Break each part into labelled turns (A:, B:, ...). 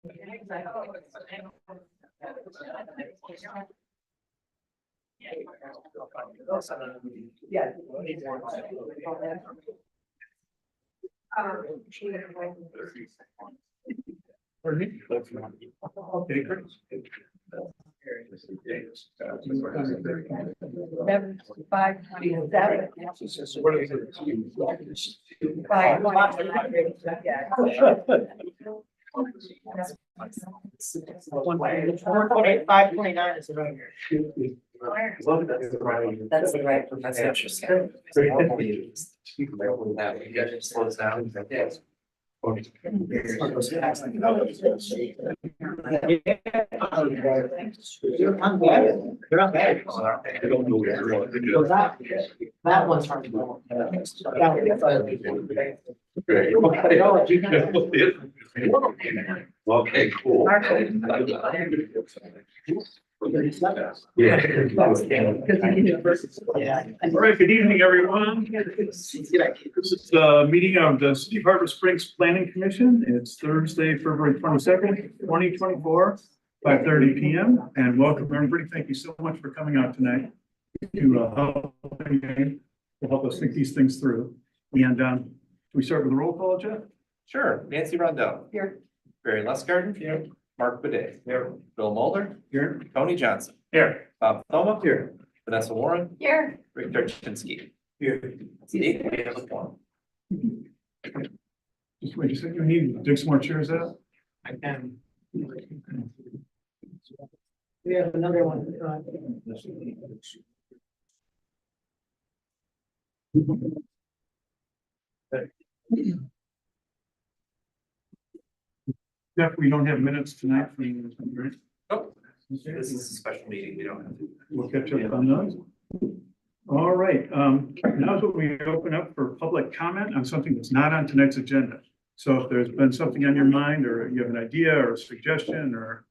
A: Yeah. Five 27. Five 29 is around here.
B: That's the right. That's interesting. Slows down. Yes.
A: That one's hard to know.
C: Okay, cool.
A: Yeah.
D: All right, good evening, everyone. This is the meeting of the City of Harbor Springs Planning Commission. It's Thursday, February 22nd, 2024, 5:30 p.m. And welcome, everybody. Thank you so much for coming out tonight to help us think these things through. And can we start with a roll call, Jeff?
B: Sure. Nancy Rundell.
A: Here.
B: Barry Lustgarten. Here. Mark Bidet. Here. Bill Mulder.
D: Here.
B: Tony Johnson.
D: Here.
B: Bob Thoma.
D: Here.
B: Vanessa Warren.
A: Here.
B: Rick Turchinsky.
D: Here.
B: Steve, we have a form.
D: Just wait a second. We need to dig some more chairs out.
A: I can. We have another one.
D: Jeff, we don't have minutes tonight for you, right?
B: Oh, this is a special meeting. We don't have to.
D: We'll catch up on those. All right, now's what we open up for public comment on something that's not on tonight's agenda. So if there's been something on your mind, or you have an idea or a suggestion, or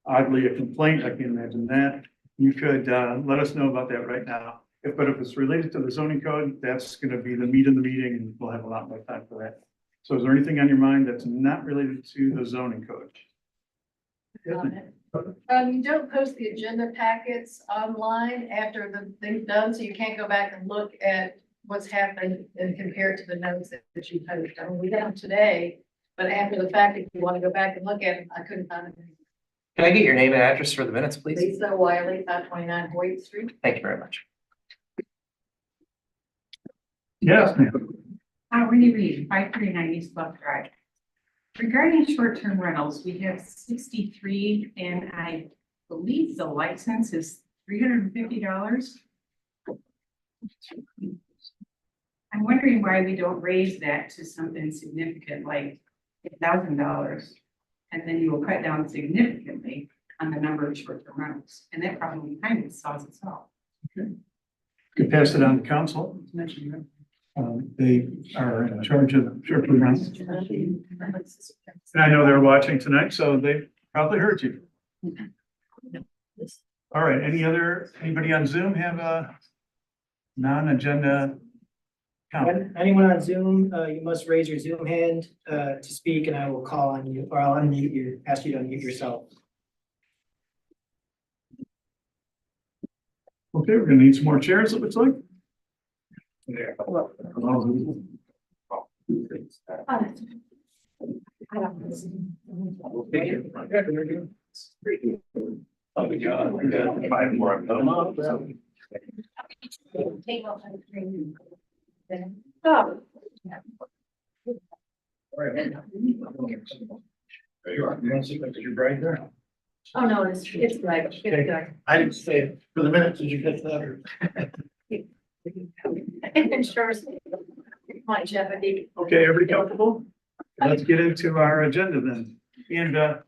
D: oddly a complaint, I can imagine that, you could let us know about that right now. But if it's related to the zoning code, that's going to be the meat of the meeting, and we'll have a lot more time for that. So is there anything on your mind that's not related to the zoning code?
E: You don't post the agenda packets online after the thing's done, so you can't go back and look at what's happened and compare it to the notes that you posted. I mean, we did them today, but after the fact, if you want to go back and look at them, I couldn't find it.
B: Can I get your name and address for the minutes, please?
E: Lisa Wiley, 529 Hoyt Street.
B: Thank you very much.
D: Yes, ma'am.
F: Renee Reed, 539 East Bluff Drive. Regarding short-term rentals, we have 63, and I believe the license is $350. I'm wondering why we don't raise that to something significant like $1,000, and then you will cut down significantly on the number of short-term rentals, and that probably kind of solves itself.
D: Could pass it on to council. They are in charge of short-term rentals. And I know they're watching tonight, so they probably heard you. All right, anybody on Zoom have a non-agenda comment?
A: Anyone on Zoom, you must raise your Zoom hand to speak, and I will call on you, or I'll unmute you, ask you to unmute yourself.
D: Okay, we're gonna need some more chairs, it looks like.
C: Oh, we got 5 more of them. There you are. Did you write there?
E: Oh, no, it's right. It's good.
C: I didn't say it for the minutes. Did you get that?
E: Sure. My Jeff, I did.
D: Okay, everybody comfortable? Let's get into our agenda then. And there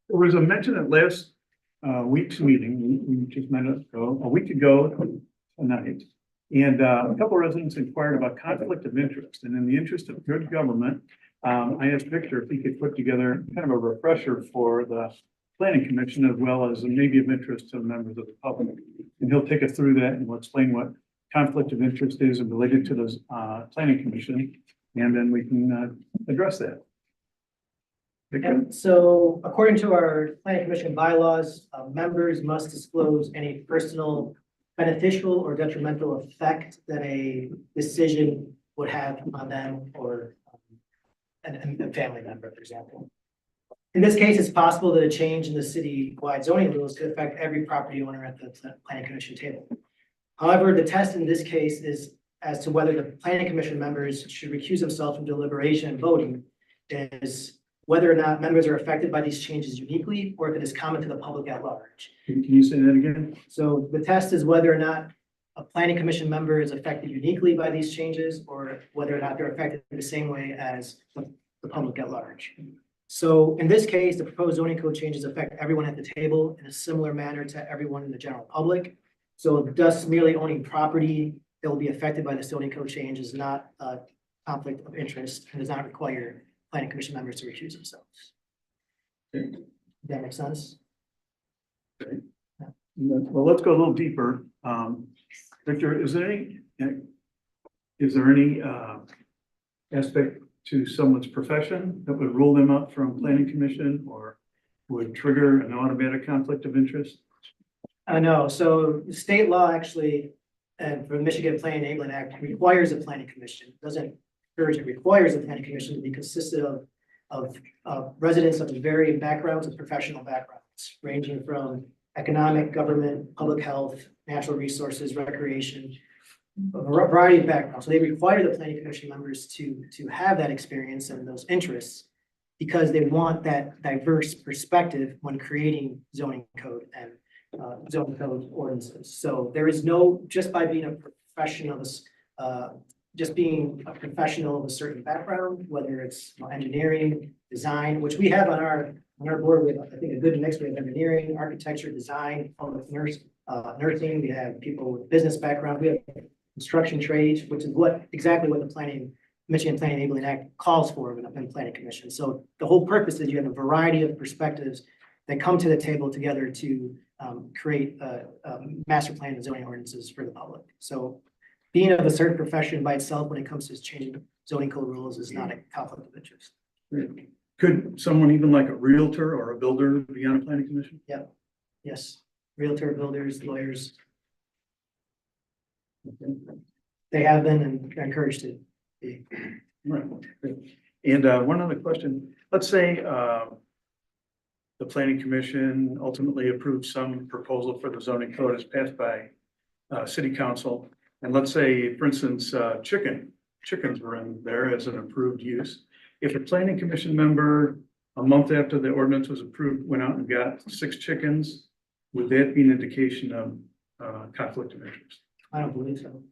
D: was a mention at last week's meeting, we just met a week ago tonight. And a couple of residents inquired about conflict of interest, and in the interest of good government, I asked Victor if he could put together kind of a refresher for the planning commission, as well as maybe of interest to members of the public. And he'll take us through that, and we'll explain what conflict of interest is and related to the planning commission, and then we can address that.
A: And so according to our planning commission bylaws, members must disclose any personal beneficial or detrimental effect that a decision would have on them or a family member, for example. In this case, it's possible that a change in the city-wide zoning rules could affect every property owner at the planning commission table. However, the test in this case is as to whether the planning commission members should recuse themselves from deliberation and voting is whether or not members are affected by these changes uniquely, or if it is common to the public at large.
D: Can you say that again?
A: So the test is whether or not a planning commission member is affected uniquely by these changes, or whether or not they're affected in the same way as the public at large. So in this case, the proposed zoning code changes affect everyone at the table in a similar manner to everyone in the general public. So thus merely owning property that will be affected by the zoning code change is not a conflict of interest and does not require planning commission members to recuse themselves.
D: Okay.
A: Does that make sense?
D: Well, let's go a little deeper. Victor, is there any aspect to someone's profession that would rule them out from planning commission or would trigger an automatic conflict of interest?
A: No, so the state law actually, and for the Michigan Planning Enabling Act requires a planning commission, doesn't encourage, it requires a planning commission to be consisted of residents of varying backgrounds and professional backgrounds, ranging from economic, government, public health, natural resources, recreation, a variety of backgrounds. So they require the planning commission members to have that experience and those interests because they want that diverse perspective when creating zoning code and zoning code ordinances. So there is no, just by being a professional, just being a professional of a certain background, whether it's engineering, design, which we have on our board with, I think, a good mix. We have engineering, architecture, design, public nursing. We have people with business background. We have construction trades, which is exactly what the Michigan Planning Enabling Act calls for in a planning commission. So the whole purpose is you have a variety of perspectives that come to the table together to create a master plan and zoning ordinances for the public. So being of a certain profession by itself when it comes to changing zoning code rules is not a conflict of interest.
D: Could someone even like a realtor or a builder be on a planning commission?
A: Yes, realtor, builders, lawyers. They have been and are encouraged to be.
D: Right. Great. And one other question, let's say the planning commission ultimately approves some proposal for the zoning code as passed by city council. And let's say, for instance, chickens were in there as an approved use. If a planning commission member, a month after the ordinance was approved, went out and got 6 chickens, would that be an indication of conflict of interest?
A: I don't believe so.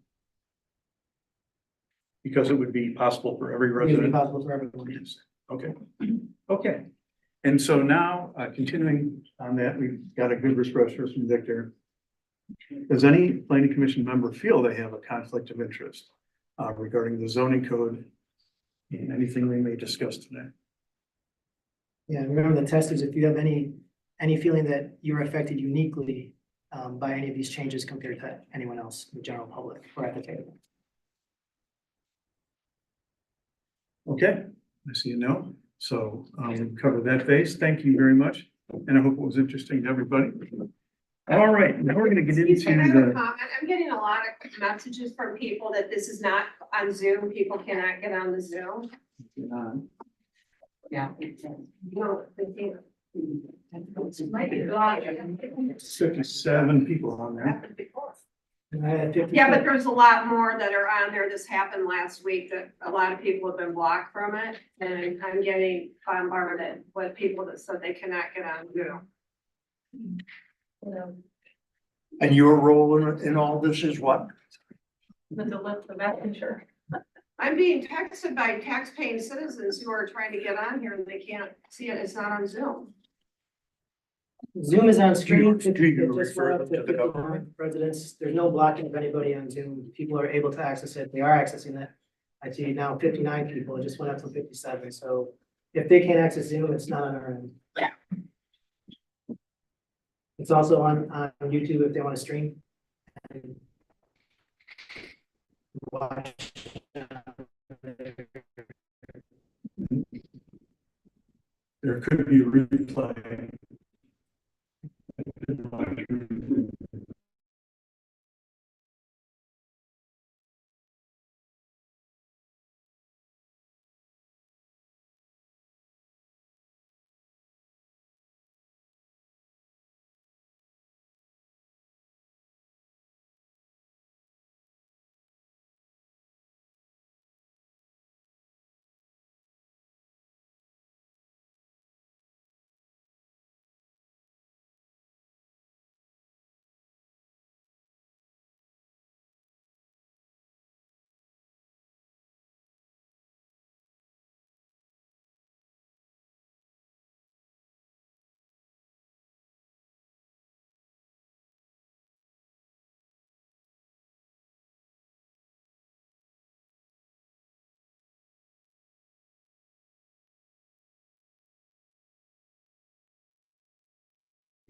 D: Because it would be possible for every
A: It would be
D: resident.
A: possible for everyone.
D: Yes. Okay, okay. And so now, continuing on that, we've got a good refresher from Victor. Does any planning commission member feel they have a conflict of interest regarding the zoning code and anything we may discuss today?
A: Yeah, remember the test is if you have any feeling that you're affected uniquely by any of these changes compared to anyone else in the general public or at the table.
D: Okay, I see a no. So we've covered that base. Thank you very much. And I hope it was interesting to everybody. All right, now we're gonna get
G: Excuse me, I have a
D: into
G: comment. I'm getting a lot of messages from people that this is not on Zoom. People cannot get on the Zoom.
F: Yeah.
G: No, they can't.
F: Might be a lot.
D: 57 people on there.
G: Happened before.
A: And I had 50
G: Yeah, but there's a lot more that are on there. This happened last week that a lot of people have been blocked from it. And I'm getting bombarded with people that said they cannot get on Zoom.
C: And your role in all this is what?
E: With the messenger.
G: I'm being texted by tax-paying citizens who are trying to get on here and they can't see it. It's not on Zoom.
A: Zoom is on screen.
D: Do you
A: It just
D: refer
A: went up
D: them to the
A: 51
D: government?
A: residents. There's no blocking of anybody on Zoom. People are able to access it. They are accessing it. I see now 59 people. It just went up to 57. So if they can't access Zoom, it's not on our end.
G: Yeah.
A: It's also on YouTube if they want to stream. And watch.
D: there could be a replay.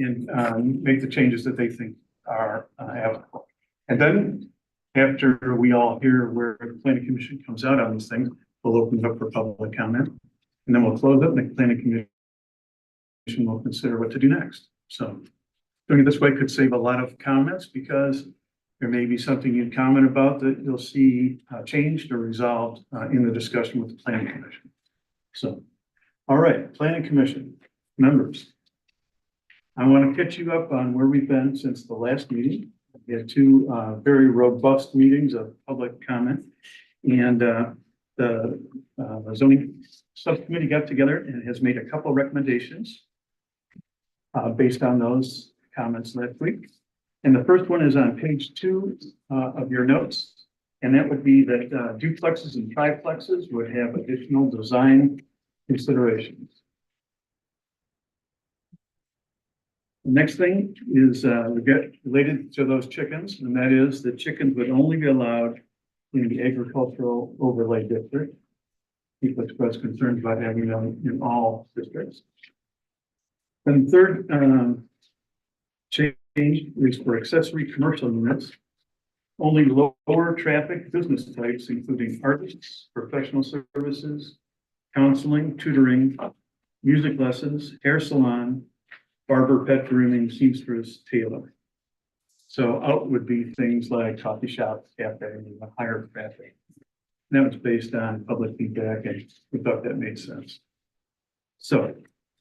D: And make the changes that they think are applicable. And then after we all hear where the planning commission comes out on these things, we'll open it up for public comment. And then we'll close it and the planning commission will consider what to do next. So doing it this way could save a lot of comments because there may be something you'd comment about that you'll see changed or resolved in the discussion with the planning commission. So, all right, planning commission members. I want to catch you up on where we've been since the last meeting. We had two very robust meetings of public comment. And the zoning subcommittee got together and has made a couple of recommendations based on those comments last week. And the first one is on page 2 of your notes. And that would be that duplexes and triplexes would have additional design considerations. The next thing is we get related to those chickens, and that is that chickens would only be allowed in the agricultural overlay district. People express concerns about having them in all districts. And the third change is for accessory commercial units. Only lower traffic business types, including artists, professional services, counseling, tutoring, music lessons, hair salon, barber, pet grooming, seamstress, tailor. So out would be things like coffee shops, cafe, higher traffic. And that was based on public feedback and we thought that made sense. So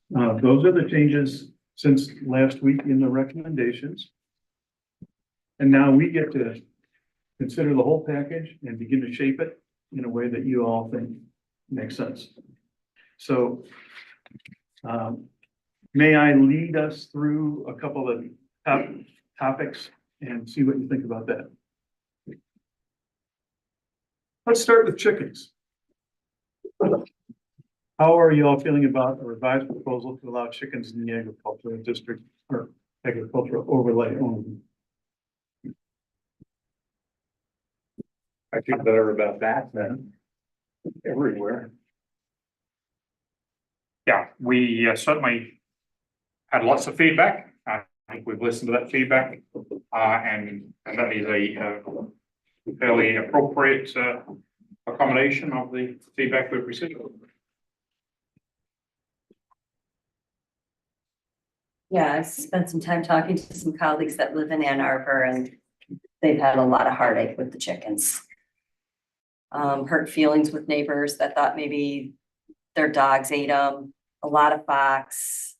D: those are the changes since last week in the recommendations. And now we get to consider the whole package and begin to shape it in a way that you all think makes sense. So may I lead us through a couple of top topics and see what you think about that? Let's start with chickens. How are you all feeling about a revised proposal to allow chickens in the agricultural district or agricultural overlay only?
B: I feel better about that than everywhere.
H: Yeah, we certainly had lots of feedback. I think we've listened to that feedback, and that is a fairly appropriate accommodation of the feedback we've received.
I: Yeah, I've spent some time talking to some colleagues that live in Ann Arbor and they've had a lot of heartache with the chickens. Hurt feelings with neighbors that thought maybe their dogs ate them, a lot of fox.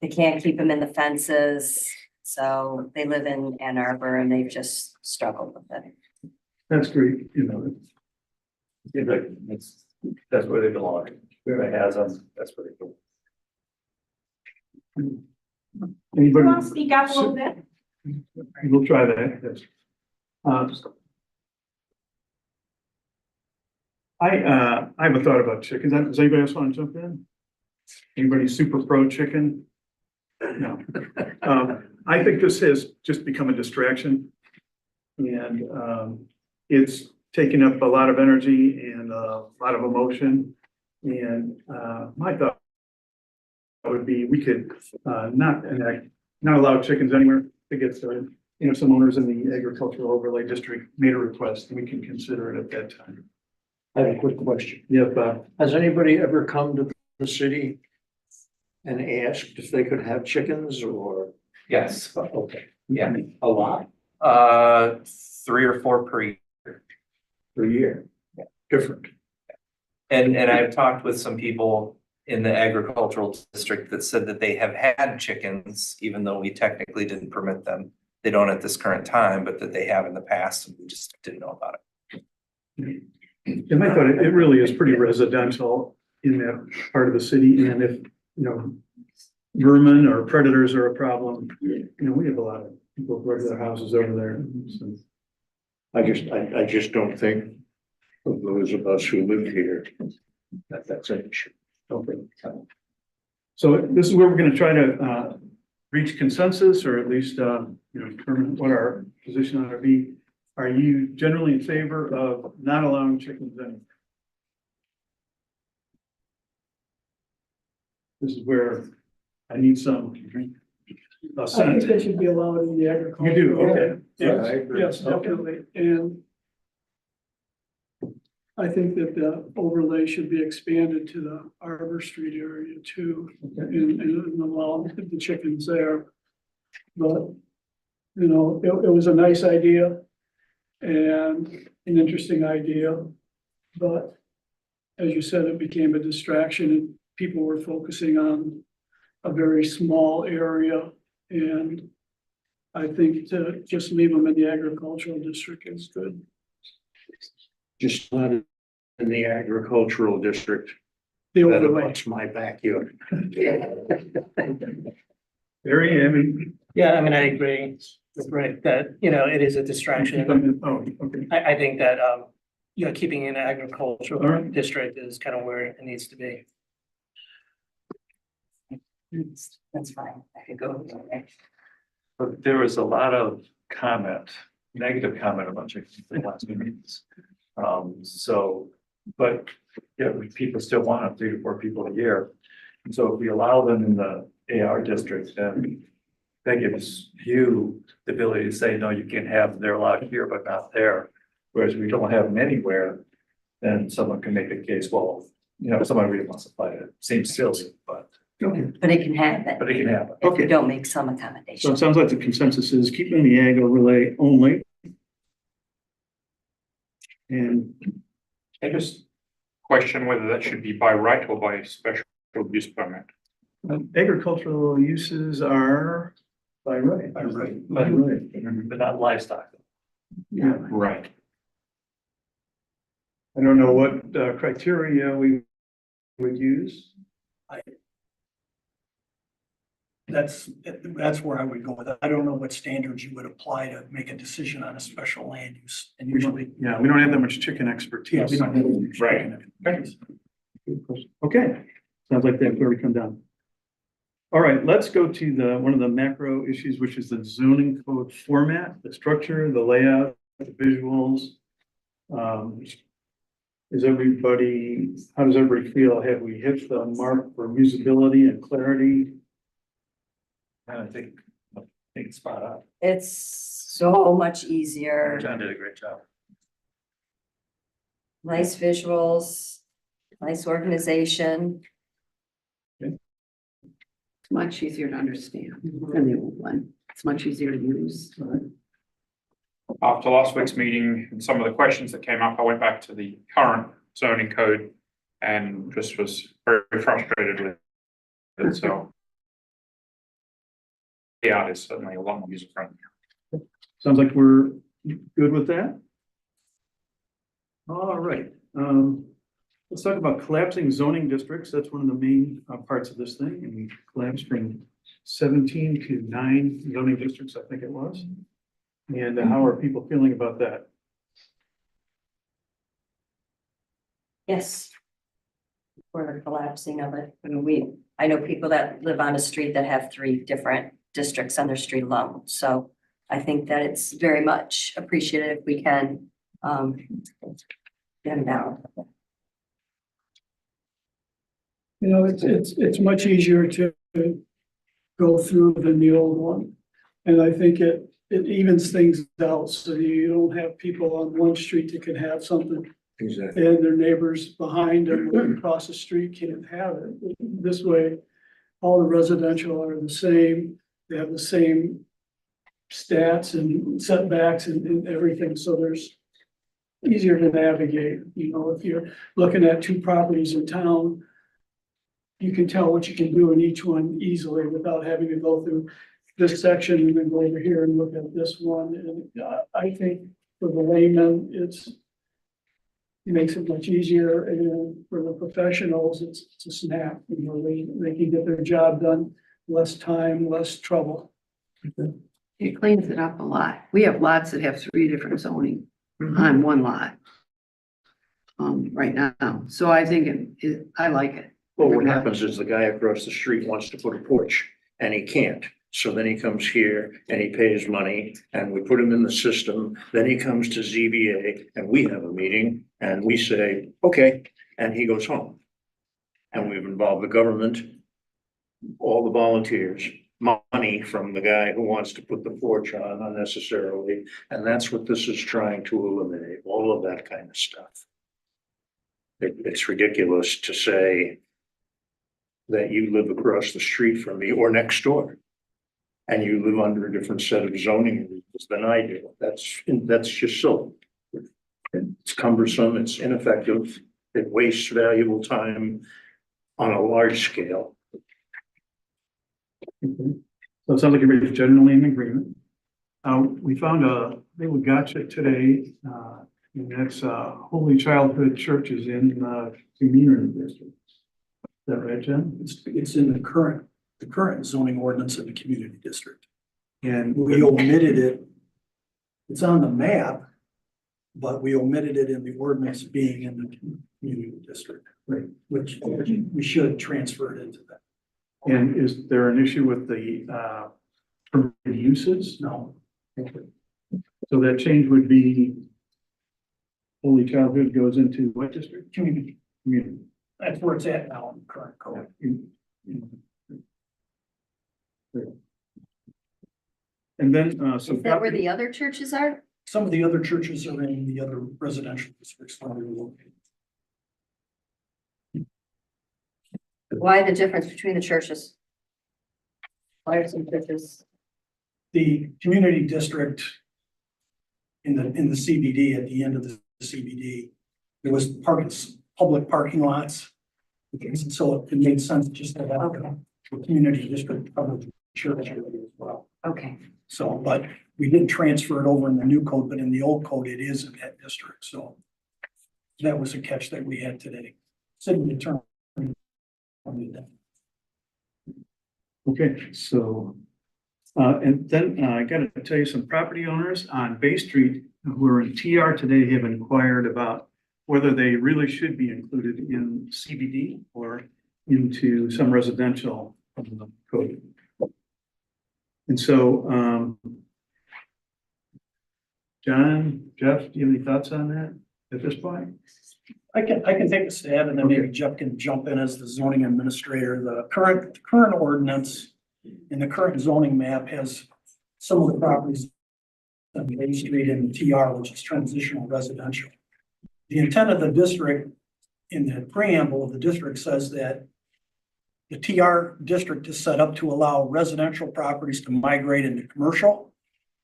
I: They can't keep them in the fences. So they live in Ann Arbor and they've just struggled with it.
D: That's great, you know.
B: Yeah, that's where they belong. Whoever has them, that's where they go.
D: Anybody?
F: Want to speak up a little bit?
D: We'll try that, yes. I have a thought about chickens. Does anybody else want to jump in? Anybody super pro chicken? No. I think this has just become a distraction. And it's taking up a lot of energy and a lot of emotion. And my thought would be we could not allow chickens anywhere. I think it's some owners in the agricultural overlay district made a request and we can consider it at that time.
C: I have a quick question.
D: Yeah,
C: Has anybody ever come to
D: the city and asked if they could have chickens or?
B: Yes,
D: Okay.
B: Yeah.
D: A lot
B: 3 or 4 per year.
D: per year. Different.
B: And I've talked with some people in the agricultural district that said that they have had chickens, even though we technically didn't permit them. They don't at this current time, but that they have in the past and we just didn't know about it.
D: And I thought it really is pretty residential in that part of the city, and if, you know, vermin or predators are a problem, you know, we have a lot of people who have their houses over there, so. I just don't think of those of us who live here, that's an issue. Okay. So this is where we're gonna try to, reach consensus, or at least, you know, determine what our position ought to be. Are you generally in favor of not allowing chickens in? This is where I need some.
J: I think they should be allowed in the agriculture.
D: You do, okay.
J: Yes,
D: I agree.
J: yes, definitely, and I think that the overlay should be expanded to the Arbor Street area too, and allow the chickens there. But, you know, it was a nice idea and an interesting idea, but as you said, it became a distraction and people were focusing on a very small area, and I think to just leave them in the agricultural district is good.
D: Just not in the agricultural district.
J: The
D: That
J: overlay.
D: abuts my backyard. Very, I mean.
A: Yeah, I mean, I agree with Rick that, you know, it is a distraction.
D: Oh, okay.
A: I think that, you know, keeping an
D: All
A: agricultural
D: right.
A: district is kind of where it needs to be.
I: That's fine. I could go with that.
B: But there was a lot of comment, negative comment about chickens in the last meetings. So, but yeah, people still want 3 to 4 people a year. And so if we allow them in the AR district, then that gives you the ability to say, no, you can't have them. They're allowed here, but not there. Whereas we don't have them anywhere, then someone can make a case, well, you know, someone really wants to fight it. Seems silly, but
I: But it can happen
B: it can happen.
I: if
D: Okay.
I: you don't make some
D: So it
I: accommodation.
D: sounds like the consensus is keeping the ag overlay only. And
H: I just question whether that should be by right or by special use permit.
D: agricultural uses are by right.
B: By right.
D: By right.
B: But not livestock.
D: Yeah,
H: Right.
D: I don't know what criteria we would use.
J: That's where I would go with it. I don't know what standards you would apply to make a decision on a special land use. And
D: We don't, yeah, we don't have that much chicken expertise.
J: Yeah, we don't have any
H: Right.
J: chicken.
D: Okay, sounds like that's where we come down. All right, let's go to the, one of the macro issues, which is the zoning code format, the structure, the layout, the visuals. Is everybody, how does everybody feel? Have we hit the mark for usability and clarity?
B: And I think it's spot on.
I: It's so much easier,
B: John did a great job.
I: nice visuals, nice organization.
K: It's much easier to understand than the old one. It's much easier to use.
H: After last week's meeting and some of the questions that came up, I went back to the current zoning code and just was very frustrated with it. So yeah, it's certainly a lot more user friendly.
D: Sounds like we're good with that. All right, let's talk about collapsing zoning districts. That's one of the main parts of this thing, and we collapsed from 17 to 9 zoning districts, I think it was. And how are people feeling about that?
I: Yes. For the collapsing of it. I mean, I know people that live on a street that have 3 different districts on their street alone. So I think that it's very much appreciated if we can, get them down.
J: You know, it's much easier to go through than the old one. And I think it evens things out, so you don't have people on one street that can have something
C: Exactly.
J: and their neighbors behind them across the street can't have it. This way, all the residential are the same, they have the same stats and setbacks and everything, so there's easier to navigate, you know, if you're looking at two properties in town, you can tell what you can do in each one easily without having to go through this section and then go over here and look at this one. And I think for the layman, it makes it much easier, and for the professionals, it's a snap, you know, they can get their job done, less time, less trouble.
K: It cleans it up a lot. We have lots that have 3 different zoning on one lot. Right now, so I think I like it.
C: Well, what happens is the guy across the street wants to put a porch and he can't. So then he comes here and he pays money and we put him in the system. Then he comes to ZBA and we have a meeting and we say, okay, and he goes home. And we've involved the government, all the volunteers, money from the guy who wants to put the porch on unnecessarily. And that's what this is trying to eliminate, all of that kind of stuff. It's ridiculous to say that you live across the street from me or next door. And you live under a different set of zoning rules than I do. That's just silly. It's cumbersome, it's ineffective, it wastes valuable time on a large scale.
D: So it sounds like everybody's generally in agreement. We found a little gotcha today, and that's Holy Childhood Churches in community district. Is that right, Jen?
L: It's in the current zoning ordinance of the community district.
D: And
L: We omitted it. It's on the map, but we omitted it in the ordinance being in the community district.
D: Right.
L: Which we should transfer it into that.
D: And is there an issue with the permitted uses?
L: No,
D: So that change would be Holy Childhood goes into what district?
L: community,
D: Community.
L: that's where it's at now in the current code.
D: And then, so.
I: Is that where the other churches are?
L: Some of the other churches are in the other residential districts where they're located.
I: Why the difference between the churches? Why are some churches?
L: The community district in the CBD, at the end of the CBD, there was public parking lots. And so it made sense just to have the community district cover the church area as well.
I: Okay,
L: So, but we didn't transfer it over in the new code, but in the old code, it is in that district. So that was a catch that we had today. City attorney.
D: Okay, so, and then I gotta tell you, some property owners on Bay Street who are in TR today have inquired about whether they really should be included in CBD or into some residential code. And so, John, Jeff, do you have any thoughts on that at this point?
L: I can take a stab and then maybe Jeff can jump in as the zoning administrator. The current ordinance in the current zoning map has some of the properties on Bay Street and the TR, which is transitional residential. The intent of the district in the preamble of the district says that the TR district is set up to allow residential properties to migrate into commercial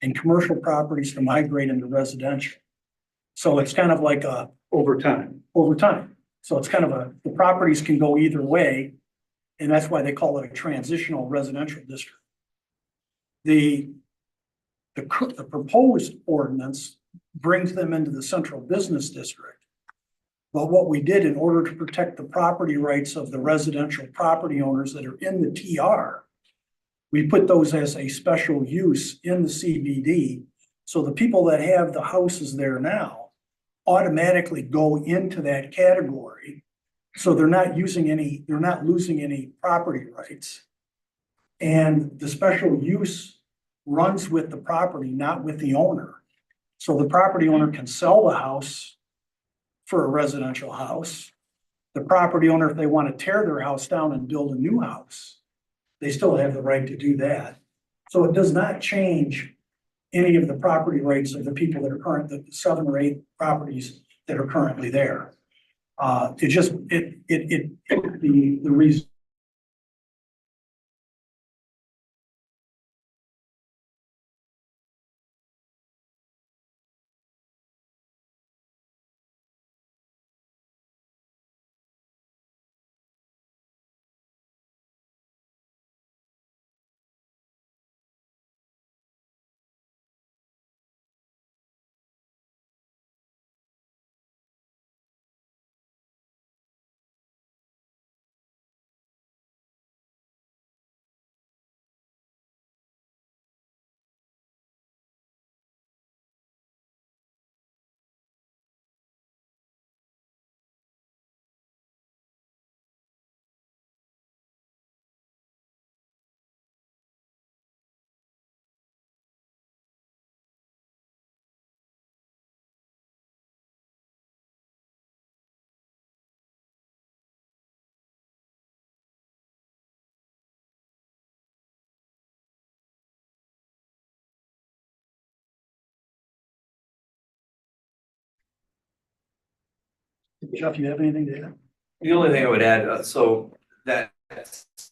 L: and commercial properties to migrate into residential. So it's kind of like a
D: Over time.
L: So it's kind of the properties can go either way. And that's why they call it a transitional residential district. The proposed ordinance brings them into the central business district. But what we did in order to protect the property rights of the residential property owners that are in the TR, we put those as a special use in the CBD. So the people that have the houses there now automatically go into that category. So they're not losing any property rights. And the special use runs with the property, not with the owner. So the property owner can sell the house for a residential house. The property owner, if they want to tear their house down and build a new house, they still have the right to do that. So it does not change any of the property rights of the people that are the 7 or 8 properties that are currently there. It just, the reason. Jeff, you have anything to add?
M: The only thing I would add, so that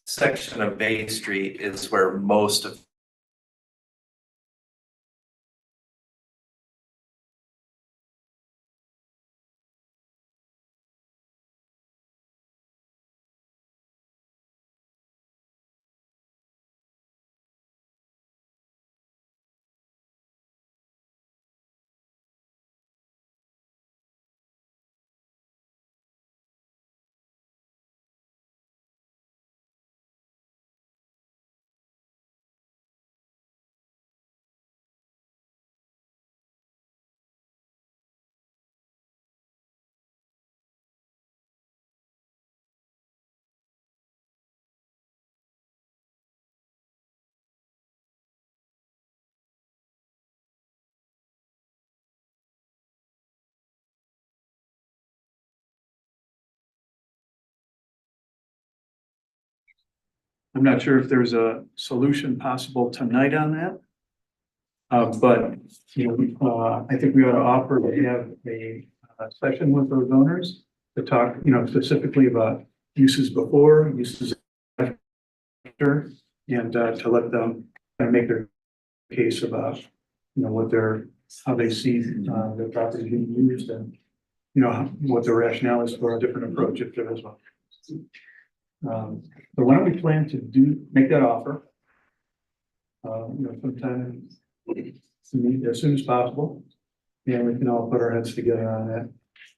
M: section of Bay Street is where most of
D: I'm not sure if there's a solution possible tonight on that. But, I think we ought to offer to have a session with those owners to talk, specifically about uses before, uses after, and to let them kind of make their case about, how they see their property being used and, what the rationale is for a different approach if there is one. So why don't we plan to make that offer? Sometime as soon as possible. And we can all put our heads together on that.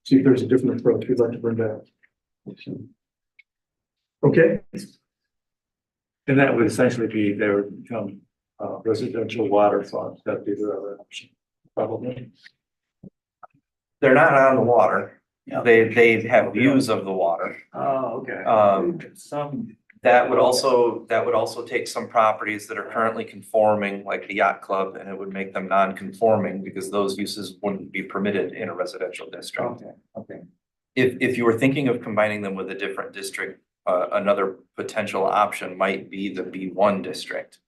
D: See if there's a different approach we'd like to bring back. Okay,
B: And that would essentially be, they would become residential waterfront, that'd be the other option, probably.
M: they're not on the water.
L: Yeah.
M: They have views of the water.
B: Oh, okay. Some,
M: That would also take some properties that are currently conforming, like the yacht club, and it would make them non-conforming because those uses wouldn't be permitted in a residential district.
B: okay.
M: If you were thinking of combining them with a different district, another potential option might be the B1 district,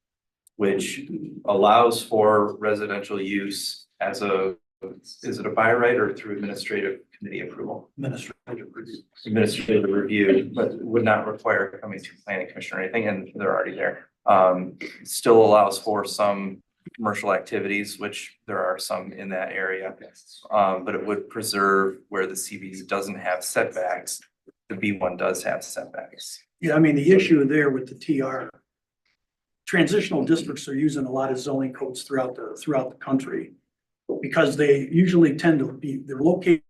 M: which allows for residential use as is it a by right or through administrative committee approval? Administrative review, but would not require coming to planning commission or anything, and they're already there. Still allows for some commercial activities, which there are some in that area. But it would preserve where the CBD doesn't have setbacks. The B1 does have setbacks.
L: Yeah, I mean, the issue there with the TR, transitional districts are using a lot of zoning codes throughout the country. Because they usually tend to be, they're located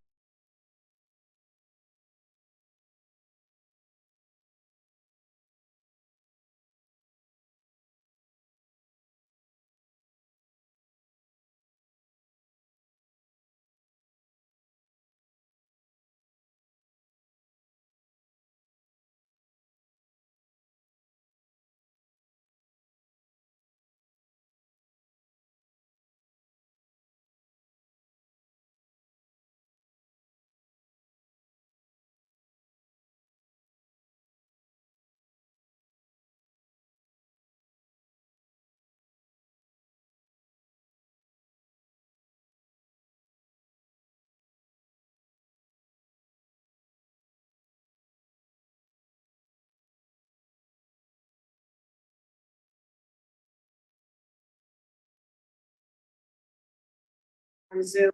G: Zoom.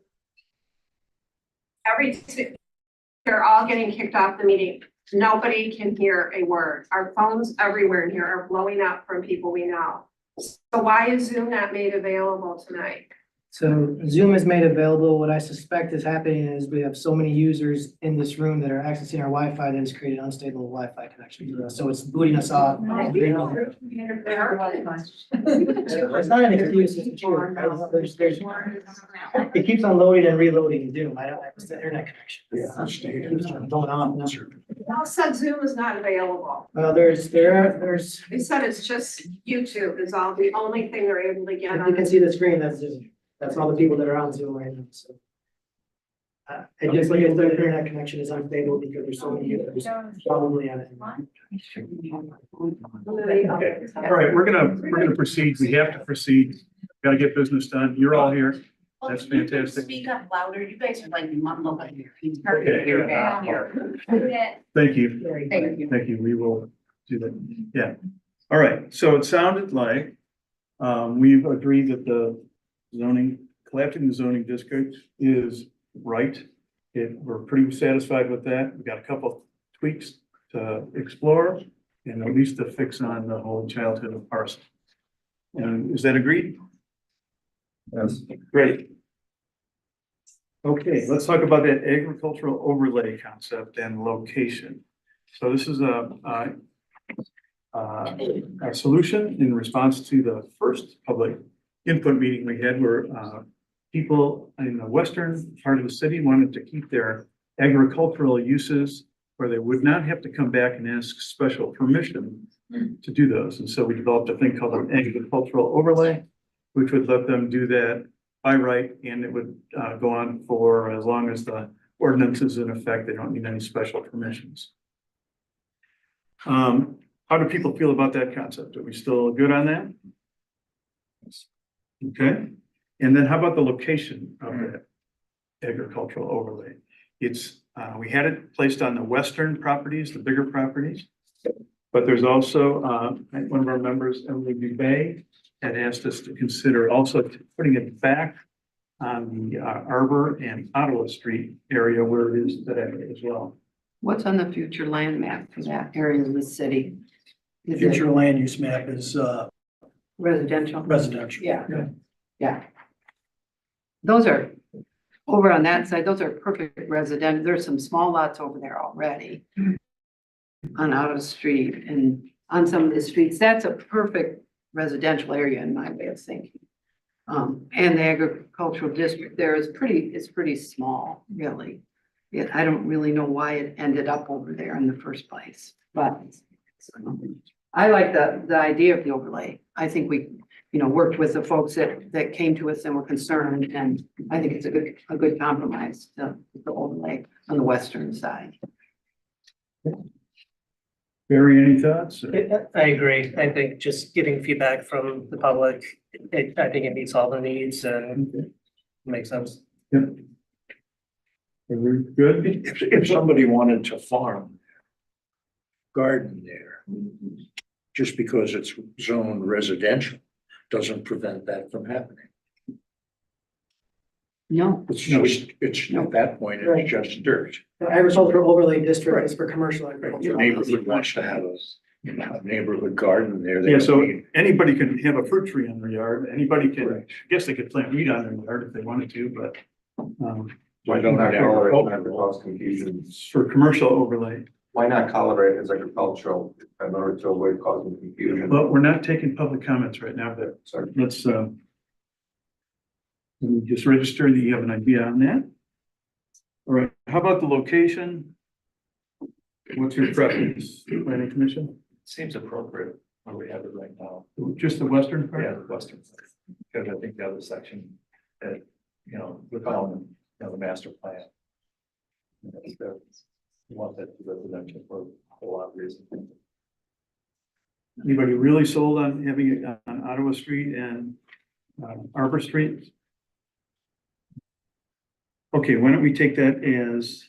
G: They're all getting kicked off the meeting. Nobody can hear a word. Our phones everywhere in here are blowing up from people we know. So why is Zoom not made available tonight?
A: So Zoom is made available. What I suspect is happening is we have so many users in this room that are accessing our Wi-Fi that has created unstable Wi-Fi connections. So it's booting us off. It's not an excuse, it's true. It keeps unloading and reloading Zoom. I don't, it's the internet connection. It's going on.
G: Y'all said Zoom is not available.
A: There's,
G: They said it's just YouTube is all the only thing they're able to get
A: if
G: on.
A: you can see the screen, that's Zoom. That's all the people that are on Zoom right now, so. It just like the internet connection is unstable because there's so many users probably on it.
D: Okay, all right, we're gonna proceed. We have to proceed. Gotta get business done. You're all here. That's fantastic.
F: Speak up louder, you guys are like mumbling here. It's
D: hard to hear
F: back here.
D: Thank you.
F: Thank you.
D: Thank you. We will do that. Yeah. All right. So it sounded like we've agreed that the collapsing the zoning district is right. We're pretty satisfied with that. We've got a couple tweaks to explore and at least to fix on the whole childhood of parcel. And is that agreed?
B: Yes.
D: Great. Okay, let's talk about that agricultural overlay concept and location. So this is a solution in response to the first public input meeting we had where people in the western part of the city wanted to keep their agricultural uses where they would not have to come back and ask special permission to do those. And so we developed a thing called an agricultural overlay, which would let them do that by right, and it would go on for as long as the ordinance is in effect. They don't need any special permissions. How do people feel about that concept? Are we still good on that? Okay, and then how about the location of that agricultural overlay? It's, we had it placed on the western properties, the bigger properties. But there's also, one of our members, Emily Dubay, had asked us to consider also putting it back on the Arbor and Ottawa Street area where it is today as well.
K: What's on the future land map for that area of the city?
L: The
K: Is it
L: future land use map is
K: residential?
L: residential.
K: Yeah. Those are, over on that side, those are perfect resident. There's some small lots over there already. On Ottawa Street and on some of the streets, that's a perfect residential area in my way of thinking. And the agricultural district there is pretty small, really. I don't really know why it ended up over there in the first place, but I like the idea of the overlay. I think we, worked with the folks that came to us and were concerned, and I think it's a good compromise, the overlay on the western side.
D: Barry, any thoughts?
N: I agree. I think just getting feedback from the public, I think it meets all the needs and makes sense.
D: Yep. Are we good?
C: If somebody wanted to farm garden there, just because it's zoned residential, doesn't prevent that from happening.
K: No,
C: It's just, at that point,
A: Right.
C: it's just dirt.
A: The agricultural overlay district is for commercial
C: Your
A: agriculture.
C: neighborhood wants to have a neighborhood garden there. They
D: Yeah,
C: don't
D: so
C: need-
D: anybody can have a fruit tree in their yard. Anybody can, I guess they could plant wheat on their yard if they wanted to, but
O: Why don't I call it not to cause confusion?
D: for commercial overlay.
O: Why not color it as agricultural in order to avoid causing confusion?
D: But we're not taking public comments right now, but
O: Sorry.
D: let's let me just register that you have an idea on that. All right, how about the location? What's your preference, planning commission?
B: Seems appropriate where we have it right now.
D: Just the western part?
B: Yeah, the western side, because I think the other section, that, with the master plan. We want that to residential for a whole lot of reasons.
D: Anybody really sold on having it on Ottawa Street and Arbor Street? Okay, why don't we take that as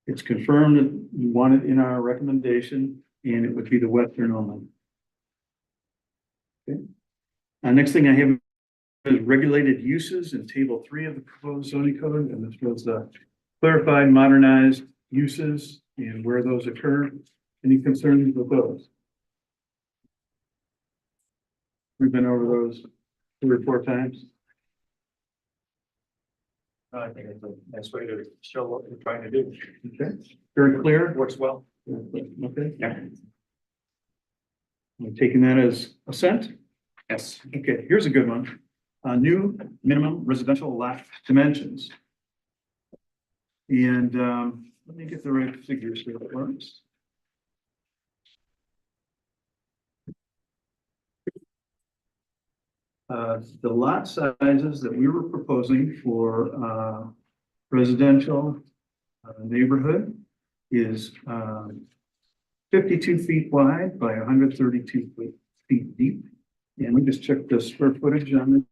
D: it's confirmed that we want it in our recommendation and it would be the western only. Okay. Next thing I have is regulated uses in table 3 of the proposed zoning code, and this was the clarified, modernized uses and where those occur. Any concerns with those? We've been over those 3 or 4 times.
B: I think it's a nice way to show what we're trying to do.
D: Okay, very clear.
B: Works well.
D: Okay.
H: Yeah.
D: I'm taking that as assent.
H: Yes.
D: Okay, here's a good one. New minimum residential lot dimensions. And let me get the right figures here first. The lot sizes that we were proposing for residential neighborhood is 52 feet wide by 132 feet deep. And we just checked the square footage on it.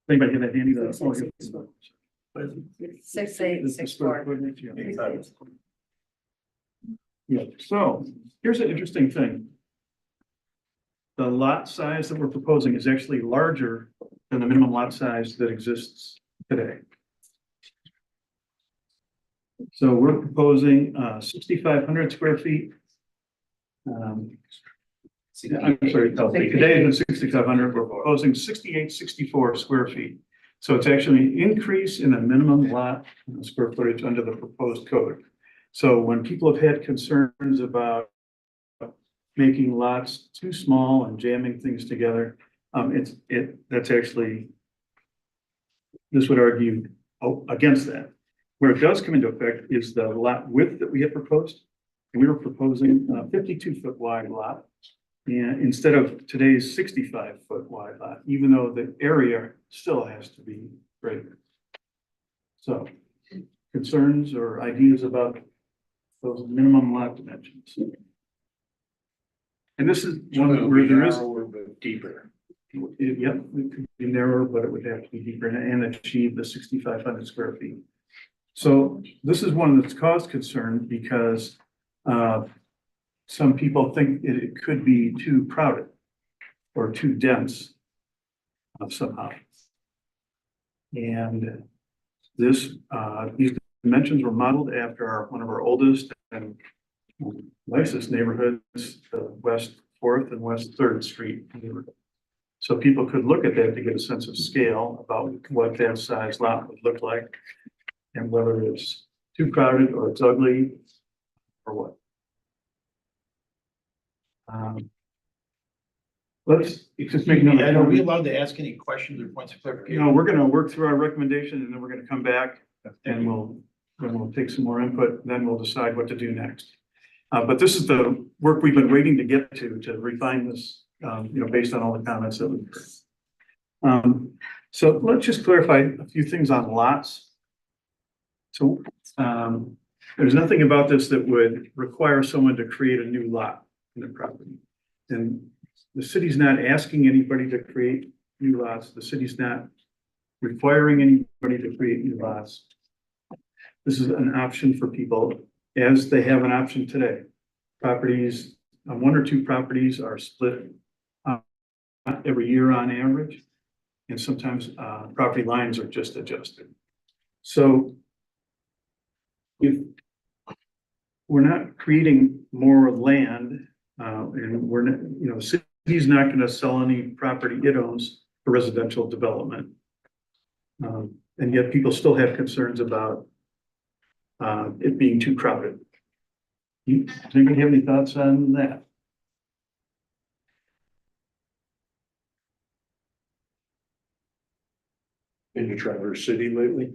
D: Anybody have that handy? Oh, yeah.
I: 6864.
D: Yeah, so here's an interesting thing. The lot size that we're proposing is actually larger than the minimum lot size that exists today. So we're proposing 6,500 square feet. I'm sorry, today it is 6,500, we're proposing 6,864 square feet. So it's actually an increase in the minimum lot square footage under the proposed code. So when people have had concerns about making lots too small and jamming things together, that's actually, this would argue against that. Where it does come into effect is the lot width that we have proposed. And we were proposing a 52-foot wide lot. And instead of today's 65-foot wide lot, even though the area still has to be greater. So concerns or ideas about those minimum lot dimensions? And this is one where there is.
C: Narrower but deeper.
D: Yep, it could be narrower, but it would have to be deeper and achieve the 6,500 square feet. So this is one that's caused concern because some people think it could be too crowded or too dense somehow. And this, these dimensions were modeled after one of our oldest and nicest neighborhoods, the West 4th and West 3rd Street neighborhood. So people could look at that to get a sense of scale about what that size lot would look like and whether it's too crowded or it's ugly or what. Let's just make another.
L: Are we allowed to ask any questions or points of clarification?
D: No, we're gonna work through our recommendation and then we're gonna come back and we'll take some more input, then we'll decide what to do next. But this is the work we've been waiting to get to refine this, based on all the comments that we've heard. So let's just clarify a few things on lots. So, there's nothing about this that would require someone to create a new lot in the property. And the city's not asking anybody to create new lots. The city's not requiring anybody to create new lots. This is an option for people as they have an option today. Properties, 1 or 2 properties are split every year on average. And sometimes property lines are just adjusted. So if we're not creating more land, and we're not, the city's not going to sell any property it owns for residential development. And yet people still have concerns about it being too crowded. Does anybody have any thoughts on that?
C: Been to Traverse City lately?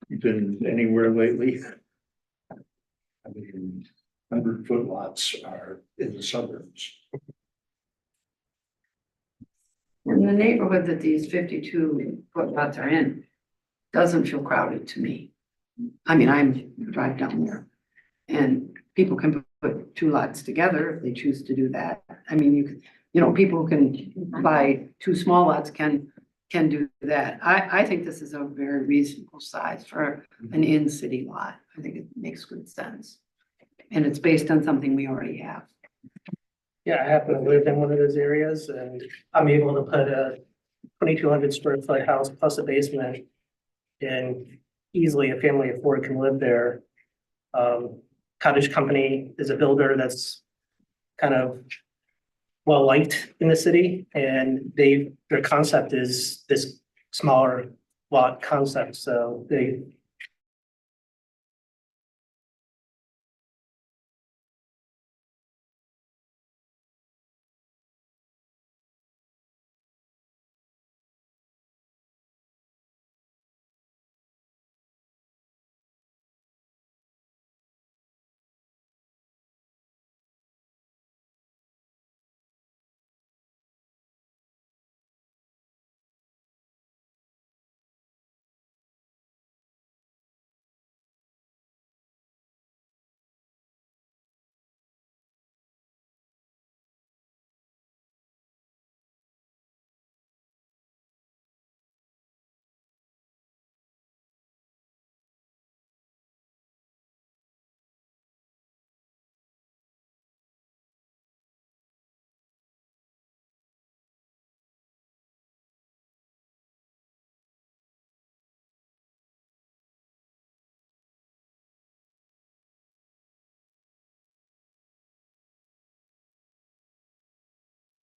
C: You been anywhere lately? I mean, 100-foot lots are in the suburbs.
K: In the neighborhood that these 52-foot lots are in, doesn't feel crowded to me. I mean, I drive down there and people can put 2 lots together if they choose to do that. I mean, people who can buy 2 small lots can can do that. I think this is a very reasonable size for an in-city lot. I think it makes good sense. And it's based on something we already have.
N: Yeah, I happen to live in one of those areas and I'm able to put a 2,200 square foot house plus a basement. And easily a family of four can live there. Cottage Company is a builder that's kind of well liked in the city, and their concept is this smaller lot concept, so they.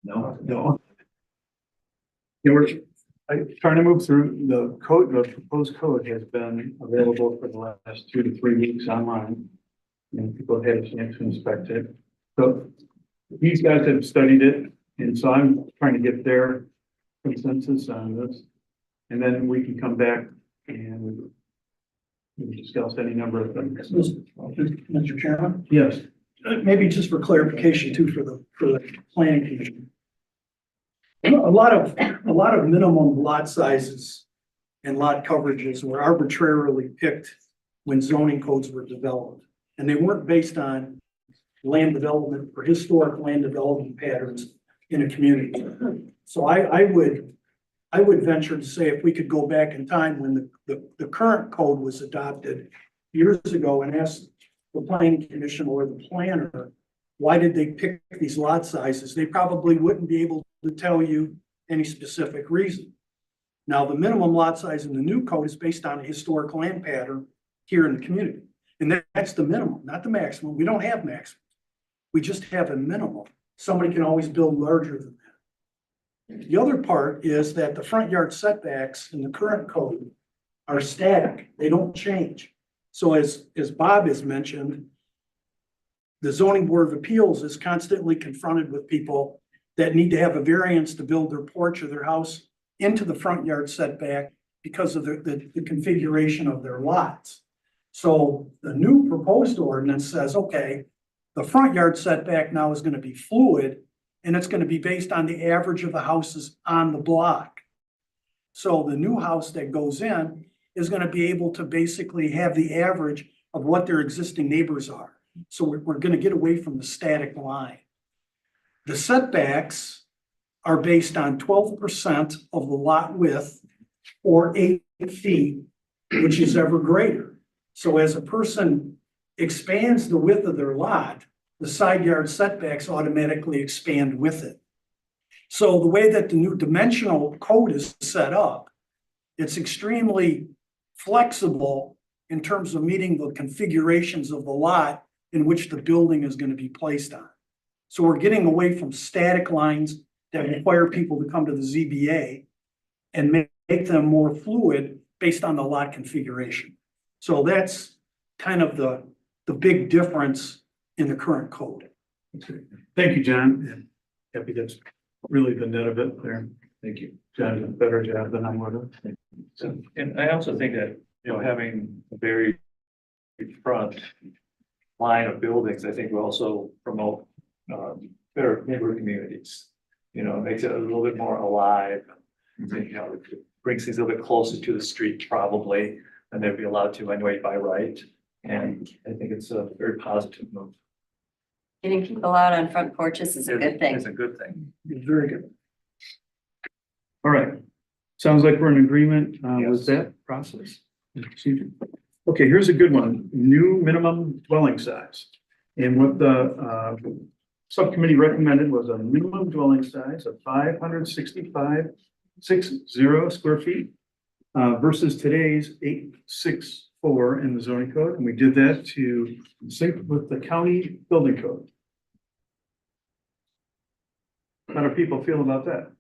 D: No. Yeah, we're trying to move through the code. The proposed code has been available for the last 2 to 3 weeks online. And people have had a chance to inspect it. So these guys have studied it, and so I'm trying to get their consensus on this. And then we can come back and we can discuss any number of things.
L: Mr. Chairman,
D: Yes.
L: maybe just for clarification too, for the planning commission. A lot of minimum lot sizes and lot coverages were arbitrarily picked when zoning codes were developed. And they weren't based on land development or historic land development patterns in a community. So I would venture to say if we could go back in time when the current code was adopted years ago and ask the planning commission or the planner, why did they pick these lot sizes? They probably wouldn't be able to tell you any specific reason. Now, the minimum lot size in the new code is based on a historic land pattern here in the community. And that's the minimum, not the maximum. We don't have maximum. We just have a minimum. Somebody can always build larger than that. The other part is that the front yard setbacks in the current code are static. They don't change. So as Bob has mentioned, the zoning board of appeals is constantly confronted with people that need to have a variance to build their porch or their house into the front yard setback because of the configuration of their lots. So the new proposed ordinance says, okay, the front yard setback now is going to be fluid and it's going to be based on the average of the houses on the block. So the new house that goes in is going to be able to basically have the average of what their existing neighbors are. So we're going to get away from the static line. The setbacks are based on 12% of the lot width or 8 feet, which is ever greater. So as a person expands the width of their lot, the side yard setbacks automatically expand with it. So the way that the new dimensional code is set up, it's extremely flexible in terms of meeting the configurations of the lot in which the building is going to be placed on. So we're getting away from static lines that require people to come to the ZBA and make them more fluid based on the lot configuration. So that's kind of the big difference in the current code.
D: Thank you, John. And happy that's really the net of it there. Thank you. John did a better job than I would have.
B: So, and I also think that, having a very front line of buildings, I think will also promote better neighborhood communities. It makes it a little bit more alive. I think, it brings things a little bit closer to the street probably, and they'd be allowed to anyway by right. And I think it's a very positive move.
I: Getting people out on front porches is a good thing.
B: It's a good thing.
L: It's very good.
D: All right. Sounds like we're in agreement, with
H: Yes.
D: that process and procedure. Okay, here's a good one, new minimum dwelling size. And what the, subcommittee recommended was a minimum dwelling size of 565.60 square feet. Versus today's 864 in the zoning code, and we did that to sync with the county building code. How do people feel about that?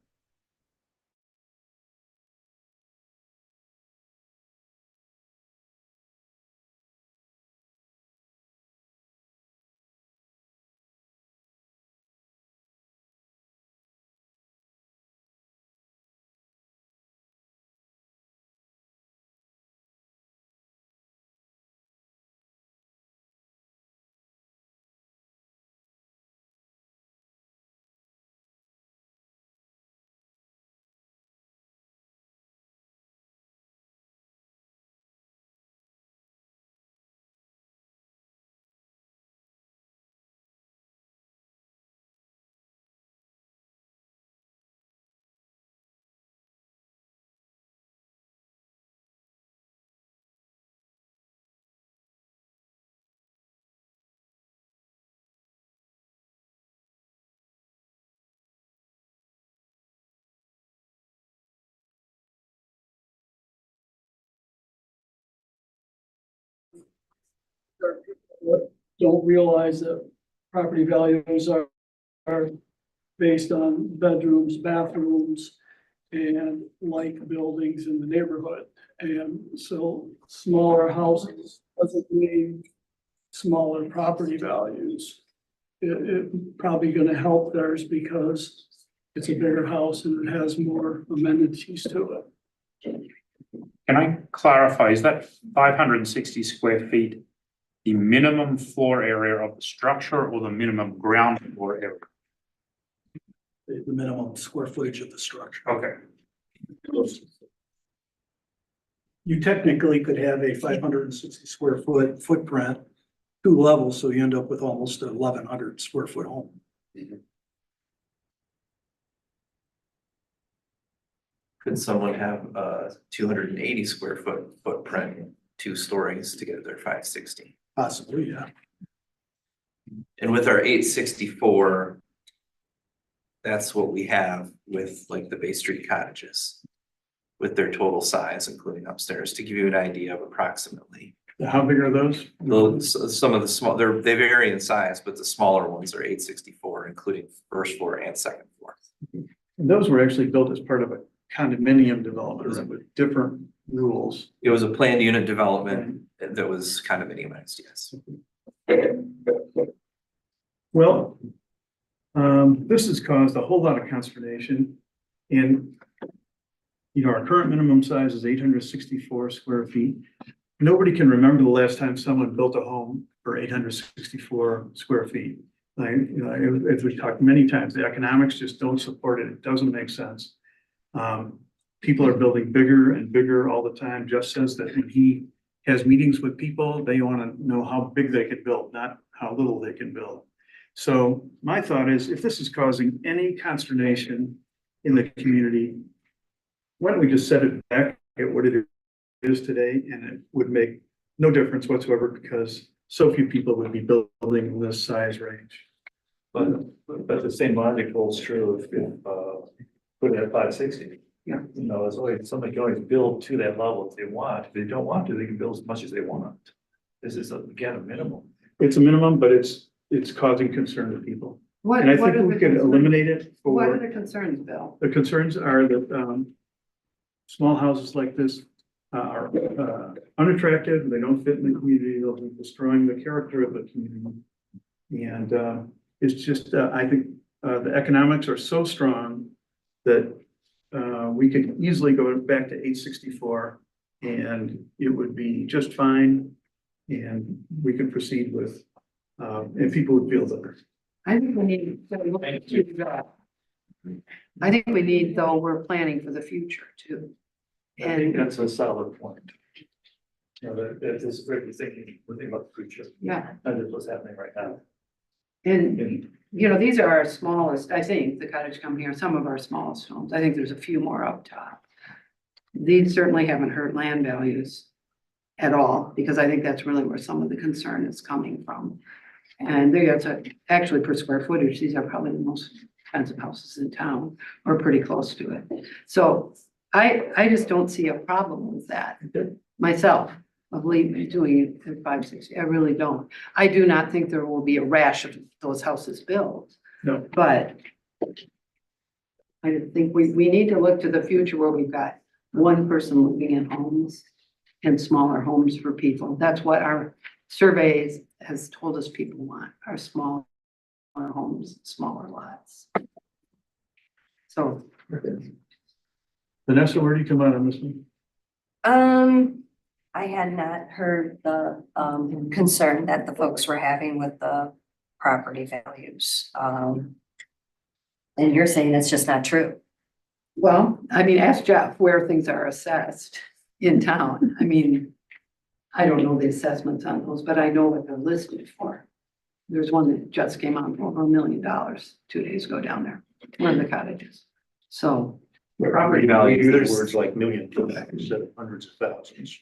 J: Don't realize that property values are based on bedrooms, bathrooms, and like buildings in the neighborhood. And so smaller houses doesn't mean smaller property values. It probably gonna help theirs because it's a bigger house and it has more amenities to it.
H: Can I clarify, is that 560 square feet the minimum floor area of the structure or the minimum ground floor area?
L: The minimum square footage of the structure.
H: Okay,
L: You technically could have a 560 square foot footprint, 2 levels, so you end up with almost 1,100 square foot home.
M: Could someone have a 280 square foot footprint, 2 stories to get their 560?
L: Possibly, yeah.
M: And with our 864, that's what we have with like the Bay Street cottages. With their total size, including upstairs, to give you an idea of approximately.
D: How big are those?
M: Some of the small, they vary in size, but the smaller ones are 864, including first floor and second floor.
D: And those were actually built as part of a condominium development with different rules.
M: It was a planned unit development that was condominiumized, yes.
D: Well, this has caused a whole lot of consternation and our current minimum size is 864 square feet. Nobody can remember the last time someone built a home for 864 square feet. As we've talked many times, the economics just don't support it. It doesn't make sense. People are building bigger and bigger all the time. Jeff says that when he has meetings with people, they want to know how big they can build, not how little they can build. So my thought is, if this is causing any consternation in the community, why don't we just set it back at what it is today, and it would make no difference whatsoever because so few people would be building in this size range.
B: But the same logic holds true if put it at 560.
D: Yeah.
B: It's always, somebody can always build to that level if they want. If they don't want to, they can build as much as they want. This is again a minimum.
D: It's a minimum, but it's causing concern to people.
K: What,
D: And I
K: what
D: think
K: are
D: we
K: the
D: could
K: concerns?
D: eliminate it
K: What are
D: for,
K: the concerns, Bill?
D: the concerns are that, small houses like this are unattractive, they don't fit in the community, they'll be destroying the character of the community. And it's just, I think, the economics are so strong that we could easily go back to 864 and it would be just fine. And we could proceed with, and people would feel better.
K: I think we need, I think we need, though, we're planning for the future too.
B: I think
K: And,
B: that's a solid point. That is really thinking about the future.
K: yeah,
B: That is what's happening right now.
K: and, these are our smallest, I think, the cottage company are some of our smallest homes. I think there's a few more up top. these certainly haven't hurt land values at all, because I think that's really where some of the concern is coming from. And there, it's actually per square footage, these are probably the most expensive houses in town, or pretty close to it. So I just don't see a problem with that myself, of leaving, doing it at 560. I really don't. I do not think there will be a rash of those houses built.
D: No.
K: But I think we need to look to the future where we've got one person living in homes and smaller homes for people. That's what our surveys has told us people want, are smaller homes, smaller lots. So,
D: Vanessa, where do you come out on this one?
I: I had not heard the, concern that the folks were having with the property values. And you're saying it's just not true.
K: well, I mean, ask Jeff where things are assessed in town. I mean, I don't know the assessments on those, but I know what they're listed for. There's one that just came out for over $1 million 2 days ago down there, one of the cottages. So,
C: Property
M: values,
C: use
M: there's-
C: words like million instead of hundreds of thousands.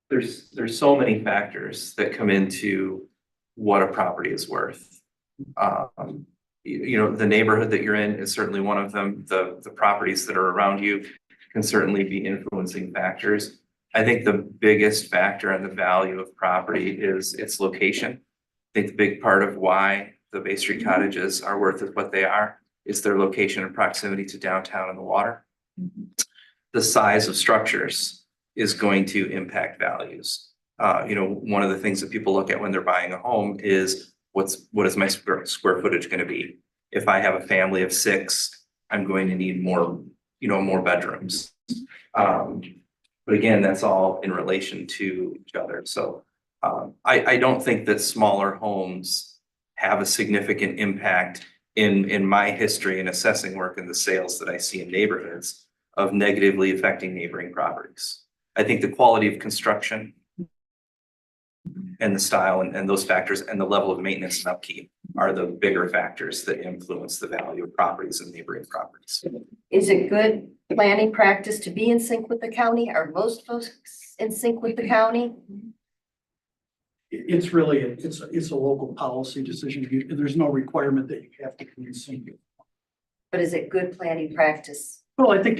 M: There's so many factors that come into what a property is worth. You know, the neighborhood that you're in is certainly one of them. The properties that are around you can certainly be influencing factors. I think the biggest factor in the value of property is its location. I think the big part of why the Bay Street cottages are worth what they are is their location and proximity to downtown and the water. The size of structures is going to impact values. You know, one of the things that people look at when they're buying a home is what is my square footage going to be? If I have a family of 6, I'm going to need more, you know, more bedrooms. But again, that's all in relation to each other. So I don't think that smaller homes have a significant impact in my history and assessing work in the sales that I see in neighborhoods of negatively affecting neighboring properties. I think the quality of construction and the style and those factors and the level of maintenance and upkeep are the bigger factors that influence the value of properties and neighboring properties.
I: Is it good planning practice to be in sync with the county? Are most folks in sync with the county?
L: It's really, it's a local policy decision. There's no requirement that you have to be in sync.
I: But is it good planning practice?
L: Well, I think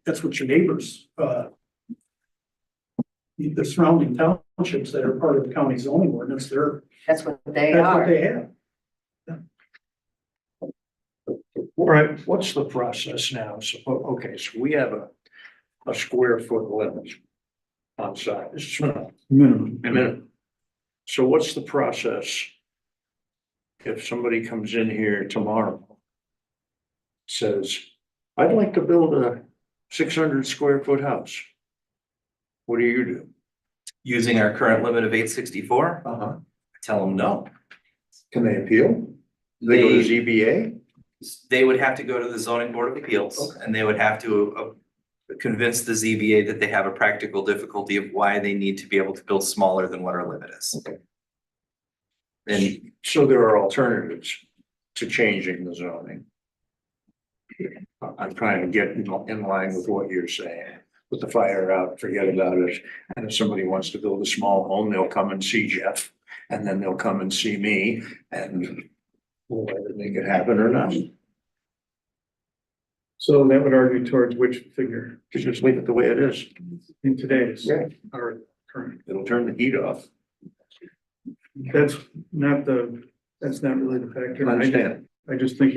L: that's what your neighbors, the surrounding townships that are part of the county zoning ordinance,
I: That's what they
L: that's what
I: are.
L: they have.
C: All right, what's the process now? So, okay, so we have a square foot limit on size.
D: Minimum.
C: So what's the process? If somebody comes in here tomorrow, says, I'd like to build a 600 square foot house. What do you do?
M: Using our current limit of 864,
C: Uh-huh.
M: tell them no.
C: Can they appeal? Do they go to ZBA?
M: They would have to go to the zoning board of appeals and they would have to convince the ZBA that they have a practical difficulty of why they need to be able to build smaller than what our limit is.
C: Okay.
M: And
C: So there are alternatives to changing the zoning. I'm trying to get in line with what you're saying. Put the fire out, forget about it. And if somebody wants to build a small home, they'll come and see Jeff. And then they'll come and see me and we'll either make it happen or not.
D: So that would argue towards which figure
C: Just leave it the way it is.
D: in today's,
C: Yeah.
D: our current.
C: It'll turn the heat off.
D: That's not really the factor.
C: I understand.
D: I just think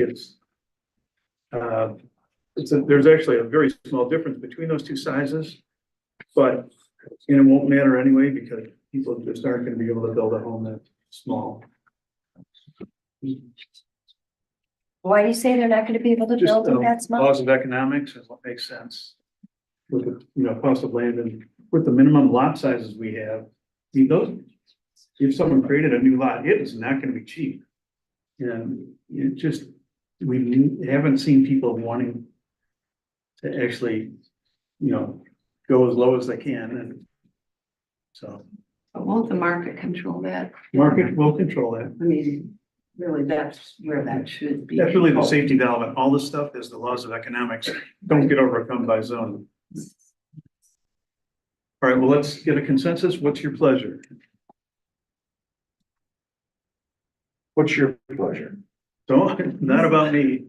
D: there's actually a very small difference between those two sizes. But, and it won't matter anyway, because people just aren't gonna be able to build a home that's small.
I: Why do you say they're not gonna be able to
D: Just,
I: build in that small?
D: laws of economics is what makes sense. With the, cost of land and with the minimum lot sizes we have, I mean, those, if someone created a new lot, it is not gonna be cheap. And it just, we haven't seen people wanting to actually, go as low as they can, and so
K: but won't the market control that?
D: market will control that.
K: I mean, really, that's where that should be.
D: That's really the safety valve, and all this stuff is the laws of economics, don't get overcome by zoning. All right, well, let's get a consensus, what's your pleasure?
C: What's your pleasure?
D: So, not about me.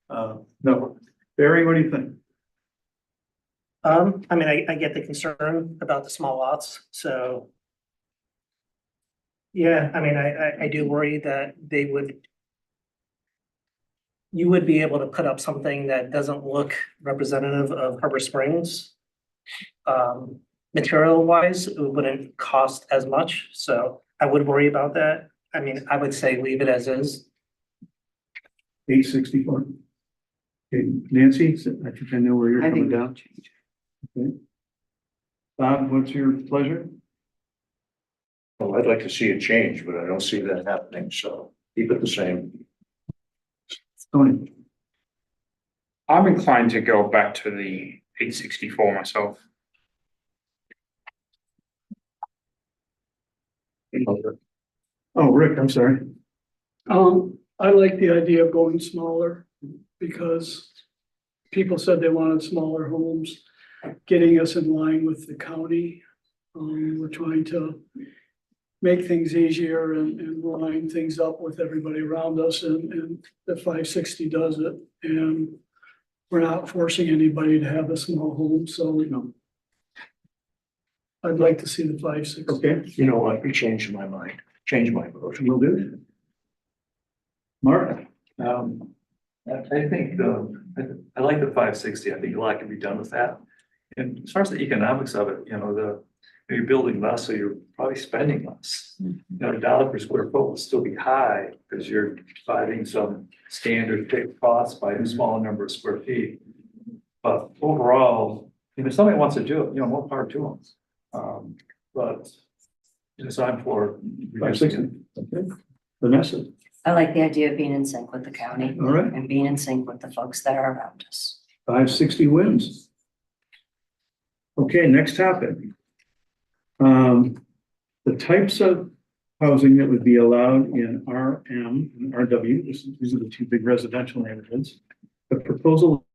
D: No, Barry, what do you think?
N: I mean, I get the concern about the small lots, so. Yeah, I mean, I do worry that they would. You would be able to put up something that doesn't look representative of Harbor Springs. Material wise, it wouldn't cost as much, so I would worry about that. I mean, I would say leave it as is.
D: 864. Okay, Nancy, I think I know where you're
K: I
D: coming
K: think
D: down. Okay. Bob, what's your pleasure?
C: Well, I'd like to see a change, but I don't see that happening, so keep it the same.
D: Tony?
H: I'm inclined to go back to the 864 myself.
D: Oh, Rick, I'm sorry.
J: I like the idea of going smaller because people said they wanted smaller homes, getting us in line with the county. We're trying to make things easier and line things up with everybody around us, and the 560 does it. And we're not forcing anybody to have a small home, so I'd like to see the 560.
D: Okay,
C: You know what? You changed my mind. Change my vote.
D: we'll do it. Mark?
B: I think I like the 560. I think a lot can be done with that. And as far as the economics of it, you're building less, so you're probably spending less. $1 per square foot will still be high because you're providing some standard fixed costs by a smaller number of square feet. But overall, if somebody wants to do it, more power to them. But so I'm for
D: 560. Okay. Vanessa?
I: I like the idea of being in sync with the county.
D: All right.
I: And being in sync with the folks that are around us.
D: 560 wins. Okay, next topic. The types of housing that would be allowed in RM and RW, these are the two big residential neighborhoods. The proposal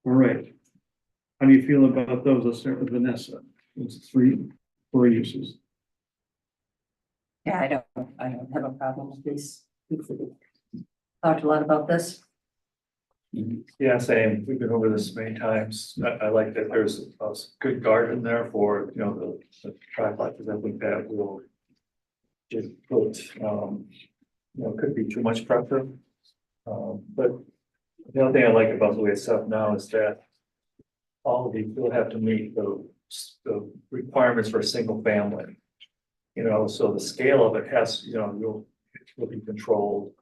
D: all right. How do you feel about those? Let's start with Vanessa. It's 4 uses.
I: Yeah, I don't have a problem with these. We've talked a lot about this.
B: Yeah, same. We've been over this many times. I like that there's a good garden there for, the triplexes. I think that will just put, could be too much pressure. But the other thing I like about the way it's set up now is that all of these will have to meet the requirements for a single family. So the scale of it has, will be controlled.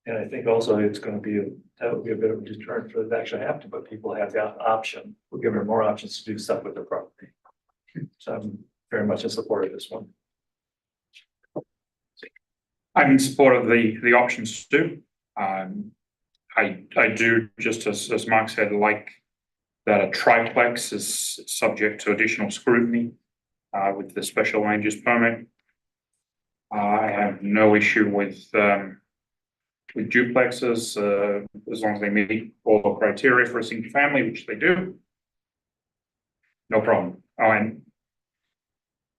B: And I think also it's going to be, that would be a bit of a deterrent for it actually have to, but people have the option. We're giving them more options to do stuff with their property. So I'm very much in support of this one.
H: I'm in support of the options too. I do, just as Mark said, like that a triplex is subject to additional scrutiny with the special land use permit. I have no issue with duplexes as long as they meet all the criteria for a single family, which they do. No problem. And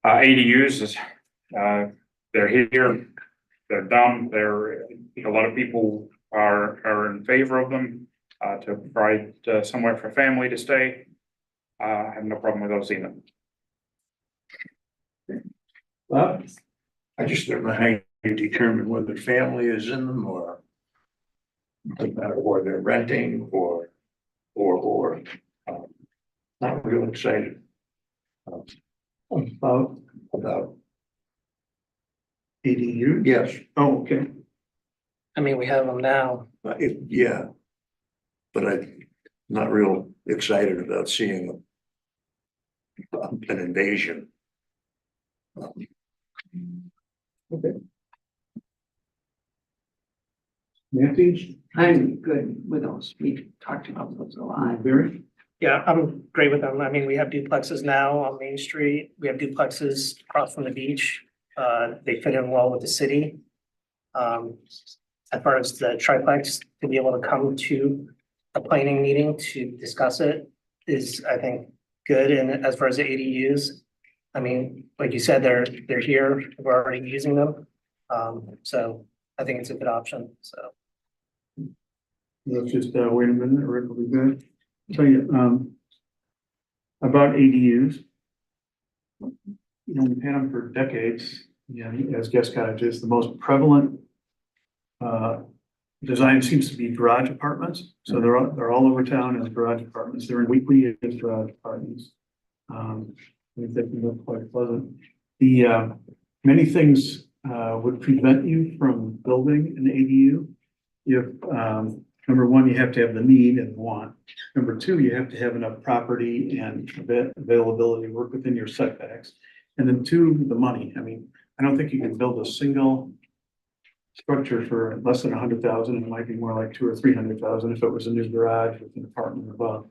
H: ADUs is they're here, they're done. A lot of people are in favor of them to provide somewhere for family to stay. I have no problem with those either.
D: Bob?
C: I just don't know how you determine whether family is in them or they're renting or not real excited
D: About
C: about.
D: ADU?
C: Yes,
D: Oh, okay.
N: I mean, we have them now.
C: yeah. But I'm not real excited about seeing them. an invasion.
D: Nancy,
K: I'm good with those. We talked about those a lot.
D: Barry?
N: Yeah, I'm great with them. I mean, we have duplexes now on Main Street. We have duplexes across from the beach. They fit in well with the city. As far as the triplex, to be able to come to a planning meeting to discuss it is, I think, good. And as far as the ADUs, I mean, like you said, they're here, we're already using them. So I think it's a good option, so.
D: Let's just, wait a minute, Rick will be good. Tell you, about ADUs. You know, we've had them for decades, as guest cottages, the most prevalent design seems to be garage apartments. So they're all over town as garage apartments. They're in weekly as garage apartments. I think they can look quite pleasant. The, many things, would prevent you from building an ADU. If, number one, you have to have the need and want. Number two, you have to have enough property and availability to work within your setbacks. And then two, the money. I mean, I don't think you can build a single structure for less than 100,000. It might be more like 200,000 or 300,000 if it was a new garage with an apartment above.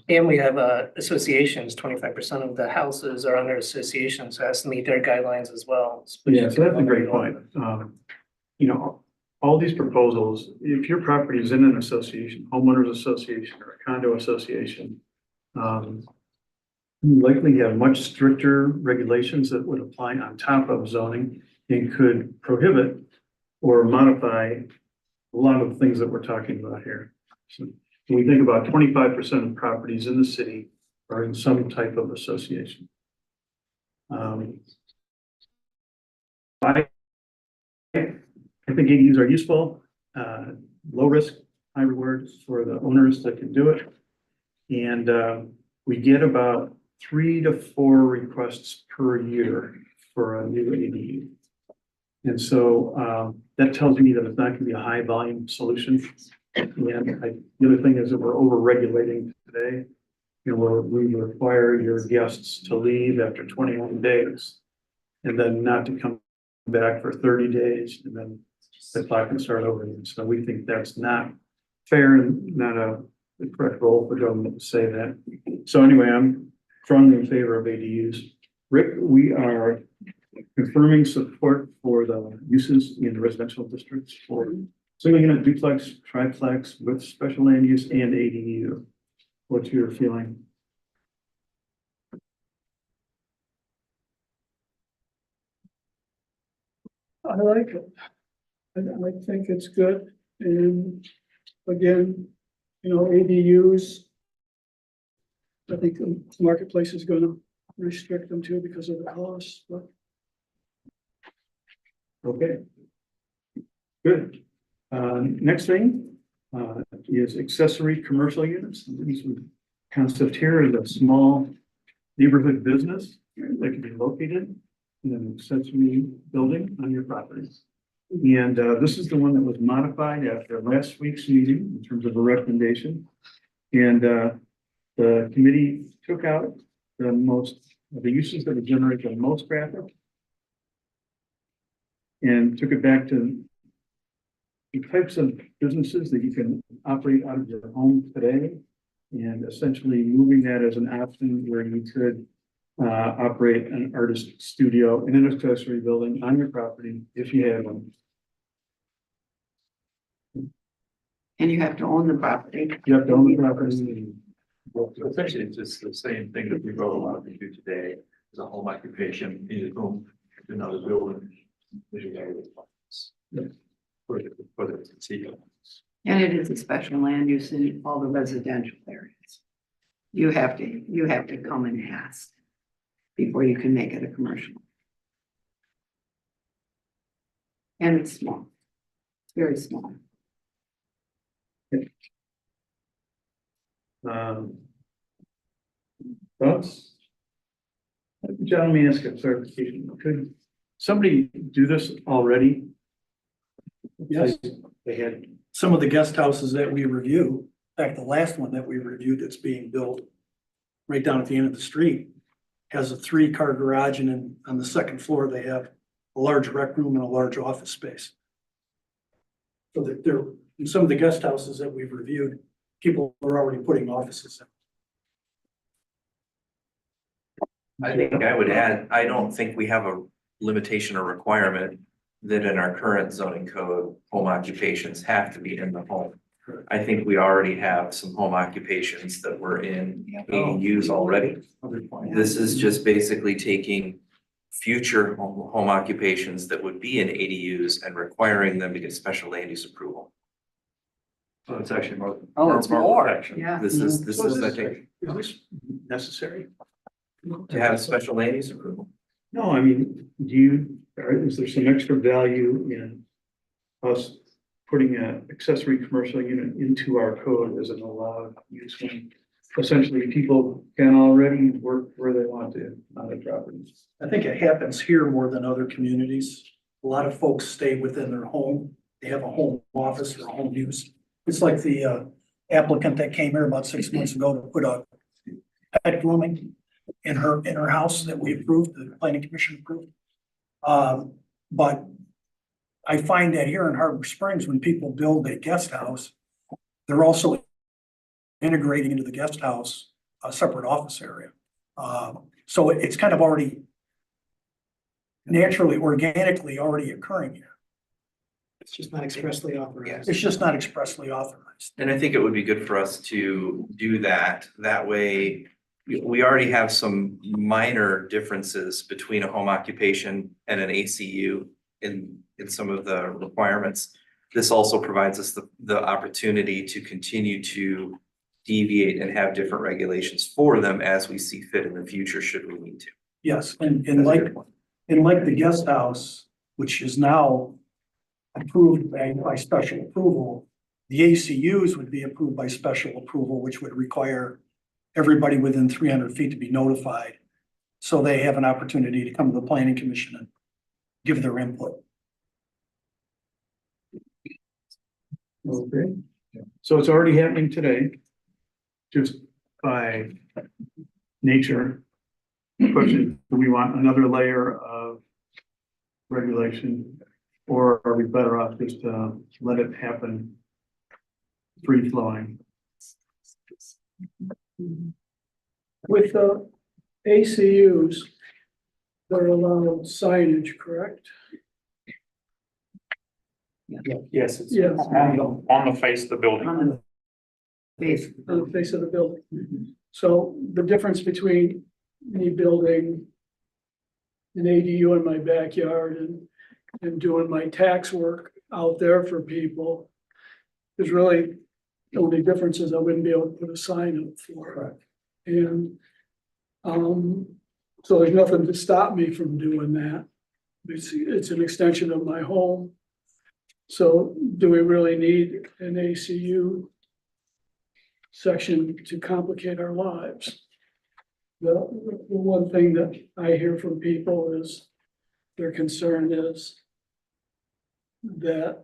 N: And we have associations, 25% of the houses are under association, so it has to meet their guidelines as well.
D: Yeah, so that's a great point. You know, all these proposals, if your property is in an association, homeowners association or a condo association, you likely have much stricter regulations that would apply on top of zoning and could prohibit or modify a lot of the things that we're talking about here. So when we think about 25% of properties in the city are in some type of association. I think ADUs are useful, low risk, high reward for the owners that can do it. And we get about 3 to 4 requests per year for a new ADU. And so that tells me that it's not going to be a high volume solution. And the other thing is that we're over regulating today. You know, we require your guests to leave after 21 days and then not to come back for 30 days and then the clock can start over. And so we think that's not fair and not the correct role for government to say that. So anyway, I'm strongly in favor of ADUs. Rick, we are confirming support for the uses in residential districts for single unit duplex, triplex with special land use and ADU. What's your feeling?
J: I like it. I think it's good. And again, you know, ADUs, I think the marketplace is gonna restrict them too because of the cost, but
D: Okay. Good. Next thing is accessory commercial units. This concept here is a small neighborhood business that can be located in an accessory building on your property. And this is the one that was modified after last week's meeting in terms of a recommendation. And the committee took out the uses that would generate the most traffic and took it back to the types of businesses that you can operate out of your home today, and essentially moving that as an option where you could operate an artist studio in an accessory building on your property if you had one.
K: And you have to own the property.
D: You have to own the property.
B: Essentially, it's just the same thing that we wrote a lot of do today, as a home occupation in a home, to another building. For the CEO.
K: And it is a special land use in all the residential areas. You have to come and ask before you can make it a commercial. And it's small. It's very small.
D: Thoughts? John, let me ask a clarification. Could somebody do this already?
L: Yes,
D: They had,
L: some of the guest houses that we review, in fact, the last one that we reviewed that's being built right down at the end of the street, has a 3-car garage, and then on the second floor, they have a large rec room and a large office space. So that there, in some of the guest houses that we've reviewed, people are already putting offices in.
M: I think I would add, I don't think we have a limitation or requirement that in our current zoning code, home occupations have to be in the home. I think we already have some home occupations that were in ADUs already. This is just basically taking future home occupations that would be in ADUs and requiring them to get special land use approval.
B: So it's actually more.
I: Oh, it's more.
B: protection.
K: Yeah.
M: This is,
D: So
M: I think,
D: Is this necessary?
M: to have special land use approval.
D: No, I mean, is there some extra value in us putting an accessory commercial unit into our code as an allowed use when essentially people can already work where they want to on their properties?
L: I think it happens here more than other communities. A lot of folks stay within their home. They have a home office or home use. It's like the applicant that came here about 6 months ago to put a pet grooming in her house that we approved, the planning commission approved. But I find that here in Harbor Springs, when people build a guest house, they're also integrating into the guest house a separate office area. So it's kind of already naturally, organically already occurring here.
A: It's just not expressly authorized.
L: It's just not expressly authorized.
M: And I think it would be good for us to do that. That way, we already have some minor differences between a home occupation and an ACU in some of the requirements. This also provides us the opportunity to continue to deviate and have different regulations for them as we see fit in the future, should we need to.
L: Yes, and
M: That's a
L: like,
M: good point.
L: and like the guest house, which is now approved by special approval, the ACUs would be approved by special approval, which would require everybody within 300 feet to be notified. So they have an opportunity to come to the planning commission and give their input.
D: Okay, so it's already happening today. Just by nature. Question, do we want another layer of regulation? Or are we better off just let it happen free flowing?
J: With the ACUs, they're allowed signage, correct?
H: Yes, it's
J: Yes.
H: on the face of the building.
K: On the base.
J: On the face of the building. So the difference between me building an ADU in my backyard and doing my tax work out there for people is really, the only difference is I wouldn't be able to put a sign up for it. And, so there's nothing to stop me from doing that. It's an extension of my home. So do we really need an ACU section to complicate our lives? The one thing that I hear from people is their concern is that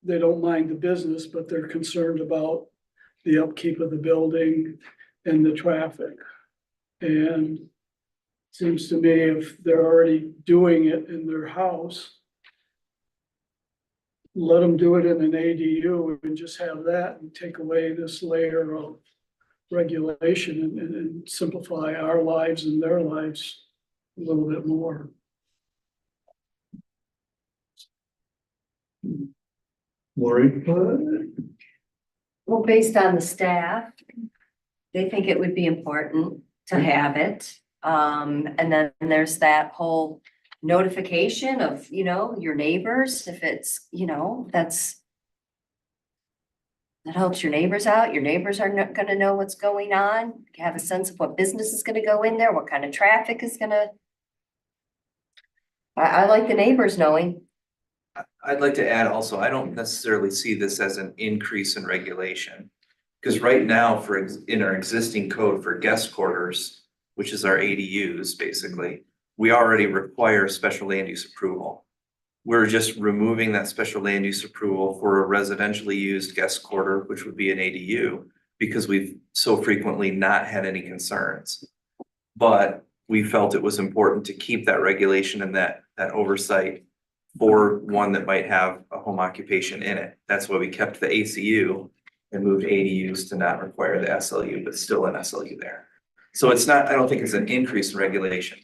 J: they don't mind the business, but they're concerned about the upkeep of the building and the traffic. And it seems to me if they're already doing it in their house, let them do it in an ADU and just have that and take away this layer of regulation and simplify our lives and their lives a little bit more.
D: Lori?
I: Well, based on the staff, they think it would be important to have it. And then there's that whole notification of, your neighbors, if it's, that helps your neighbors out. Your neighbors are not gonna know what's going on, have a sense of what business is gonna go in there, what kind of traffic is gonna. I like the neighbors knowing.
M: I'd like to add also, I don't necessarily see this as an increase in regulation. Because right now, in our existing code for guest quarters, which is our ADUs, basically, we already require special land use approval. We're just removing that special land use approval for a residentially used guest quarter, which would be an ADU. because we've so frequently not had any concerns. But we felt it was important to keep that regulation and that oversight for one that might have a home occupation in it. That's why we kept the ACU and moved ADUs to not require the SLU, but still an SLU there. So it's not, I don't think it's an increase in regulation,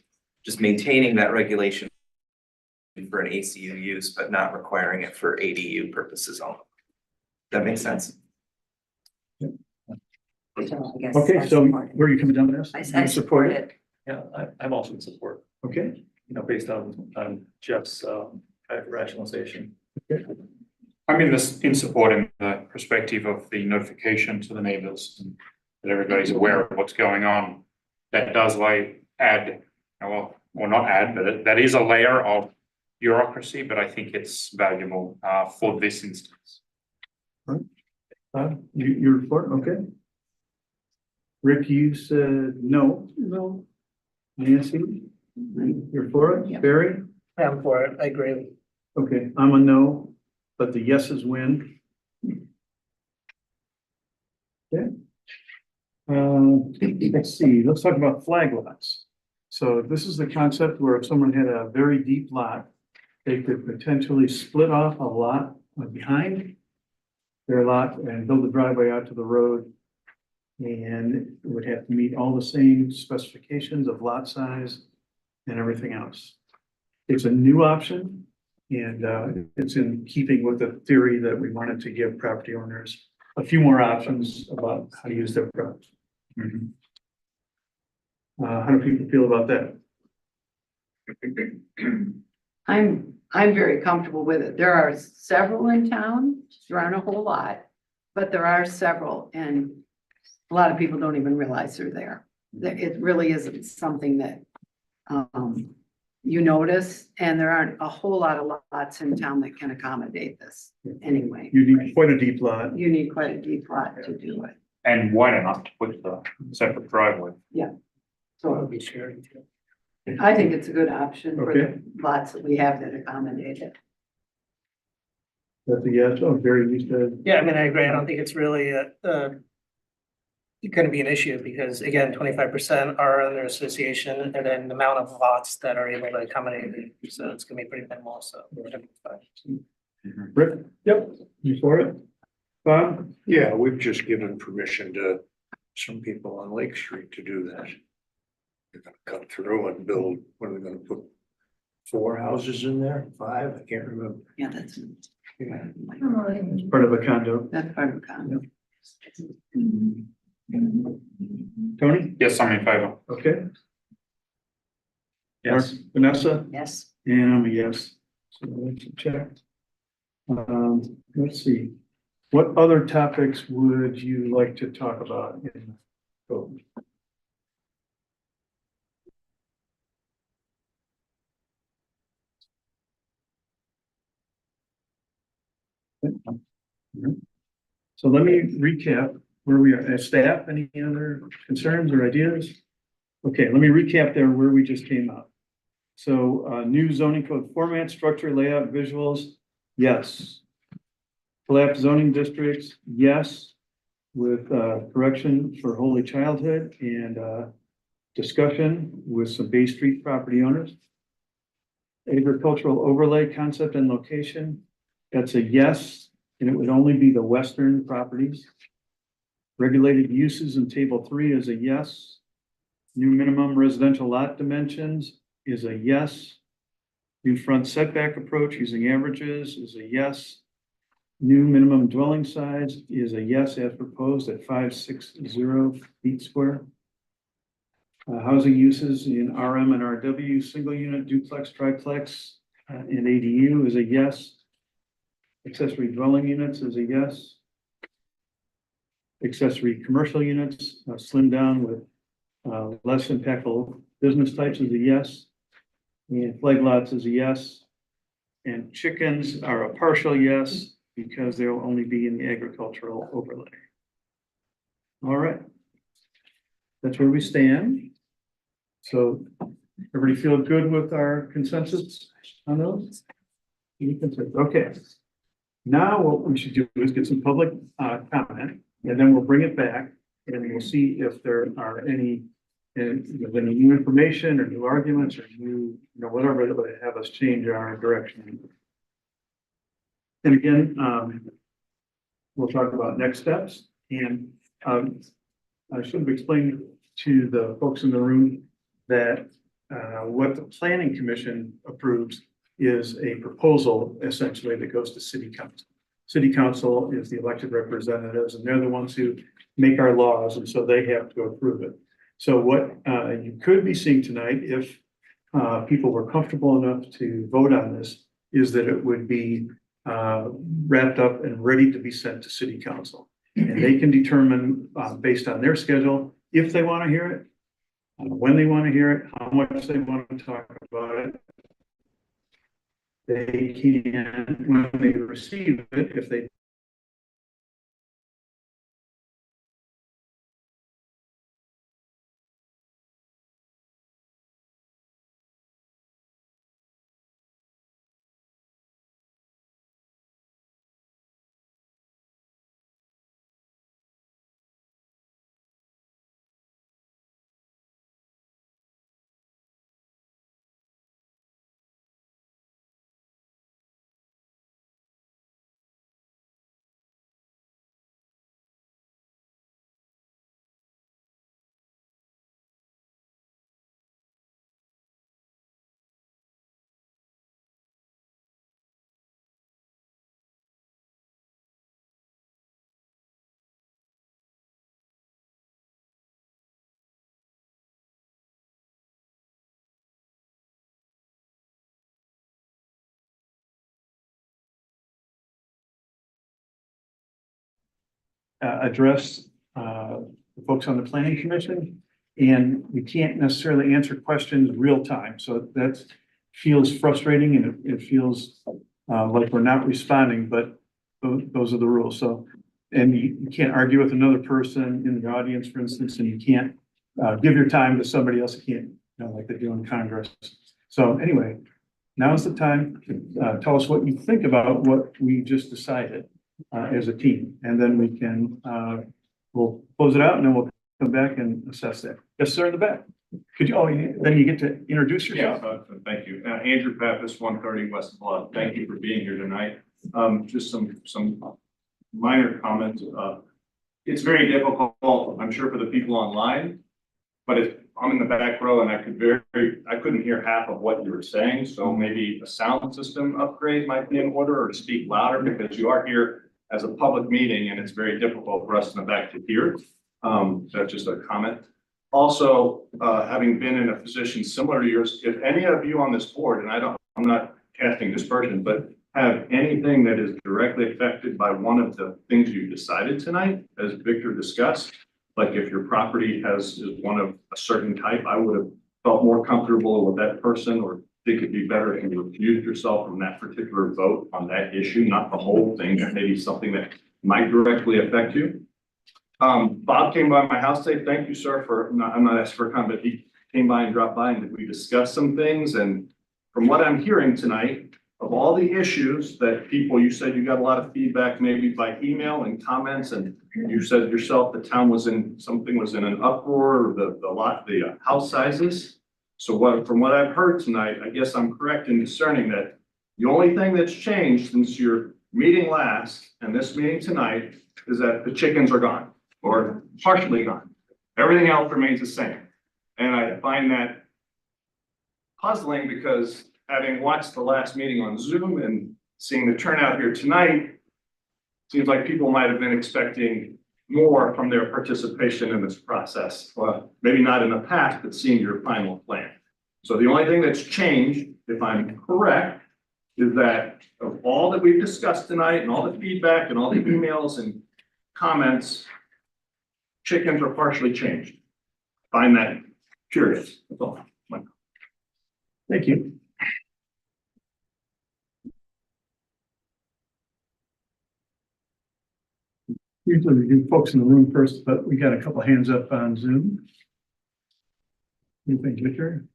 M: just maintaining that regulation for an ACU use, but not requiring it for ADU purposes only. That makes sense?
I: So I guess
D: Okay,
I: I
D: so
I: support it.
D: where are you coming down with this?
I: I support it.
B: Yeah, I'm also in support,
D: Okay,
B: based on Jeff's, rationalization.
H: I'm in supporting the perspective of the notification to the neighbors and that everybody's aware of what's going on. That does add, well, or not add, but that is a layer of bureaucracy, but I think it's valuable for this instance.
D: you're for it, okay. Rick, you said no.
J: No,
D: Nancy, you're for it?
K: Yeah.
D: Barry?
N: I'm for it, I agree.
D: Okay, I'm a no, but the yeses win. Okay. Let's see, let's talk about flag lots. So this is the concept where if someone had a very deep lot, they could potentially split off a lot behind their lot and build a driveway out to the road. And it would have to meet all the same specifications of lot size and everything else. It's a new option and it's in keeping with the theory that we wanted to give property owners a few more options about how to use their property. How do people feel about that?
K: I'm very comfortable with it. There are several in town. There aren't a whole lot, but there are several and a lot of people don't even realize they're there. It really isn't something that you notice, and there aren't a whole lot of lots in town that can accommodate this anyway.
D: You need quite a deep lot.
K: You need quite a deep lot to do it.
H: And wide enough to put the separate driveway.
K: So
N: Be sharing too.
K: I think it's a good option for
D: Okay.
K: the lots that we have that accommodate it.
D: That's a yes. Oh, Barry, you said,
N: Yeah, I mean, I agree. I don't think it's really gonna be an issue because again, 25% are under association and then the amount of lots that are able to accommodate it. So it's gonna be pretty minimal, so.
D: Rick? Yep. You for it? Bob?
C: Yeah, we've just given permission to some people on Lake Street to do that. They're gonna cut through and build, what are they gonna put? 4 houses in there, 5, I can't remember.
K: Yeah, that's
D: Part of a condo.
K: part of the condo.
D: Tony?
H: Yes, I'm in favor.
D: Okay.
B: Yes.
D: Mark, Vanessa?
I: Yes.
D: And I'm a yes. So let's check. Let's see. What other topics would you like to talk about in code? So let me recap where we are. As staff, any other concerns or ideas? Okay, let me recap there where we just came out. So, new zoning code format, structure, layout, visuals, yes. Collapsed zoning districts, yes, with, correction for Holy Childhood and, discussion with some Bay Street property owners. Agricultural overlay concept and location, that's a yes, and it would only be the western properties. Regulated uses in table 3 is a yes. New minimum residential lot dimensions is a yes. New front setback approach using averages is a yes. New minimum dwelling size is a yes as proposed at 560 feet square. Housing uses in RM and RW, single unit, duplex, triplex, and ADU is a yes. Accessory dwelling units is a yes. Accessory commercial units, slimmed down with less impactful business types is a yes. And flag lots is a yes. And chickens are a partial yes because they'll only be in the agricultural overlay. All right. That's where we stand. So everybody feel good with our consensus on those? Okay. Now what we should do is get some public comment. And then we'll bring it back and we'll see if there are any, any new information or new arguments or new, whatever that would have us change our direction. And again, we'll talk about next steps and, I should have explained to the folks in the room that, what the planning commission approves is a proposal essentially that goes to city council. City council is the elected representatives and they're the ones who make our laws, and so they have to approve it. So what you could be seeing tonight, if people were comfortable enough to vote on this, is that it would be wrapped up and ready to be sent to city council. And they can determine based on their schedule, if they want to hear it, when they want to hear it, how much they want to talk about it. They can, when they receive it, if they address the folks on the planning commission, and we can't necessarily answer questions real time. So that feels frustrating and it feels like we're not responding, but those are the rules. So, and you can't argue with another person in the audience, for instance, and you can't give your time to somebody else. You can't, like they do in Congress. So anyway, now's the time to tell us what you think about what we just decided as a team, and then we can we'll close it out and then we'll come back and assess that. Yes, sir, in the back. Could you, then you get to introduce yourself.
O: Yeah, thank you. Andrew Pappas, 130 West Bluff. Thank you for being here tonight. Just some minor comments. It's very difficult, I'm sure, for the people online, but I'm in the back row and I couldn't hear half of what you were saying. So maybe a sound system upgrade might be in order, or to speak louder, because you are here as a public meeting and it's very difficult for us in the back to hear. That's just a comment. Also, having been in a position similar to yours, if any of you on this board, and I'm not casting dispersion, but have anything that is directly affected by one of the things you decided tonight, as Victor discussed, like if your property is one of a certain type, I would have felt more comfortable with that person, or think it'd be better if you recused yourself from that particular vote on that issue, not the whole thing, maybe something that might directly affect you. Bob came by my house today. Thank you, sir, I'm not asking for a comment, but he came by and dropped by and we discussed some things. And from what I'm hearing tonight, of all the issues that you said you got a lot of feedback, maybe by email and comments, and you said yourself the town was in an uproar, the house sizes. So from what I've heard tonight, I guess I'm correct in discerning that the only thing that's changed since your meeting last and this meeting tonight is that the chickens are gone, or partially gone. Everything else remains the same. And I find that puzzling, because having watched the last meeting on Zoom and seeing the turnout here tonight, seems like people might have been expecting more from their participation in this process. Well, maybe not in the past, but seeing your final plan. So the only thing that's changed, if I'm correct, is that of all that we've discussed tonight and all the feedback and all the emails and comments, chickens are partially changed. Find that curious. That's all.
D: Thank you. Usually we do folks in the room first, but we got a couple hands up on Zoom. Anything, Victor?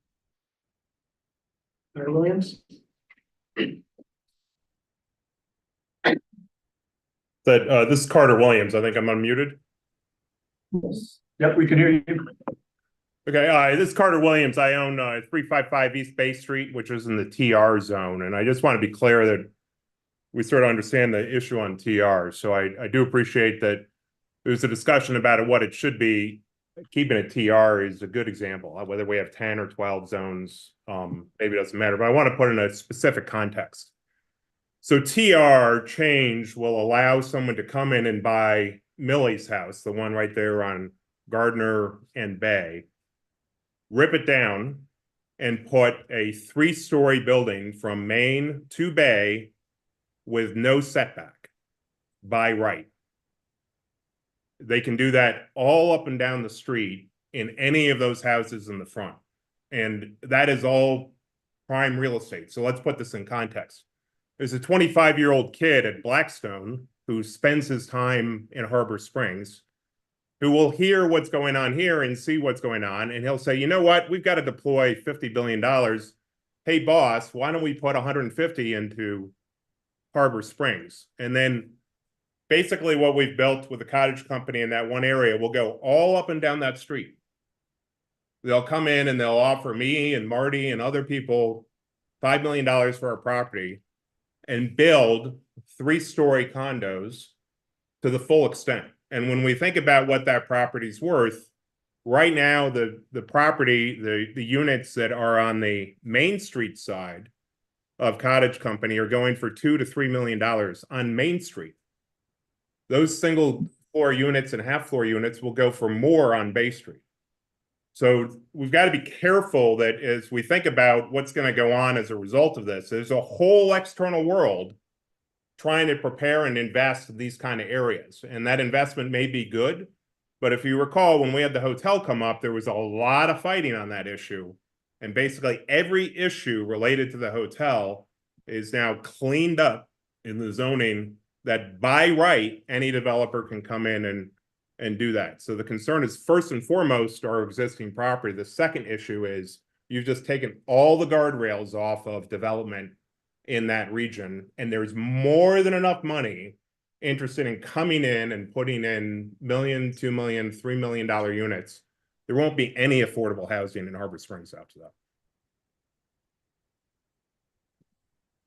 N: Mayor Williams?
P: That, this is Carter Williams. I think I'm unmuted.
D: Yep, we can hear you.
P: Okay, this is Carter Williams. I own 355 East Bay Street, which is in the TR zone. And I just want to be clear that we sort of understand the issue on TR. So I do appreciate that there's a discussion about it, what it should be. Keeping it TR is a good example. Whether we have 10 or 12 zones, maybe it doesn't matter. But I want to put in a specific context. So TR change will allow someone to come in and buy Millie's house, the one right there on Gardner and Bay, rip it down and put a 3-story building from Main to Bay with no setback by right. They can do that all up and down the street in any of those houses in the front. And that is all prime real estate. So let's put this in context. There's a 25-year-old kid at Blackstone who spends his time in Harbor Springs, who will hear what's going on here and see what's going on. And he'll say, you know what, we've got to deploy $50 billion. Hey, boss, why don't we put 150 into Harbor Springs? And then basically what we've built with the cottage company in that one area will go all up and down that street. They'll come in and they'll offer me and Marty and other people $5 million for our property and build 3-story condos to the full extent. And when we think about what that property's worth, right now, the property, the units that are on the Main Street side of Cottage Company are going for $2 to $3 million on Main Street. Those single floor units and half floor units will go for more on Bay Street. So we've got to be careful that as we think about what's going to go on as a result of this, there's a whole external world trying to prepare and invest in these kind of areas. And that investment may be good, but if you recall, when we had the hotel come up, there was a lot of fighting on that issue. And basically every issue related to the hotel is now cleaned up in the zoning that by right, any developer can come in and do that. So the concern is first and foremost our existing property. The second issue is you've just taken all the guardrails off of development in that region, and there's more than enough money interested in coming in and putting in $1 million, $2 million, $3 million units. There won't be any affordable housing in Harbor Springs after that.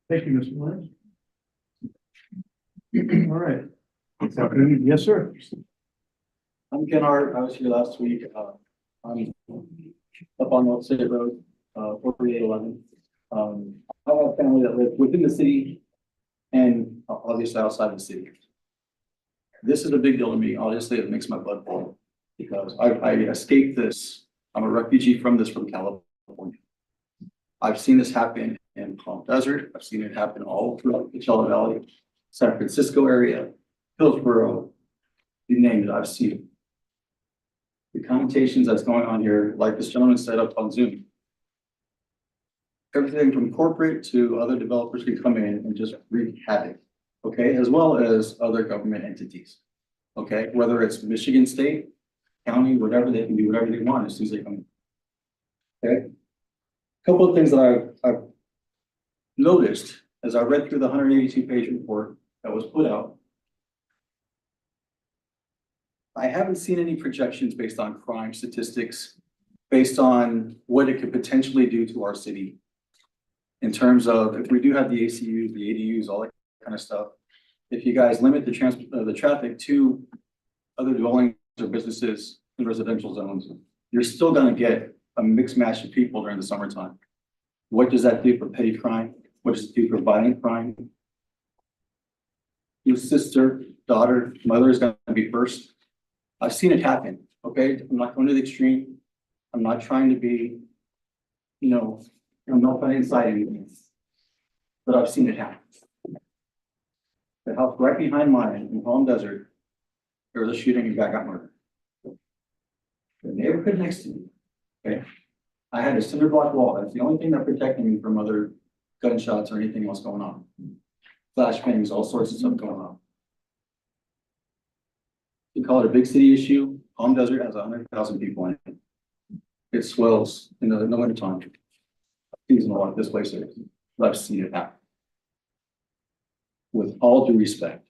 D: Thank you, Mr. Williams. All right. Yes, sir.
Q: I'm Ken Hart. I was here last week. I'm up on North State Road, 4811. I have a family that live within the city and obviously outside the city. This is a big deal to me. Obviously, it makes my blood boil because I escaped this. I'm a refugee from California. I've seen this happen in Palm Desert. I've seen it happen all throughout the Coachella Valley, San Francisco area, Hillsborough, you name it, I've seen it. The connotations that's going on here, like this gentleman set up on Zoom. Everything from corporate to other developers can come in and just wreak havoc, okay, as well as other government entities, okay, whether it's Michigan State, county, whatever, they can do whatever they want as soon as they come in. Okay, couple of things that I've noticed as I read through the 182-page report that was put out. I haven't seen any projections based on crime statistics, based on what it could potentially do to our city. In terms of if we do have the ACUs, the ADUs, all that kind of stuff, if you guys limit the traffic to other dwellings or businesses in residential zones, you're still going to get a mixed match of people during the summertime. What does that do for petty crime? What does it do for violent crime? Your sister, daughter, mother is going to be first. I've seen it happen, okay? I'm not going to the extreme. I'm not trying to be, you know, I'm not trying to incite anything, but I've seen it happen. The house right behind mine in Palm Desert, there was a shooting and guy got murdered. The neighborhood next to me, okay? I had a cinder block wall. That's the only thing that protected me from other gunshots or anything else going on. Flashbangs, all sorts of stuff going on. You call it a big city issue. Palm Desert has 100,000 people in it. It swells in the winter time. Seasonal like this place is. But I've seen it happen. With all due respect,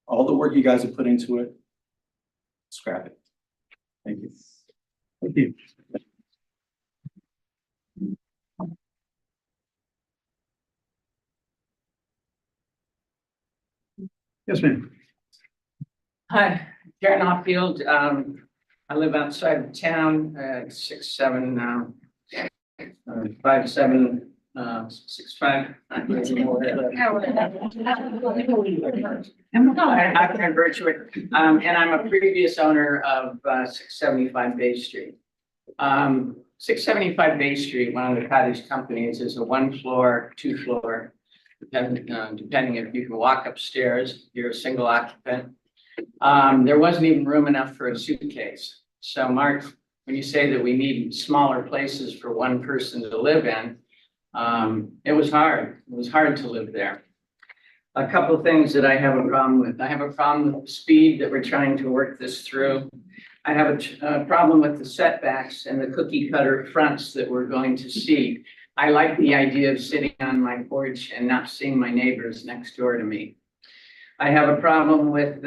Q: all the work you guys have put into it, scrap it. Thank you.
D: Thank you. Yes, ma'am.
R: Hi, Karen Hopfield. I live outside of town, 5765. I'm in Birchwood, and I'm a previous owner of 675 Bay Street. 675 Bay Street, one of the cottage companies, is a 1-floor, 2-floor, depending if you can walk upstairs, you're a single occupant. There wasn't even room enough for a suitcase. So Mark, when you say that we need smaller places for one person to live in, it was hard. It was hard to live there. A couple of things that I have a problem with. I have a problem with the speed that we're trying to work this through. I have a problem with the setbacks and the cookie cutter fronts that we're going to see. I like the idea of sitting on my porch and not seeing my neighbors next door to me. I have a problem with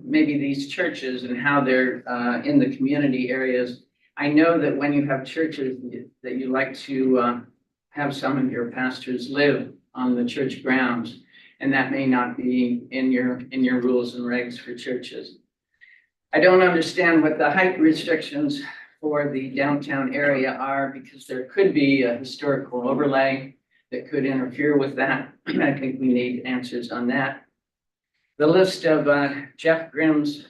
R: maybe these churches and how they're in the community areas. I know that when you have churches that you like to have some of your pastors live on the church grounds, and that may not be in your rules and regs for churches. I don't understand what the height restrictions for the downtown area are, because there could be a historical overlay that could interfere with that. I think we need answers on that. The list of Jeff Grimm's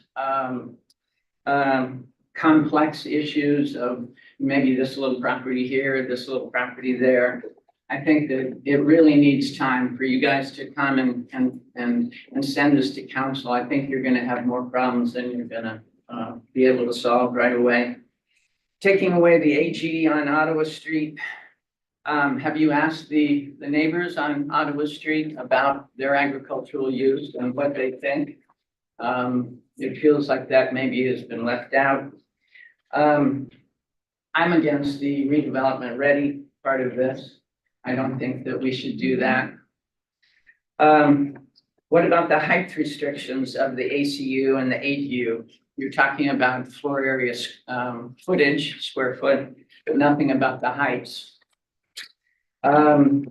R: complex issues of maybe this little property here, this little property there. I think that it really needs time for you guys to come and send this to council. I think you're gonna have more problems than you're gonna be able to solve right away. Taking away the AG on Ottawa Street. Have you asked the neighbors on Ottawa Street about their agricultural use and what they think? It feels like that maybe has been left out. I'm against the redevelopment ready part of this. I don't think that we should do that. What about the height restrictions of the ACU and the ADU? You're talking about floor area footage, square foot, but nothing about the heights. And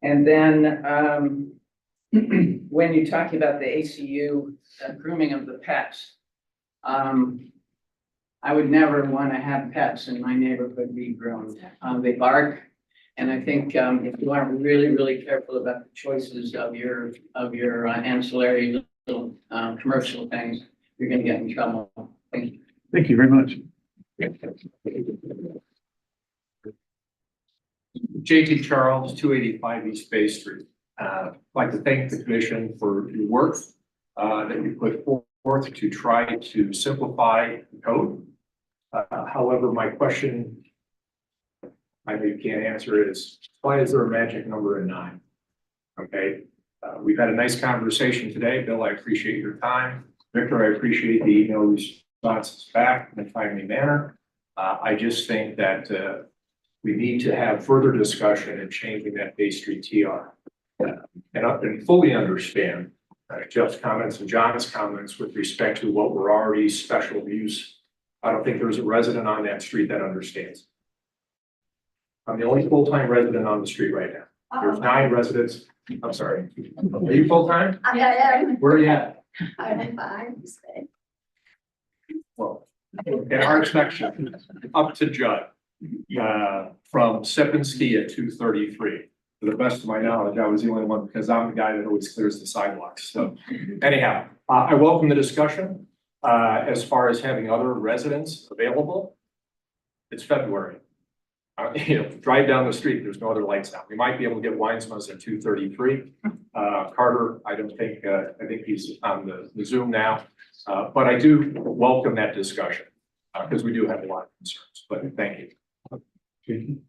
R: then when you talk about the ACU grooming of the pets, I would never want to have pets in my neighborhood be groomed. They bark. And I think if you aren't really, really careful about the choices of your ancillary little commercial things, you're gonna get in trouble. Thank you.
D: Thank you very much.
S: JT Charles, 285 East Bay Street. I'd like to thank the commission for your work that you put forth to try to simplify the code. However, my question I know you can't answer is, why is there a magic number in 9? Okay, we've had a nice conversation today. Bill, I appreciate your time. Victor, I appreciate the email responses back in a timely manner. I just think that we need to have further discussion in changing that Bay Street TR. And fully understand Jeff's comments and John's comments with respect to what were already special use. I don't think there's a resident on that street that understands. I'm the only full-time resident on the street right now. There's 9 residents. I'm sorry. Are you full-time?
G: I am.
S: Where are you at?
G: I'm fine.
S: Well, in our section, up to Judd, from Sipinski at 233. To the best of my knowledge, I was the only one because I'm the guy that always clears the sidewalks. So anyhow, I welcome the discussion. As far as having other residents available, it's February. Drive down the street, there's no other lights out. We might be able to get Weinsman's at 233. Carter, I don't think, I think he's on the Zoom now. But I do welcome that discussion because we do have a lot of concerns, but thank you.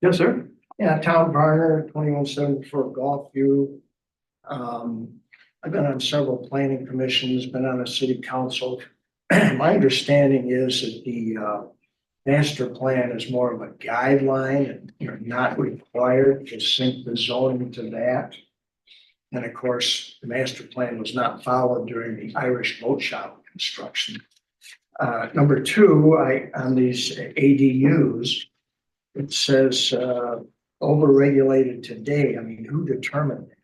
D: Yes, sir.
T: Yeah, Tom Varner, 2174 Gulfview. I've been on several planning commissions, been on a city council. My understanding is that the master plan is more of a guideline and you're not required to sync the zoning to that. And of course, the master plan was not followed during the Irish boat shop construction. Number two, on these ADUs, it says, overregulated today. I mean, who determined that?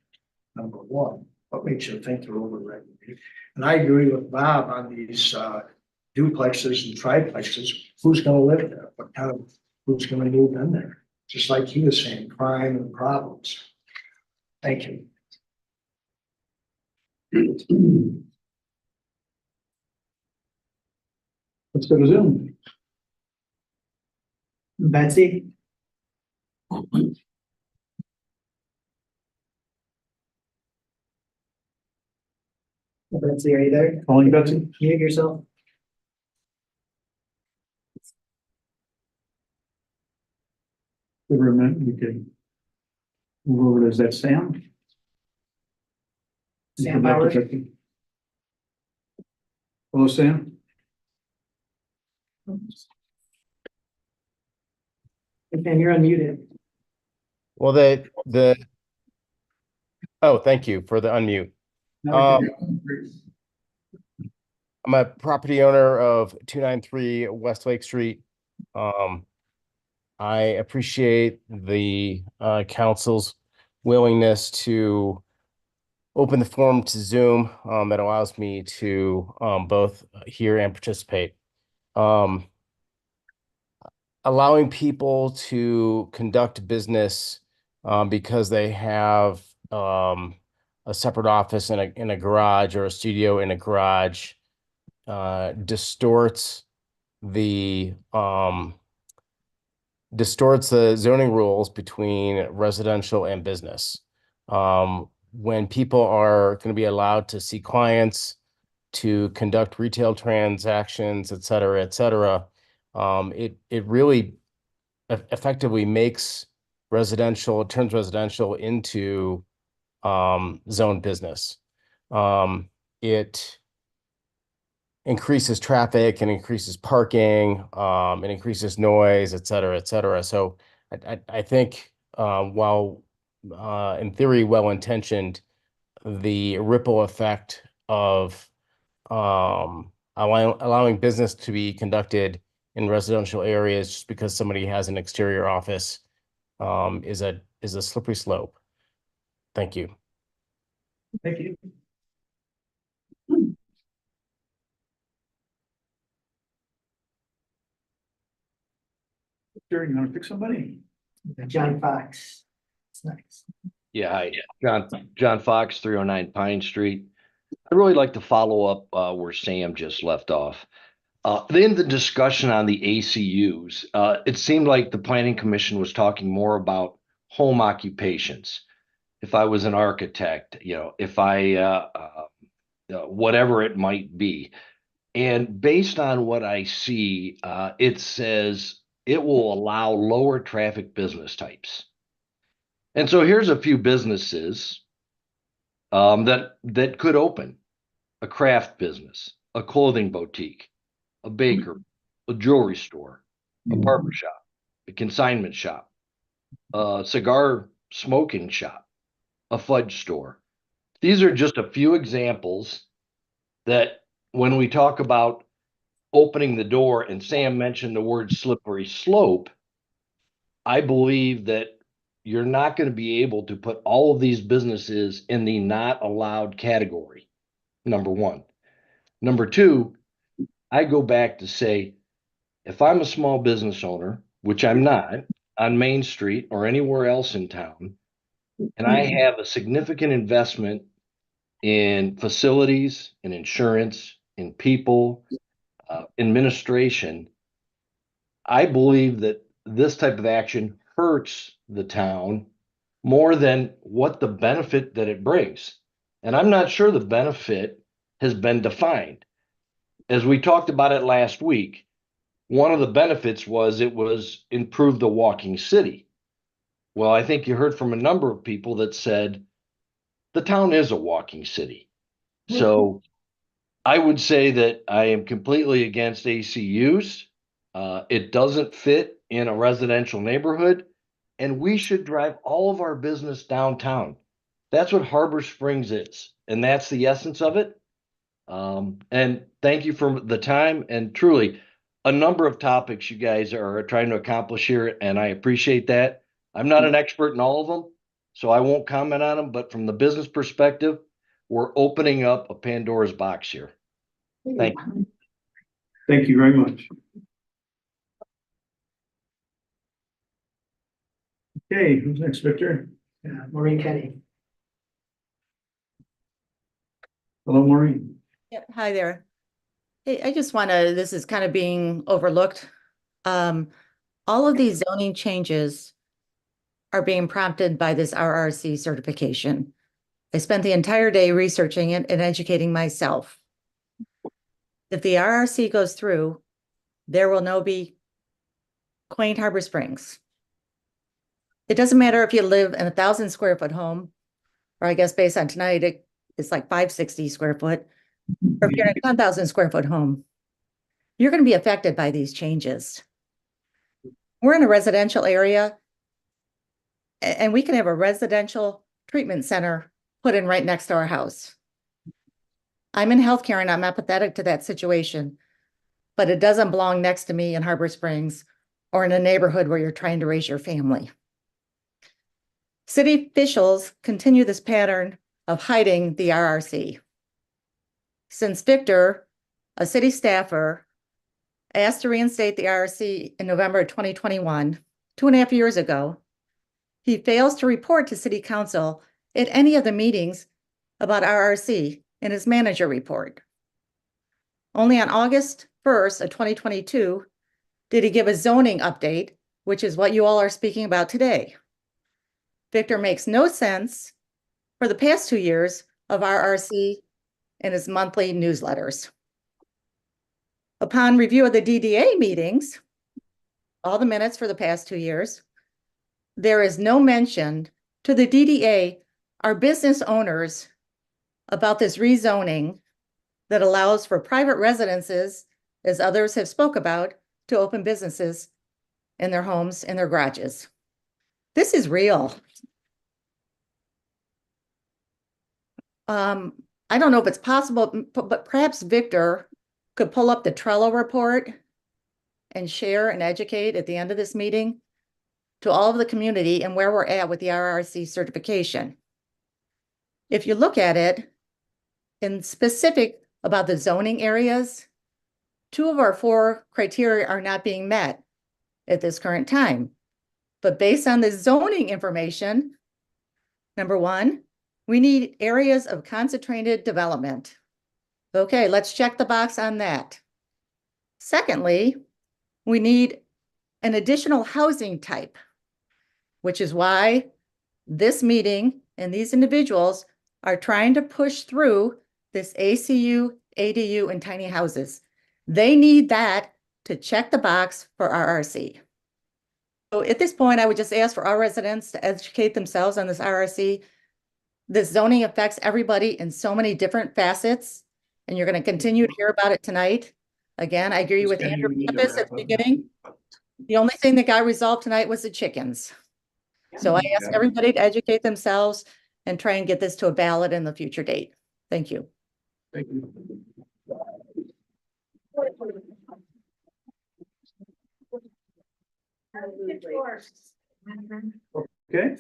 T: Number one, what makes you think they're overregulated? And I agree with Bob on these, duplexes and triplexes. Who's gonna live there? What kind of, who's gonna move in there? Just like he was saying, crime and problems. Thank you.
D: Let's go to Zoom.
A: Betsy? Betsy, are you there?
D: Calling Betsy.
A: Mute yourself.
D: Give her a minute, we could move over to, is that Sam?
A: Sam Bowers?
D: Hello, Sam?
A: Sam, you're unmuted.
U: Well, oh, thank you for the unmute. I'm a property owner of 293 Westlake Street. I appreciate the council's willingness to open the forum to Zoom that allows me to both hear and participate. Allowing people to conduct business because they have a separate office in a garage or a studio in a garage distorts the zoning rules between residential and business. When people are going to be allowed to see clients, to conduct retail transactions, et cetera, it really effectively makes turns residential into zone business. It increases traffic and increases parking, it increases noise, et cetera. So I think while in theory well-intentioned, the ripple effect of allowing business to be conducted in residential areas just because somebody has an exterior office is a slippery slope. Thank you.
D: Thank you. Jerry, you want to pick somebody?
A: John Fox. It's nice.
V: Yeah, hi, John Fox, 309 Pine Street. I'd really like to follow up where Sam just left off. In the discussion on the ACUs, it seemed like the Planning Commission was talking more about home occupations. If I was an architect, if I, whatever it might be. And based on what I see, it says it will allow lower traffic business types. And so here's a few businesses that could open: a craft business, a clothing boutique, a baker, a jewelry store, a barber shop, a consignment shop, a cigar smoking shop, a fudge store. These are just a few examples that when we talk about opening the door, and Sam mentioned the word slippery slope, I believe that you're not going to be able to put all of these businesses in the not allowed category, number one. Number two, I go back to say, if I'm a small business owner, which I'm not, on Main Street or anywhere else in town, and I have a significant investment in facilities, in insurance, in people, administration, I believe that this type of action hurts the town more than what the benefit that it brings. And I'm not sure the benefit has been defined. As we talked about it last week, one of the benefits was it was improve the walking city. Well, I think you heard from a number of people that said the town is a walking city. So I would say that I am completely against ACUs. It doesn't fit in a residential neighborhood, and we should drive all of our business downtown. That's what Harbor Springs is, and that's the essence of it. And thank you for the time, and truly, a number of topics you guys are trying to accomplish here, and I appreciate that. I'm not an expert in all of them, so I won't comment on them, but from the business perspective, we're opening up a Pandora's box here. Thank you.
D: Thank you very much. Okay, who's next, Victor?
A: Maureen Kenny.
D: Hello, Maureen.
E: Yep, hi there. Hey, I just want to, this is kind of being overlooked. All of these zoning changes are being prompted by this RRC certification. I spent the entire day researching it and educating myself. If the RRC goes through, there will now be Quaint Harbor Springs. It doesn't matter if you live in a 1,000 square foot home, or I guess based on tonight, it's like 560 square foot, or if you're in a 10,000 square foot home, you're going to be affected by these changes. We're in a residential area, and we can have a residential treatment center put in right next to our house. I'm in healthcare and I'm empathetic to that situation, but it doesn't belong next to me in Harbor Springs or in a neighborhood where you're trying to raise your family. City officials continue this pattern of hiding the RRC. Since Victor, a city staffer, asked to reinstate the RRC in November 2021, 2.5 years ago, he fails to report to City Council at any of the meetings about RRC in his manager report. Only on August 1st of 2022 did he give a zoning update, which is what you all are speaking about today. Victor makes no sense for the past 2 years of RRC in his monthly newsletters. Upon review of the DDA meetings, all the minutes for the past 2 years, there is no mention to the DDA, our business owners, about this rezoning that allows for private residences, as others have spoke about, to open businesses in their homes, in their garages. This is real. I don't know if it's possible, but perhaps Victor could pull up the Trello report and share and educate at the end of this meeting to all of the community and where we're at with the RRC certification. If you look at it in specific about the zoning areas, 2 of our 4 criteria are not being met at this current time. But based on the zoning information, number 1, we need areas of concentrated development. Okay, let's check the box on that. Secondly, we need an additional housing type, which is why this meeting and these individuals are trying to push through this ACU, ADU, and tiny houses. They need that to check the box for RRC. So at this point, I would just ask for our residents to educate themselves on this RRC. This zoning affects everybody in so many different facets, and you're going to continue to hear about it tonight. Again, I agree with Andrew Pappas at the beginning. The only thing that got resolved tonight was the chickens. So I ask everybody to educate themselves and try and get this to a ballot in the future date. Thank you.
D: Thank you. Okay,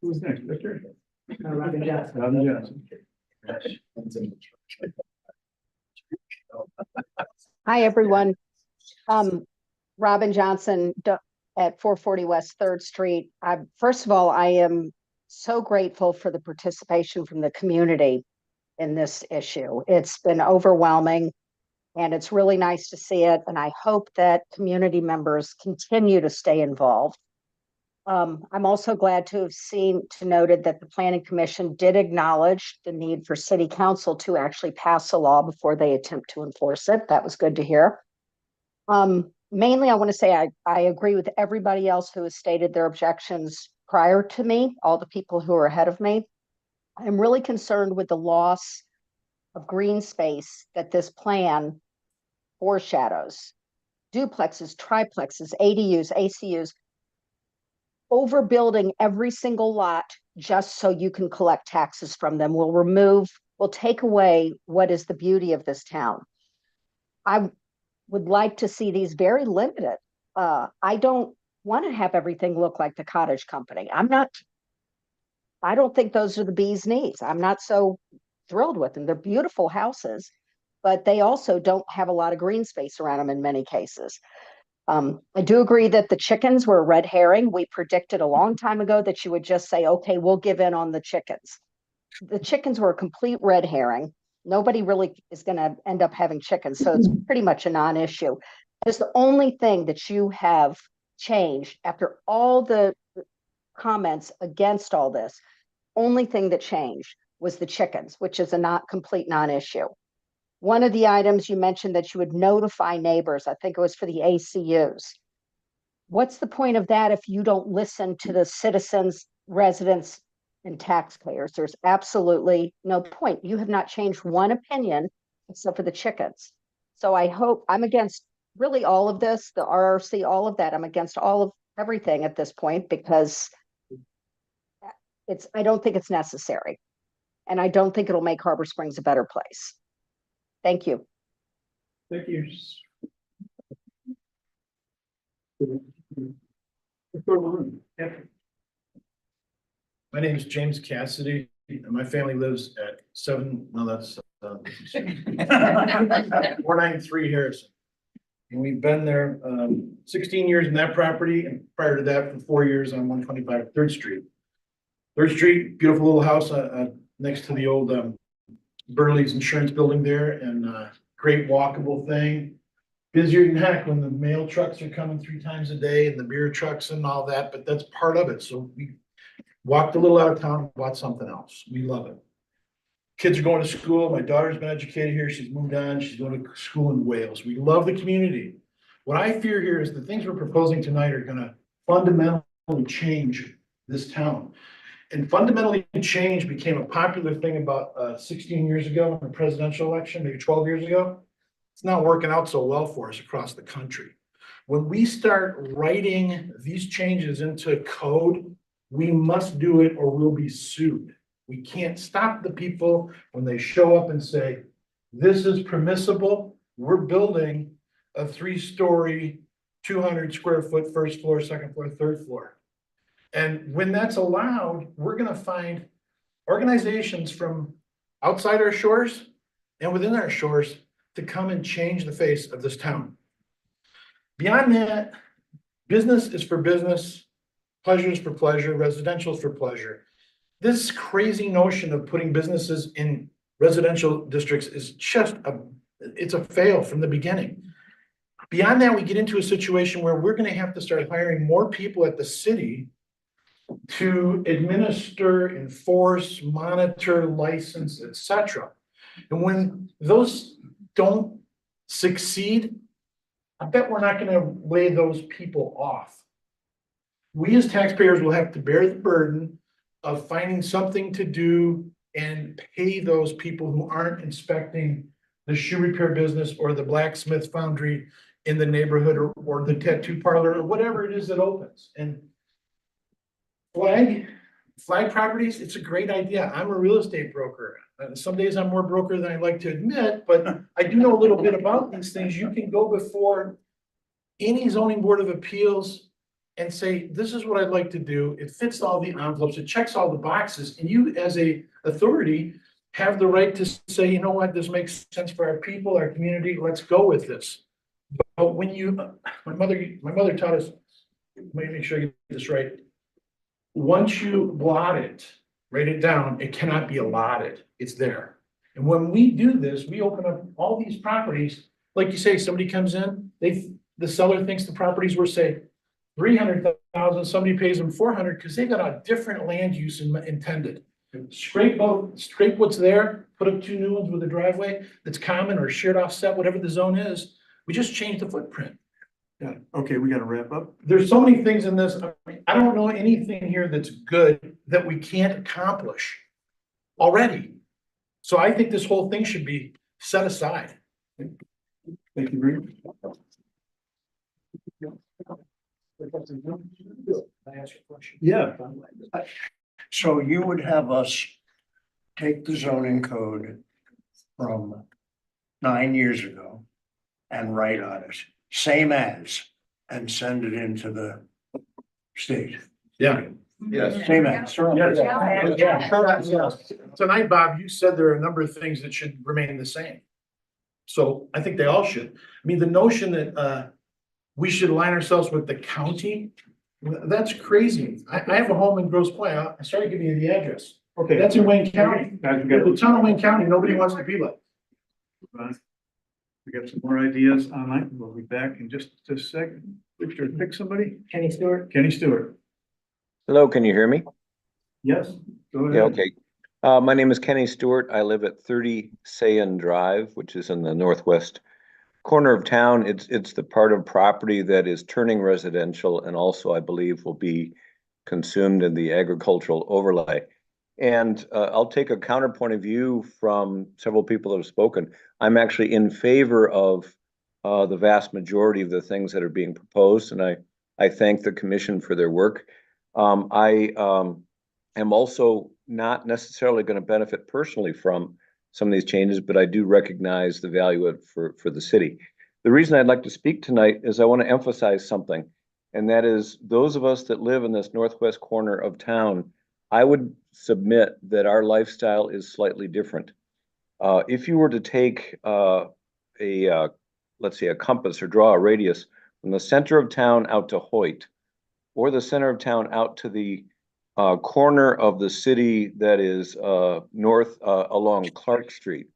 D: who's next, Victor?
A: Robin Johnson.
D: Robin Johnson.
F: Hi, everyone. Robin Johnson at 440 West 3rd Street. First of all, I am so grateful for the participation from the community in this issue. It's been overwhelming, and it's really nice to see it. And I hope that community members continue to stay involved. I'm also glad to have noted that the Planning Commission did acknowledge the need for City Council to actually pass a law before they attempt to enforce it. That was good to hear. Mainly, I want to say I agree with everybody else who has stated their objections prior to me, all the people who are ahead of me. I'm really concerned with the loss of green space that this plan foreshadows. Duplexes, triplexes, ADUs, ACUs. overbuilding every single lot just so you can collect taxes from them. We'll take away what is the beauty of this town. I would like to see these very limited. I don't want to have everything look like the cottage company. I don't think those are the bee's knees. I'm not so thrilled with them. They're beautiful houses, but they also don't have a lot of green space around them in many cases. I do agree that the chickens were a red herring. We predicted a long time ago that you would just say, okay, we'll give in on the chickens. The chickens were a complete red herring. Nobody really is going to end up having chickens, so it's pretty much a non-issue. It's the only thing that you have changed after all the comments against all this. Only thing that changed was the chickens, which is a not complete non-issue. One of the items you mentioned that you would notify neighbors, I think it was for the ACUs. What's the point of that if you don't listen to the citizens, residents, and taxpayers? There's absolutely no point. You have not changed one opinion except for the chickens. So I hope, I'm against really all of this, the RRC, all of that. I'm against all of everything at this point because I don't think it's necessary. And I don't think it'll make Harbor Springs a better place. Thank you.
D: Thank you.
L: My name is James Cassidy, and my family lives at 493 Harrison. And we've been there 16 years in that property, and prior to that, for 4 years on 125 3rd Street. 3rd Street, beautiful little house next to the old Burley's Insurance Building there, and great walkable thing. Busier than heck when the mail trucks are coming 3 times a day and the beer trucks and all that, but that's part of it. So we walked a little out of town, bought something else. We love it. Kids are going to school. My daughter's been educated here. She's moved on. She's going to school in Wales. We love the community. What I fear here is the things we're proposing tonight are going to fundamentally change this town. And fundamentally change became a popular thing about 16 years ago in the presidential election, maybe 12 years ago. It's not working out so well for us across the country. When we start writing these changes into code, we must do it or we'll be sued. We can't stop the people when they show up and say, this is permissible. We're building a 3-story, 200 square foot first floor, second floor, third floor. And when that's allowed, we're going to find organizations from outside our shores and within our shores to come and change the face of this town. Beyond that, business is for business, pleasure is for pleasure, residential is for pleasure. This crazy notion of putting businesses in residential districts is just it's a fail from the beginning. Beyond that, we get into a situation where we're going to have to start hiring more people at the city to administer, enforce, monitor, license, etc. And when those don't succeed, I bet we're not going to lay those people off. We as taxpayers will have to bear the burden of finding something to do and pay those people who aren't inspecting the shoe repair business or the blacksmith foundry in the neighborhood or the tattoo parlor or whatever it is that opens. And flag properties, it's a great idea. I'm a real estate broker. Some days I'm more broker than I like to admit, but I do know a little bit about these things. You can go before any zoning board of appeals and say, this is what I'd like to do. It fits all the envelopes, it checks all the boxes. And you as a authority have the right to say, you know what, this makes sense for our people, our community, let's go with this. But when my mother taught us, let me make sure I get this right. Once you blot it, write it down, it cannot be allotted. It's there. And when we do this, we open up all these properties. Like you say, somebody comes in, the seller thinks the property's worth, say, 300,000, somebody pays them 400 because they've got a different land use intended. Scrape what's there, put up 2 new ones with a driveway that's common or shared offset, whatever the zone is. We just change the footprint.
D: Yeah, okay, we got to wrap up.
L: There's so many things in this. I mean, I don't know anything here that's good that we can't accomplish already. So I think this whole thing should be set aside.
D: Thank you very much. Yeah.
T: So you would have us take the zoning code from 9 years ago and write on it, same as, and send it into the state.
L: Yeah. Yes.
T: Same as.
L: Tonight, Bob, you said there are a number of things that should remain the same. So I think they all should. I mean, the notion that we should align ourselves with the county, that's crazy. I have a home in Grosse Pointe. I started giving you the address.
D: Okay.
L: That's in Wayne County. The town of Wayne County, nobody wants to be like.
D: We got some more ideas online. We'll be back in just a second. Victor, pick somebody.
A: Kenny Stewart?
D: Kenny Stewart.
J: Hello, can you hear me?
D: Yes, go ahead.
J: Yeah, okay. My name is Kenny Stewart. I live at 30 Sayan Drive, which is in the northwest corner of town. It's the part of property that is turning residential and also, I believe, will be consumed in the agricultural overlay. And I'll take a counterpoint of view from several people that have spoken. I'm actually in favor of the vast majority of the things that are being proposed, and I thank the commission for their work. I am also not necessarily going to benefit personally from some of these changes, but I do recognize the value for the city. The reason I'd like to speak tonight is I want to emphasize something, and that is those of us that live in this northwest corner of town, I would submit that our lifestyle is slightly different. If you were to take let's say a compass or draw a radius from the center of town out to Hoyt, or the center of town out to the corner of the city that is north along Clark Street,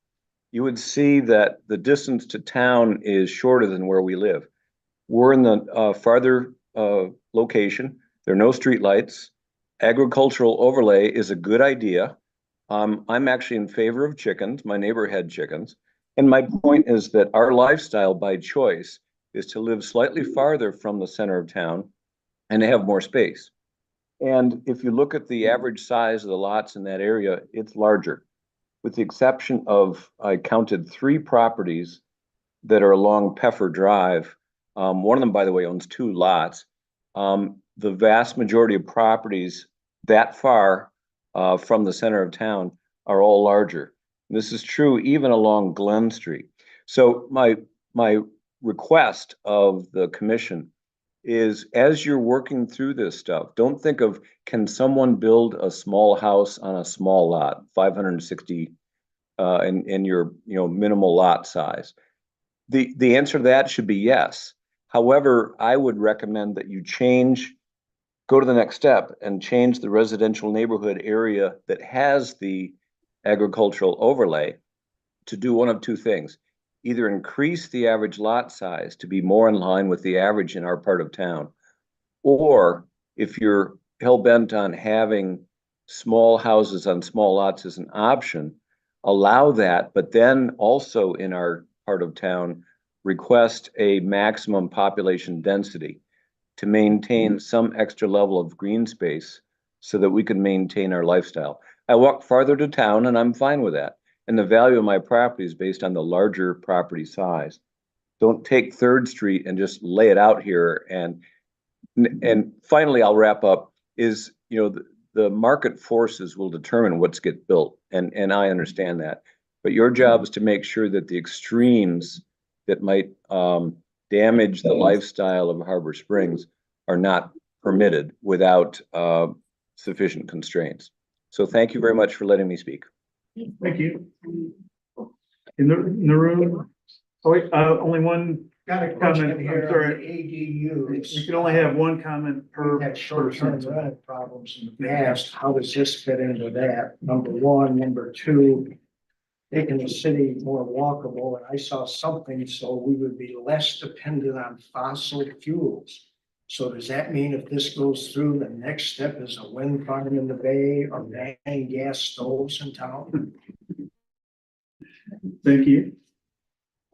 J: you would see that the distance to town is shorter than where we live. We're in the farther location. There are no streetlights. Agricultural overlay is a good idea. I'm actually in favor of chickens. My neighbor had chickens. And my point is that our lifestyle by choice is to live slightly farther from the center of town and have more space. And if you look at the average size of the lots in that area, it's larger. With the exception of, I counted 3 properties that are along Peffer Drive. One of them, by the way, owns 2 lots. The vast majority of properties that far from the center of town are all larger. This is true even along Glen Street. So my request of the commission is, as you're working through this stuff, don't think of, can someone build a small house on a small lot, 560 in your minimal lot size. The answer to that should be yes. However, I would recommend that you go to the next step and change the residential neighborhood area that has the agricultural overlay to do one of 2 things. Either increase the average lot size to be more in line with the average in our part of town, or if you're hell-bent on having small houses on small lots as an option, allow that, but then also in our part of town, request a maximum population density to maintain some extra level of green space so that we can maintain our lifestyle. I walk farther to town and I'm fine with that. And the value of my property is based on the larger property size. Don't take 3rd Street and just lay it out here. And finally, I'll wrap up is, the market forces will determine what's get built. And I understand that, but your job is to make sure that the extremes that might damage the lifestyle of Harbor Springs are not permitted without sufficient constraints. So thank you very much for letting me speak.
D: Thank you. In the room, only one
T: Got a
D: comment.
T: question
D: I'm
T: here on
D: sorry.
T: the ADUs.
D: You can only have one comment per
T: We've had short-term
D: person.
T: rental problems in the past. How does this fit into that? Number one. Number two, making the city more walkable. And I saw something, so we would be less dependent on fossil fuels. So does that mean if this goes through, the next step is a wind farm in the bay or banning gas stoves in town?
D: Thank you.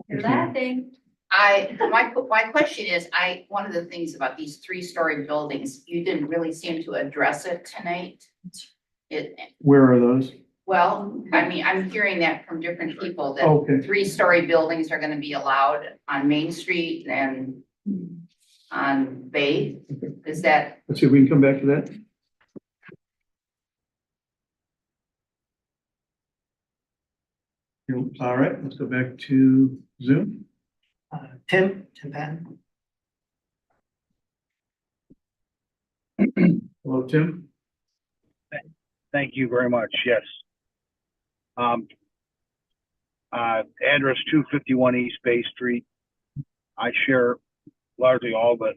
M: You're laughing. My question is, one of the things about these 3-story buildings, you didn't really seem to address it tonight.
D: Where are those?
M: Well, I mean, I'm hearing that from different people that
D: Okay.
M: 3-story buildings are gonna be allowed on Main Street and on Bay. Is that,
D: Let's see if we can come back to that. All right, let's go back to Zoom.
A: Tim Patton.
D: Hello, Tim.
C: Thank you very much. Yes. Address 251 East Bay Street. I share largely all the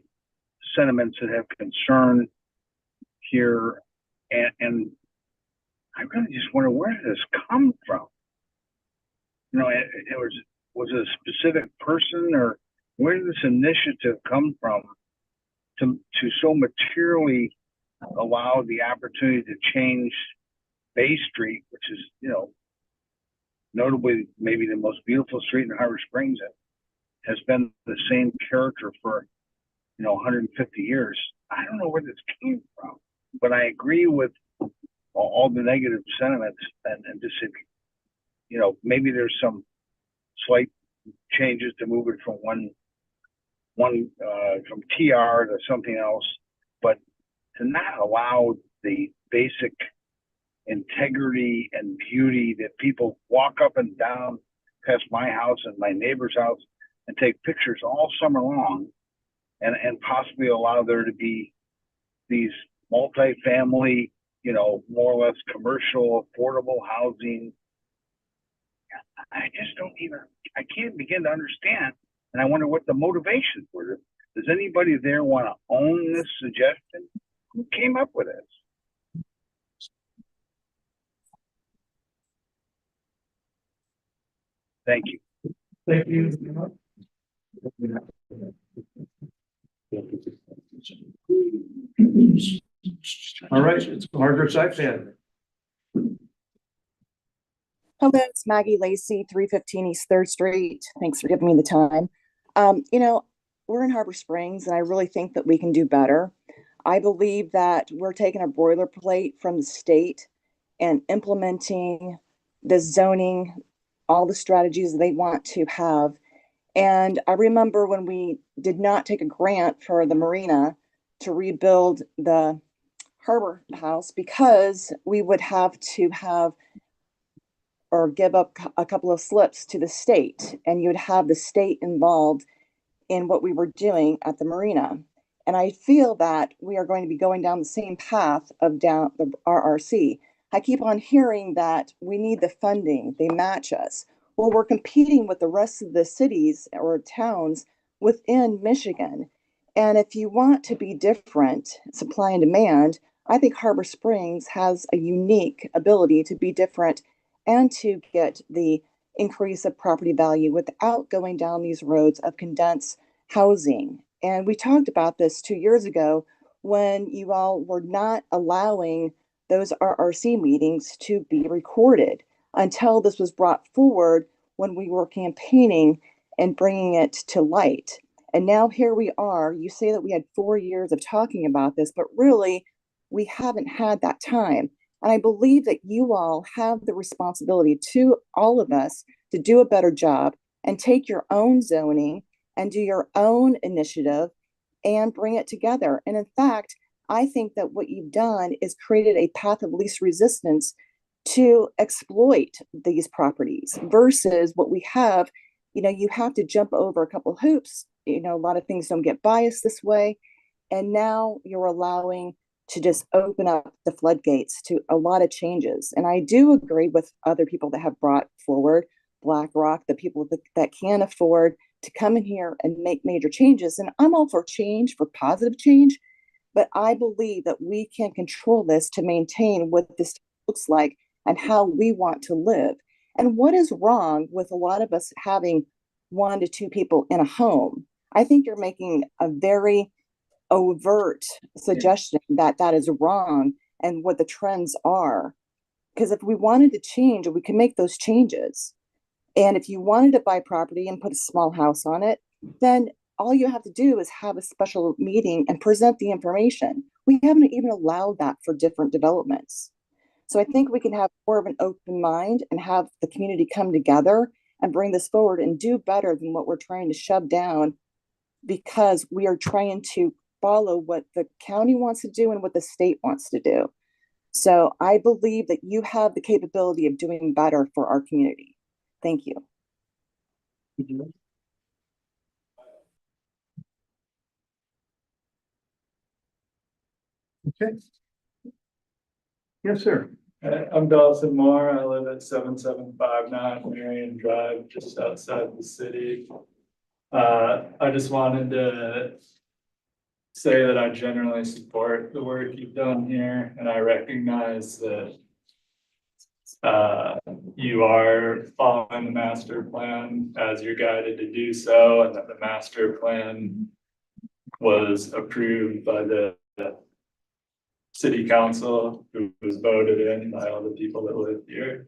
C: sentiments that have concern here, and I really just wonder, where did this come from? You know, it was it a specific person, or where did this initiative come from to so materially allow the opportunity to change Bay Street, which is, you know, notably maybe the most beautiful street in Harbor Springs, that has been the same character for, you know, 150 years. I don't know where this came from, but I agree with all the negative sentiments, and just, you know, maybe there's some slight changes to move it from from TR to something else, but to not allow the basic integrity and beauty that people walk up and down past my house and my neighbor's house and take pictures all summer long, and possibly allow there to be these multifamily, you know, more or less commercial, affordable housing. I just I can't begin to understand. And I wonder what the motivations were. Does anybody there want to own this suggestion? Who came up with this? Thank you.
D: Thank you. All right, it's Margaret's iPad.
K: Hello, it's Maggie Lacey, 315 East 3rd Street. Thanks for giving me the time. You know, we're in Harbor Springs, and I really think that we can do better. I believe that we're taking a boilerplate from the state and implementing the zoning, all the strategies they want to have. And I remember when we did not take a grant for the marina to rebuild the harbor house, because we would have to have or give up a couple of slips to the state, and you'd have the state involved in what we were doing at the marina. And I feel that we are going to be going down the same path of down the RRC. I keep on hearing that we need the funding, they match us. Well, we're competing with the rest of the cities or towns within Michigan. And if you want to be different, supply and demand, I think Harbor Springs has a unique ability to be different and to get the increase of property value without going down these roads of condensed housing. And we talked about this 2 years ago when you all were not allowing those RRC meetings to be recorded until this was brought forward when we were campaigning and bringing it to light. And now here we are. You say that we had 4 years of talking about this, but really we haven't had that time. And I believe that you all have the responsibility to all of us to do a better job and take your own zoning and do your own initiative and bring it together. And in fact, I think that what you've done is created a path of least resistance to exploit these properties versus what we have. You know, you have to jump over a couple hoops. You know, a lot of things don't get biased this way. And now you're allowing to just open up the floodgates to a lot of changes. And I do agree with other people that have brought forward BlackRock, the people that can afford to come in here and make major changes. And I'm all for change, for positive change, but I believe that we can control this to maintain what this looks like and how we want to live. And what is wrong with a lot of us having 1 to 2 people in a home? I think you're making a very overt suggestion that that is wrong and what the trends are. Because if we wanted to change, we can make those changes. And if you wanted to buy property and put a small house on it, then all you have to do is have a special meeting and present the information. We haven't even allowed that for different developments. So I think we can have more of an open mind and have the community come together and bring this forward and do better than what we're trying to shove down because we are trying to follow what the county wants to do and what the state wants to do. So I believe that you have the capability of doing better for our community. Thank you.
D: Okay. Yes, sir.
B: I'm Dawson Moore. I live at 7759 Marion Drive, just outside the city. I just wanted to say that I generally support the work you've done here, and I recognize that you are following the master plan as you're guided to do so, and that the master plan was approved by the city council, who was voted in by all the people that live here.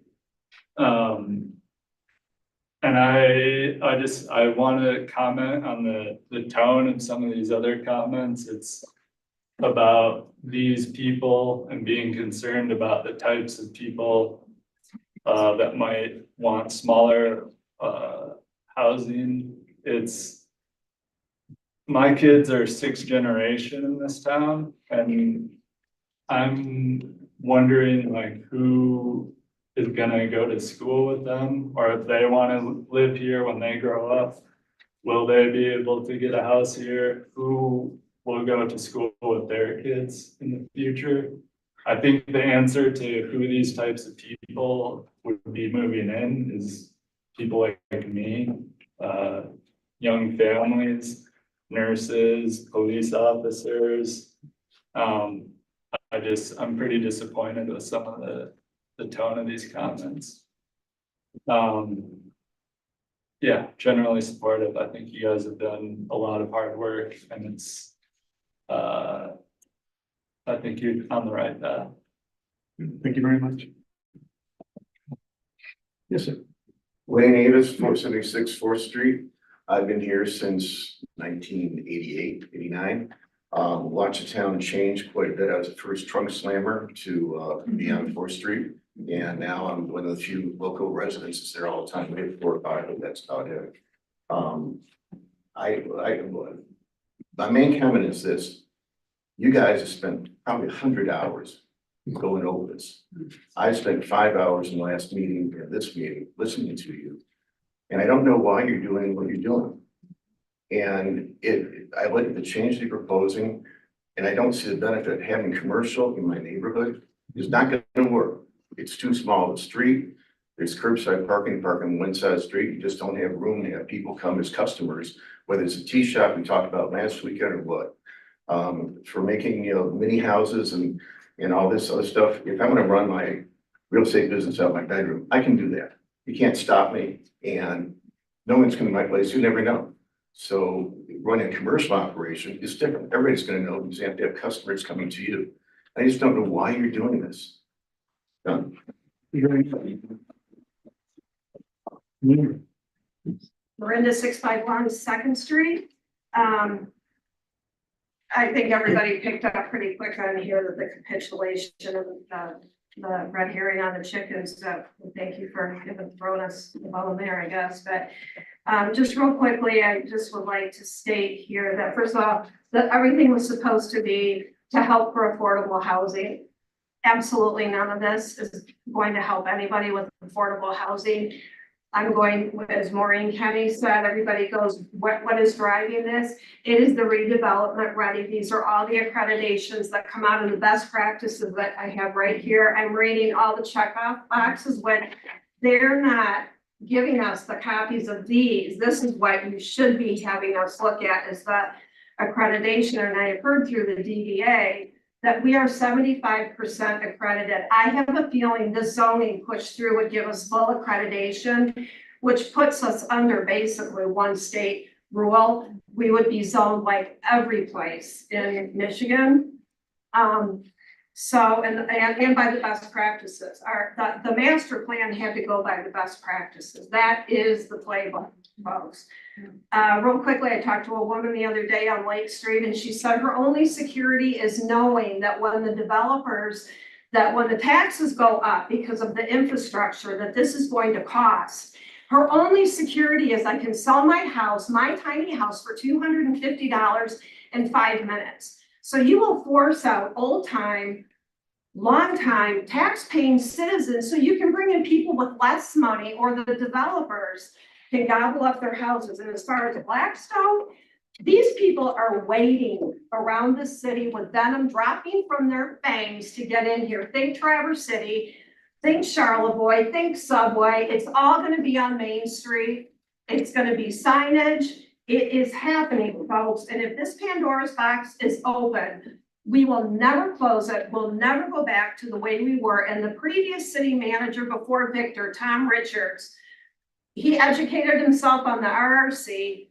B: And I want to comment on the tone of some of these other comments. It's about these people and being concerned about the types of people that might want smaller housing. My kids are sixth generation in this town, and I'm wondering like who is gonna go to school with them, or if they want to live here when they grow up, will they be able to get a house here? Who will go to school with their kids in the future? I think the answer to who these types of people would be moving in is people like me, young families, nurses, police officers. I'm pretty disappointed with some of the tone of these comments. Yeah, generally supportive. I think you guys have done a lot of hard work, and it's, I think you're on the right path.
D: Thank you very much. Yes, sir.
H: Wayne Avis, 476 4th Street. I've been here since 1988, 89. Watched the town change quite a bit. I was the first trunk slammer to be on 4th Street. And now I'm one of the few local residents that's there all the time. We have 4 or 5, but that's about it. My main comment is this. You guys have spent probably 100 hours going over this. I spent 5 hours in the last meeting and this meeting listening to you. And I don't know why you're doing what you're doing. And I look at the change they're proposing, and I don't see the benefit of having commercial in my neighborhood. It's not going to work. It's too small of a street. There's curbside parking on one side of the street. You just don't have room to have people come as customers, whether it's a tea shop we talked about last weekend or what. For making, mini houses and all this other stuff. If I'm gonna run my real estate business out of my bedroom, I can do that. You can't stop me, and no one's coming to my place. You never know. So running a commercial operation is different. Everybody's gonna know because you have to have customers coming to you. I just don't know why you're doing this. Done.
G: Miranda 651 2nd Street. I think everybody picked up pretty quick on here that the capitulation of the red herring on the chickens. So thank you for throwing us the ball there, I guess. But just real quickly, I just would like to state here that first of all, that everything was supposed to be to help for affordable housing. Absolutely none of this is going to help anybody with affordable housing. I'm going, as Maureen Kenny said, everybody goes, what is driving this? It is the redevelopment ready. These are all the accreditations that come out of the best practices that I have right here. I'm reading all the checkoff boxes when they're not giving us the copies of these. This is what you should be having us look at is the accreditation. And I have heard through the DDA that we are 75% accredited. I have a feeling this zoning push through would give us full accreditation, which puts us under basically one state rule. We would be zoned like every place in Michigan. So, and by the best practices. The master plan had to go by the best practices. That is the playbook, folks. Real quickly, I talked to a woman the other day on Lake Street, and she said her only security is knowing that when the taxes go up because of the infrastructure that this is going to cost, Her only security is I can sell my house, my tiny house, for $250 in 5 minutes. So you will force out old-time, long-time, tax-paying citizens so you can bring in people with less money, or the developers can gobble up their houses. And as far as Blackstone, these people are waiting around the city with venom dropping from their fangs to get in here. Think Traverse City, think Charlevoix, think Subway. It's all gonna be on Main Street. It's gonna be signage. It is happening, folks. And if this Pandora's box is open, we will never close it. We'll never go back to the way we were. And the previous city manager before Victor, Tom Richards, he educated himself on the RRC.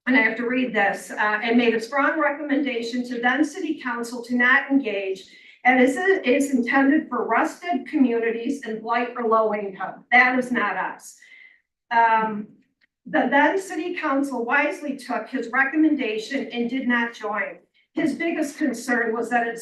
G: And I have to read this, and made a strong recommendation to then city council to not engage. And it's intended for rusted communities and blight or low income. That is not us. The then city council wisely took his recommendation and did not join. His biggest concern was that it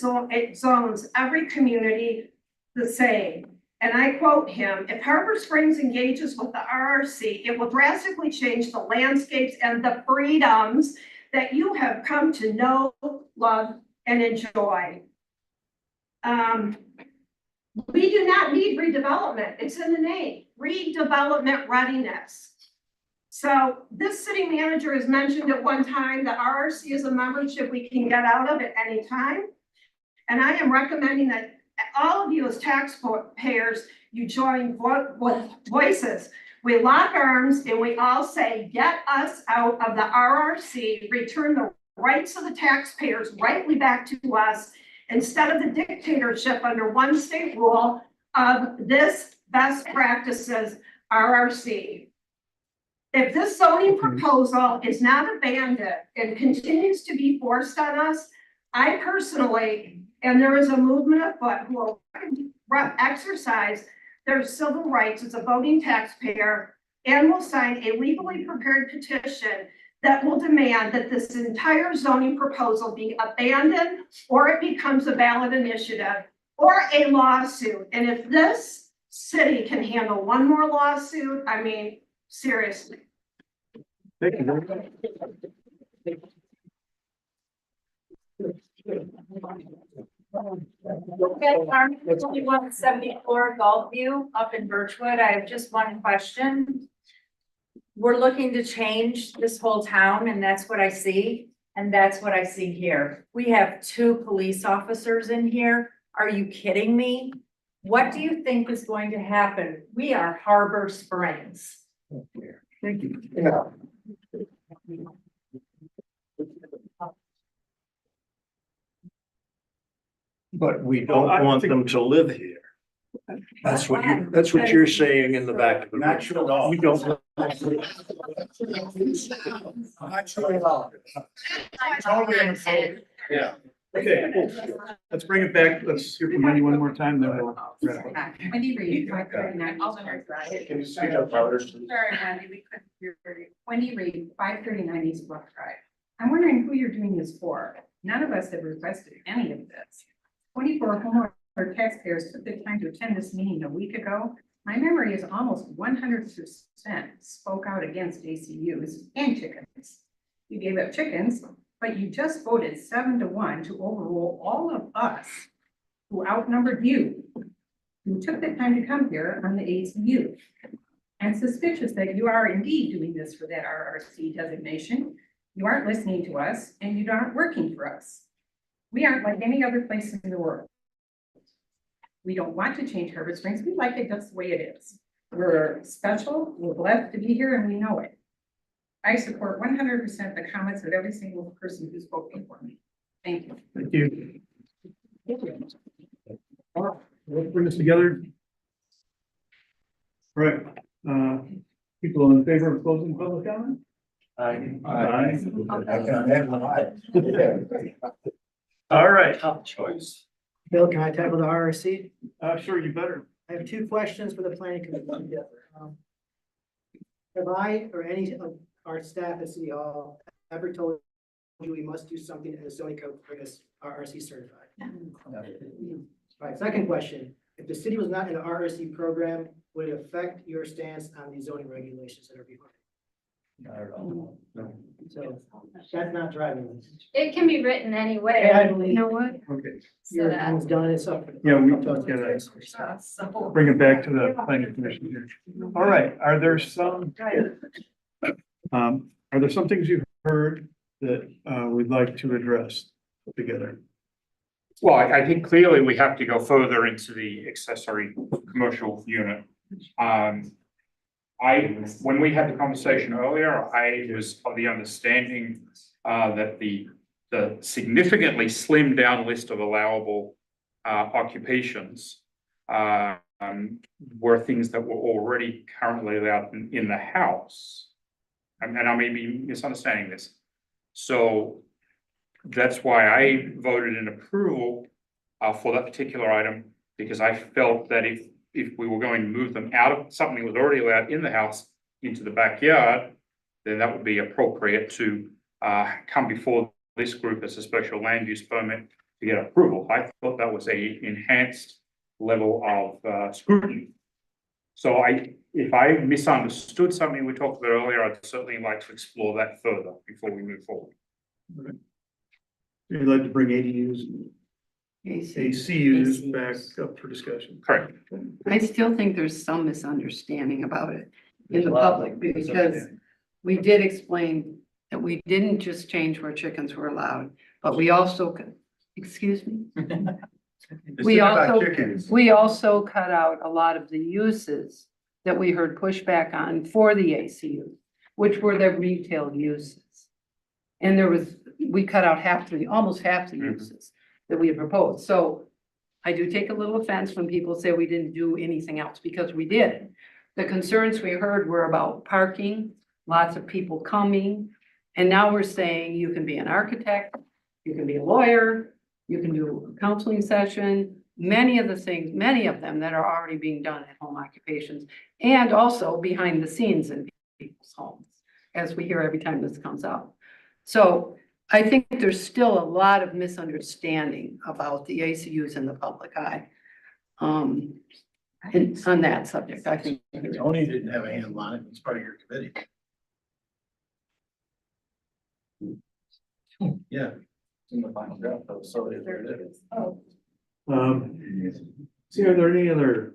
G: zones every community the same. And I quote him, "If Harbor Springs engages with the RRC, it will drastically change the landscapes and the freedoms that you have come to know, love, and enjoy." We do not need redevelopment. It's in the name, redevelopment readiness. So this city manager has mentioned at one time that RRC is a membership we can get out of at any time. And I am recommending that all of you as taxpayers, you join with voices. We lock arms and we all say, get us out of the RRC, return the rights of the taxpayers rightly back to us, instead of the dictatorship under one state rule of this best practices RRC. If this zoning proposal is not abandoned and continues to be forced on us, I personally, and there is a movement afoot who will exercise their civil rights as a voting taxpayer and will sign a legally prepared petition that will demand that this entire zoning proposal be abandoned, or it becomes a ballot initiative or a lawsuit. And if this city can handle one more lawsuit, I mean, seriously.
D: Thank you very much.
I: Okay, Carmen, 2174 Gulfview up in Birchwood. I have just one question. We're looking to change this whole town, and that's what I see. And that's what I see here. We have 2 police officers in here. Are you kidding me? What do you think is going to happen? We are Harbor Springs.
D: Thank you.
T: Yeah. But we don't want them to live here. That's what you're saying in the back of the.
L: Natural law.
T: We don't.
L: Yeah.
D: Okay, let's bring it back. Let's hear from Wendy one more time, then we'll wrap up.
O: Wendy Reed, 539 East Brook Drive.
L: Can you speak up louder?
O: Sorry, Wendy, we couldn't hear you. Wendy Reed, 539 East Brook Drive. I'm wondering who you're doing this for. None of us have requested any of this. 24 homeowner taxpayers took the time to attend this meeting a week ago. My memory is almost 100% spoke out against ACUs and chickens. You gave up chickens, but you just voted 7-1 to overrule all of us who outnumbered you, who took the time to come here on the ACU. And suspicious that you are indeed doing this for that RRC designation. You aren't listening to us and you aren't working for us. We aren't like any other place in the world. We don't want to change Harbor Springs. We like it just the way it is. We're special, we're blessed to be here, and we know it. I support 100% the comments of every single person who spoke before me. Thank you.
D: Thank you. All right, let's bring this together. All right, people in favor of closing public comment? Aye. All right.
A: Tough choice. Bill, can I tackle the RRC?
D: Sure, you better.
A: I have 2 questions for the planning commission. Have I or any of our staff at City Hall ever told you we must do something in the zoning code to bring us RRC certified? All right, second question. If if the city was not in the RRC program, would it affect your stance on the zoning regulations that are behind? So that's not driving this.
N: It can be written any way.
A: Yeah, I believe-
N: You know what?
D: Okay,
A: Your time's done, it's up.
D: yeah, we
A: up to us.
D: gotta bring it back to the planning commission here. All right, are there some things you've heard that, we'd like to address together?
P: Well, I think clearly we have to go further into the accessory commercial unit. When we had the conversation earlier, I was of the understanding that the significantly slimmed down list of allowable occupations were things that were already currently allowed in the house. And I may be misunderstanding this. So that's why I voted in approval for that particular item, because I felt that if we were going to move them out of something that was already allowed in the house into the backyard, then that would be appropriate to come before this group as a special land use permit to get approval. I thought that was a enhanced level of scrutiny. So if I misunderstood something we talked about earlier, I'd certainly like to explore that further before we move forward.
D: You'd like to bring ADUs, ACUs back up for discussion?
P: Correct.
W: I still think there's some misunderstanding about it in the public, because we did explain that we didn't just change where chickens were allowed, but we also, excuse me? We also cut out a lot of the uses that we heard pushback on for the ACU, which were the retail uses. And we cut out almost half the uses that we had proposed. So I do take a little offense when people say we didn't do anything else, because we did. The concerns we heard were about parking, lots of people coming. And now we're saying you can be an architect, you can be a lawyer, you can do a counseling session, many of them that are already being done at home occupations, and also behind the scenes in people's homes, as we hear every time this comes up. So I think there's still a lot of misunderstanding about the ACUs in the public eye. And on that subject, I think.
L: Tony didn't have a handle on it. It's part of your committee. Yeah. It's in the final draft, though, so it is.
D: See, are there any other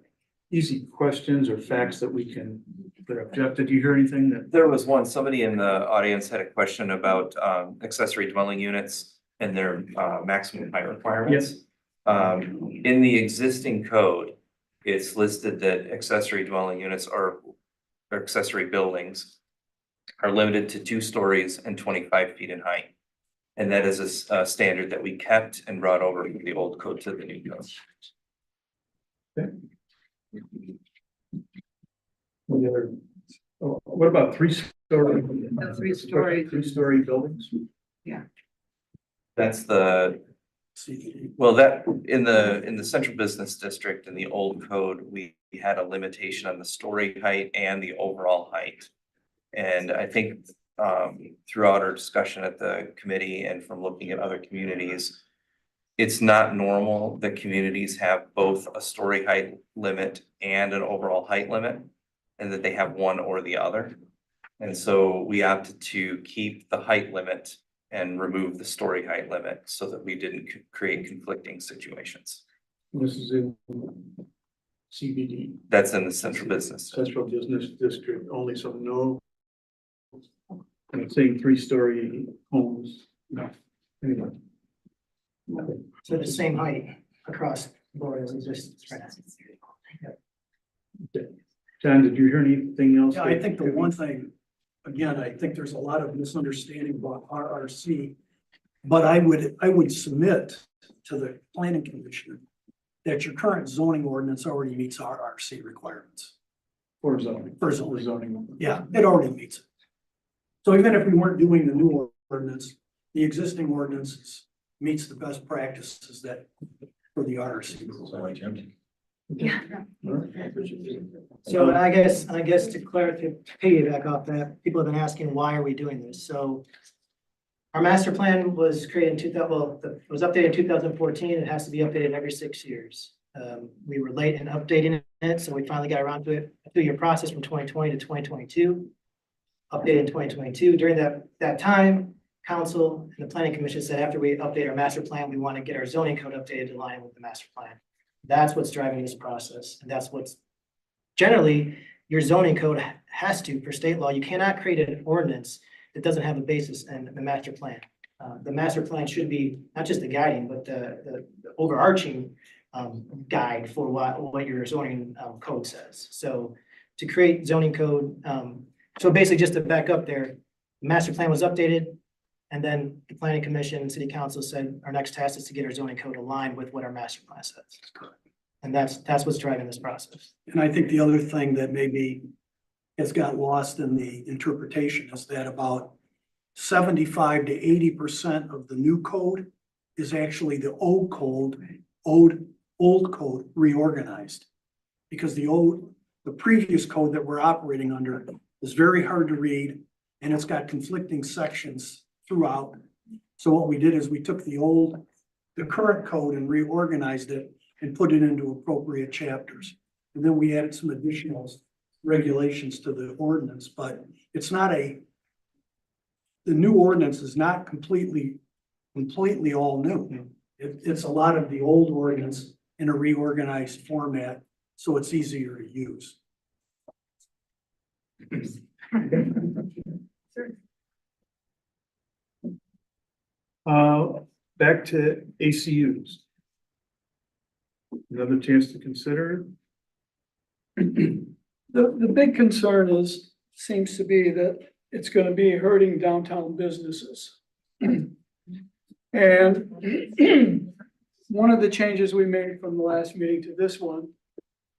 D: easy questions or facts that we can put up? Jeff, did you hear anything that?
X: There was one, somebody in the audience had a question about accessory dwelling units and their maximum height requirements. In the existing code, it's listed that accessory dwelling units or accessory buildings are limited to 2 stories and 25 feet in height. And that is a standard that we kept and brought over from the old code to the new code.
D: What about 3-story?
W: Three-story
D: buildings?
W: Yeah.
X: That's well, that in the central business district in the old code, we had a limitation on the story height and the overall height. And I think throughout our discussion at the committee and from looking at other communities, it's not normal that communities have both a story height limit and an overall height limit, and that they have one or the other. And so we opted to keep the height limit and remove the story height limit so that we didn't create conflicting situations.
D: This is in CBD.
X: That's in the central business.
D: Central business district only, so no. I'm saying 3-story homes, no. Anyway.
A: So the same height across the board as exists right now.
D: John, did you hear anything else?
T: Yeah, I think the one thing, again, I think there's a lot of misunderstanding about RRC. But I would submit to the planning commission that your current zoning ordinance already meets RRC requirements.
D: For zoning.
T: For zoning. Yeah, it already meets it. So even if we weren't doing the new ordinance, the existing ordinance meets the best practices that for the RRC.
W: Yeah.
A: So I guess to clarify, to piggyback off that, people have been asking, why are we doing this? So our master plan was created in it was updated in 2014. It has to be updated every 6 years. We were late in updating it, so we finally got around to it. A 2-year process from 2020 to 2022. Updated in 2022. During that time, council and the planning commission said after we update our master plan, we want to get our zoning code updated to line with the master plan. That's what's driving this process, and that's what's generally your zoning code has to, for state law, you cannot create an ordinance that doesn't have a basis in the master plan. The master plan should be not just the guiding, but the overarching guide for what your zoning code says. So to create zoning code, so basically just to back up there, the master plan was updated, and then the planning commission, city council said our next task is to get our zoning code aligned with what our master plan says. And that's what's driving this process.
T: And I think the other thing that maybe has got lost in the interpretation is that about 75 to 80% of the new code is actually the old code reorganized. Because the previous code that we're operating under is very hard to read, and it's got conflicting sections throughout. So what we did is we took the current code and reorganized it and put it into appropriate chapters. And then we added some additional regulations to the ordinance, but it's not the new ordinance is not completely all new. It's a lot of the old ordinance in a reorganized format, so it's easier to use.
D: Back to ACUs. Another chance to consider.
Q: The big concern seems to be that it's gonna be hurting downtown businesses. And one of the changes we made from the last meeting to this one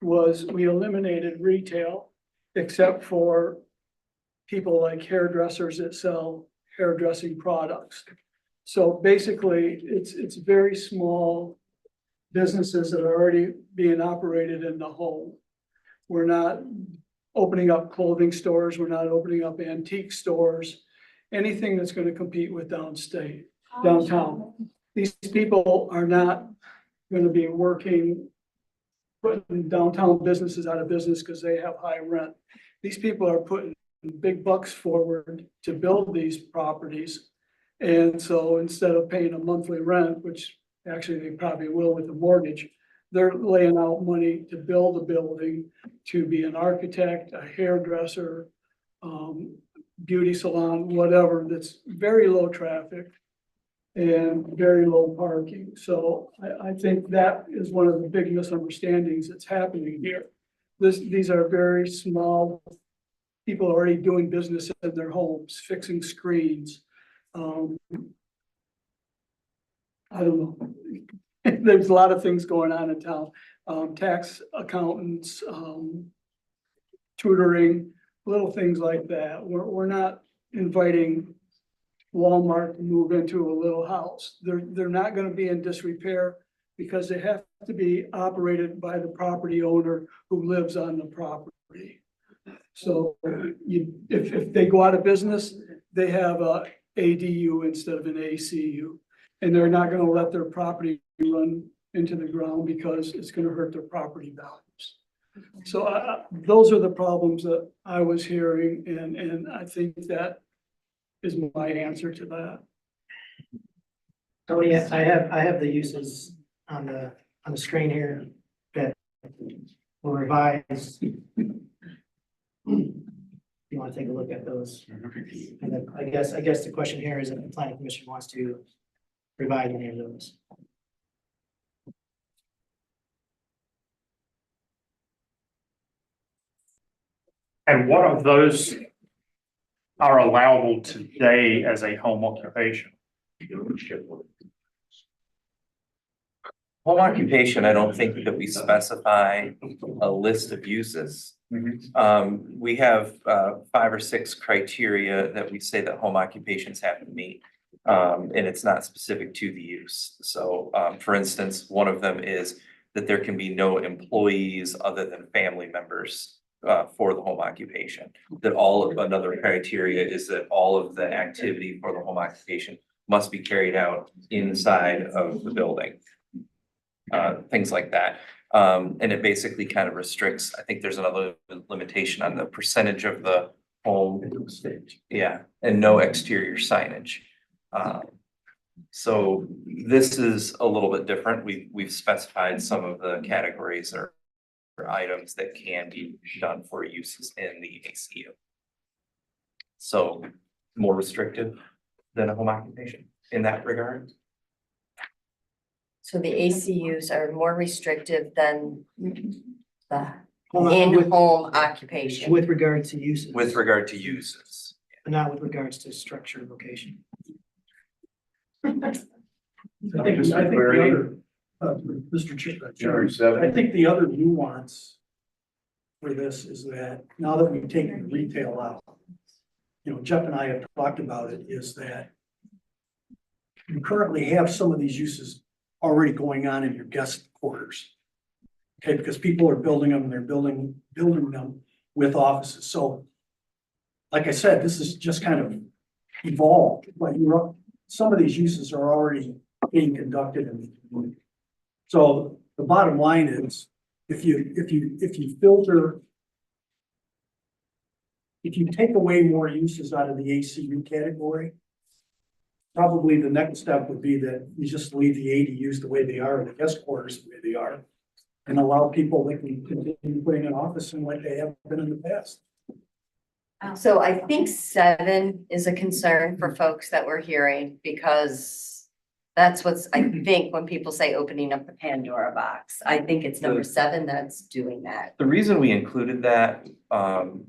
Q: was we eliminated retail except for people like hairdressers that sell hairdressing products. So basically, it's very small businesses that are already being operated in the home. We're not opening up clothing stores, we're not opening up antique stores, anything that's gonna compete with downtown. These people are not gonna be putting downtown businesses out of business because they have high rent. These people are putting big bucks forward to build these properties. And so instead of paying a monthly rent, which actually they probably will with the mortgage, they're laying out money to build a building, to be an architect, a hairdresser, beauty salon, whatever, that's very low traffic and very low parking. So I think that is one of the big misunderstandings that's happening here. These are very small people already doing business in their homes, fixing screens. I don't know. There's a lot of things going on in town. Tax accountants, tutoring, little things like that. We're not inviting Walmart to move into a little house. They're not gonna be in disrepair because they have to be operated by the property owner who lives on the property. So if they go out of business, they have a ADU instead of an ACU. And they're not gonna let their property run into the ground because it's gonna hurt their property values. So those are the problems that I was hearing, and I think that is my answer to that.
A: Tony, I have the uses on the screen here that will revise. You want to take a look at those? And then I guess the question here is if the planning commission wants to revise any of those.
P: And what of those are allowable today as a home occupation?
X: Home occupation, I don't think that we specify a list of uses. We have 5 or 6 criteria that we say that home occupations have to meet. And it's not specific to the use. So for instance, one of them is that there can be no employees other than family members for the home occupation. That another criteria is that all of the activity for the home occupation must be carried out inside of the building. Things like that. And it basically kind of restricts, I think there's another limitation on the percentage of the home. Yeah, and no exterior signage. So this is a little bit different. We've specified some of the categories or items that can be done for uses in the ACU. So more restrictive than a home occupation in that regard.
R: So the ACUs are more restrictive than the
A: With-
R: in-home occupation.
A: With regard to uses.
X: With regard to uses.
A: But not with regards to structure and location.
D: I think the other, Mr. Chair, I think the other nuance for this is that now that we've taken retail out, you know, Jeff and I have talked about it, is that you currently have some of these uses already going on in your guest quarters. Okay, because people are building them, they're building them with offices. So like I said, this is just kind of evolved, but some of these uses are already being conducted in the community. So the bottom line is, if you filter, if you take away more uses out of the ACU category, probably the next step would be that you just leave the ADUs the way they are, and the guest quarters the way they are, and allow people that can continue putting an office in like they have been in the past.
R: So I think 7 is a concern for folks that we're hearing, because that's what's, I think, when people say opening up the Pandora box, I think it's number 7 that's doing that.
X: The reason we included that,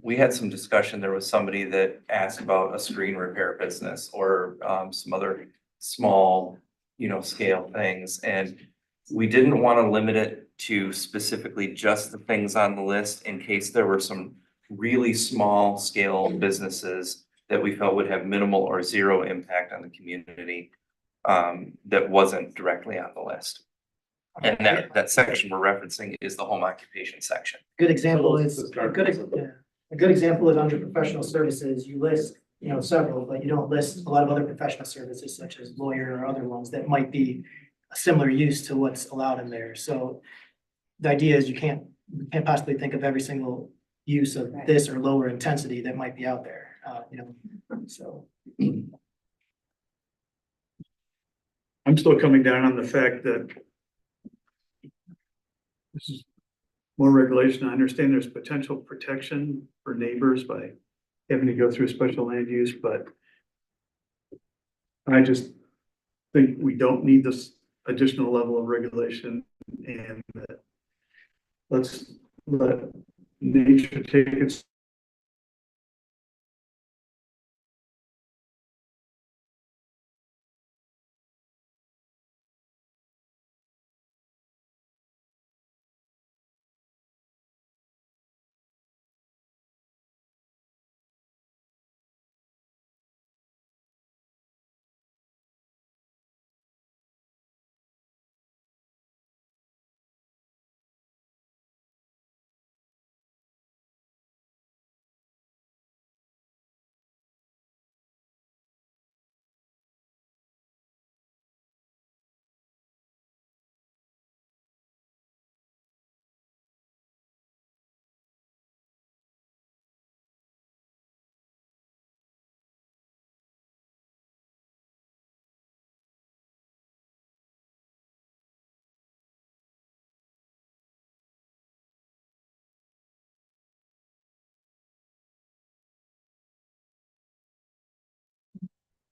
X: we had some discussion, there was somebody that asked about a screen repair business or some other small, you know, scale things. And we didn't want to limit it to specifically just the things on the list in case there were some really small scale businesses that we felt would have minimal or zero impact on the community, that wasn't directly on the list. And that section we're referencing is the home occupation section.
A: Good example is, a good example is under professional services, you list, you know, several, but you don't list a lot of other professional services such as lawyer or other ones that might be a similar use to what's allowed in there. So the idea is you can't possibly think of every single use of this or lower intensity that might be out there, you know, so.
D: I'm still coming down on the fact that this is more regulation. I understand there's potential protection for neighbors by having to go through special land use, but I just think we don't need this additional level of regulation, and that let's let nature take its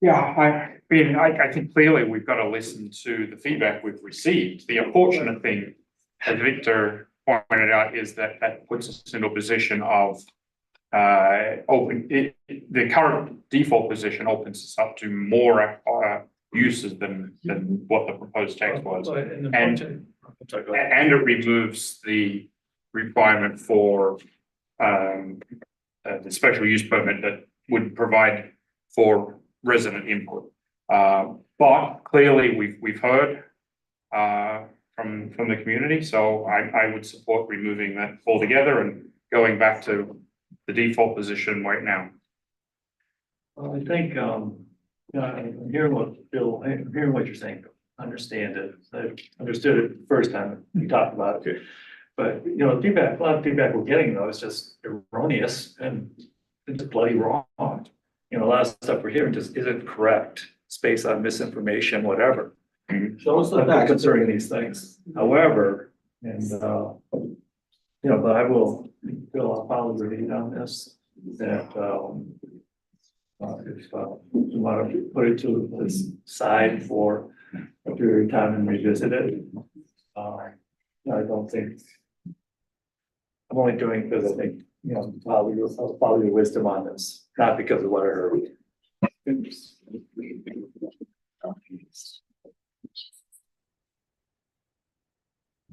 P: Yeah, I mean, I think clearly we've got to listen to the feedback we've received. The unfortunate thing, as Victor pointed out, is that puts us in a position of the current default position opens us up to more uses than what the proposed text was. And it removes the requirement for the special use permit that would provide for resident input. But clearly we've heard from the community, so I would support removing that altogether and going back to the default position right now.
S: Well, I think, I'm hearing what Bill, I'm hearing what you're saying.
E: understand it. I understood it the first time we talked about it. But, you know, feedback, a lot of feedback we're getting though is just erroneous and it's just bloody wrong. You know, a lot of stuff we're hearing just isn't correct. It's based on misinformation, whatever.
T: Show us the
E: I'm
T: facts.
E: considering these things. However, and, you know, but I will follow the lead on this, that, if you want to put it to this side for a period of time and revisit it. I don't think. I'm only doing it because I think, you know, I'll follow your wisdom on this, not because of what I heard.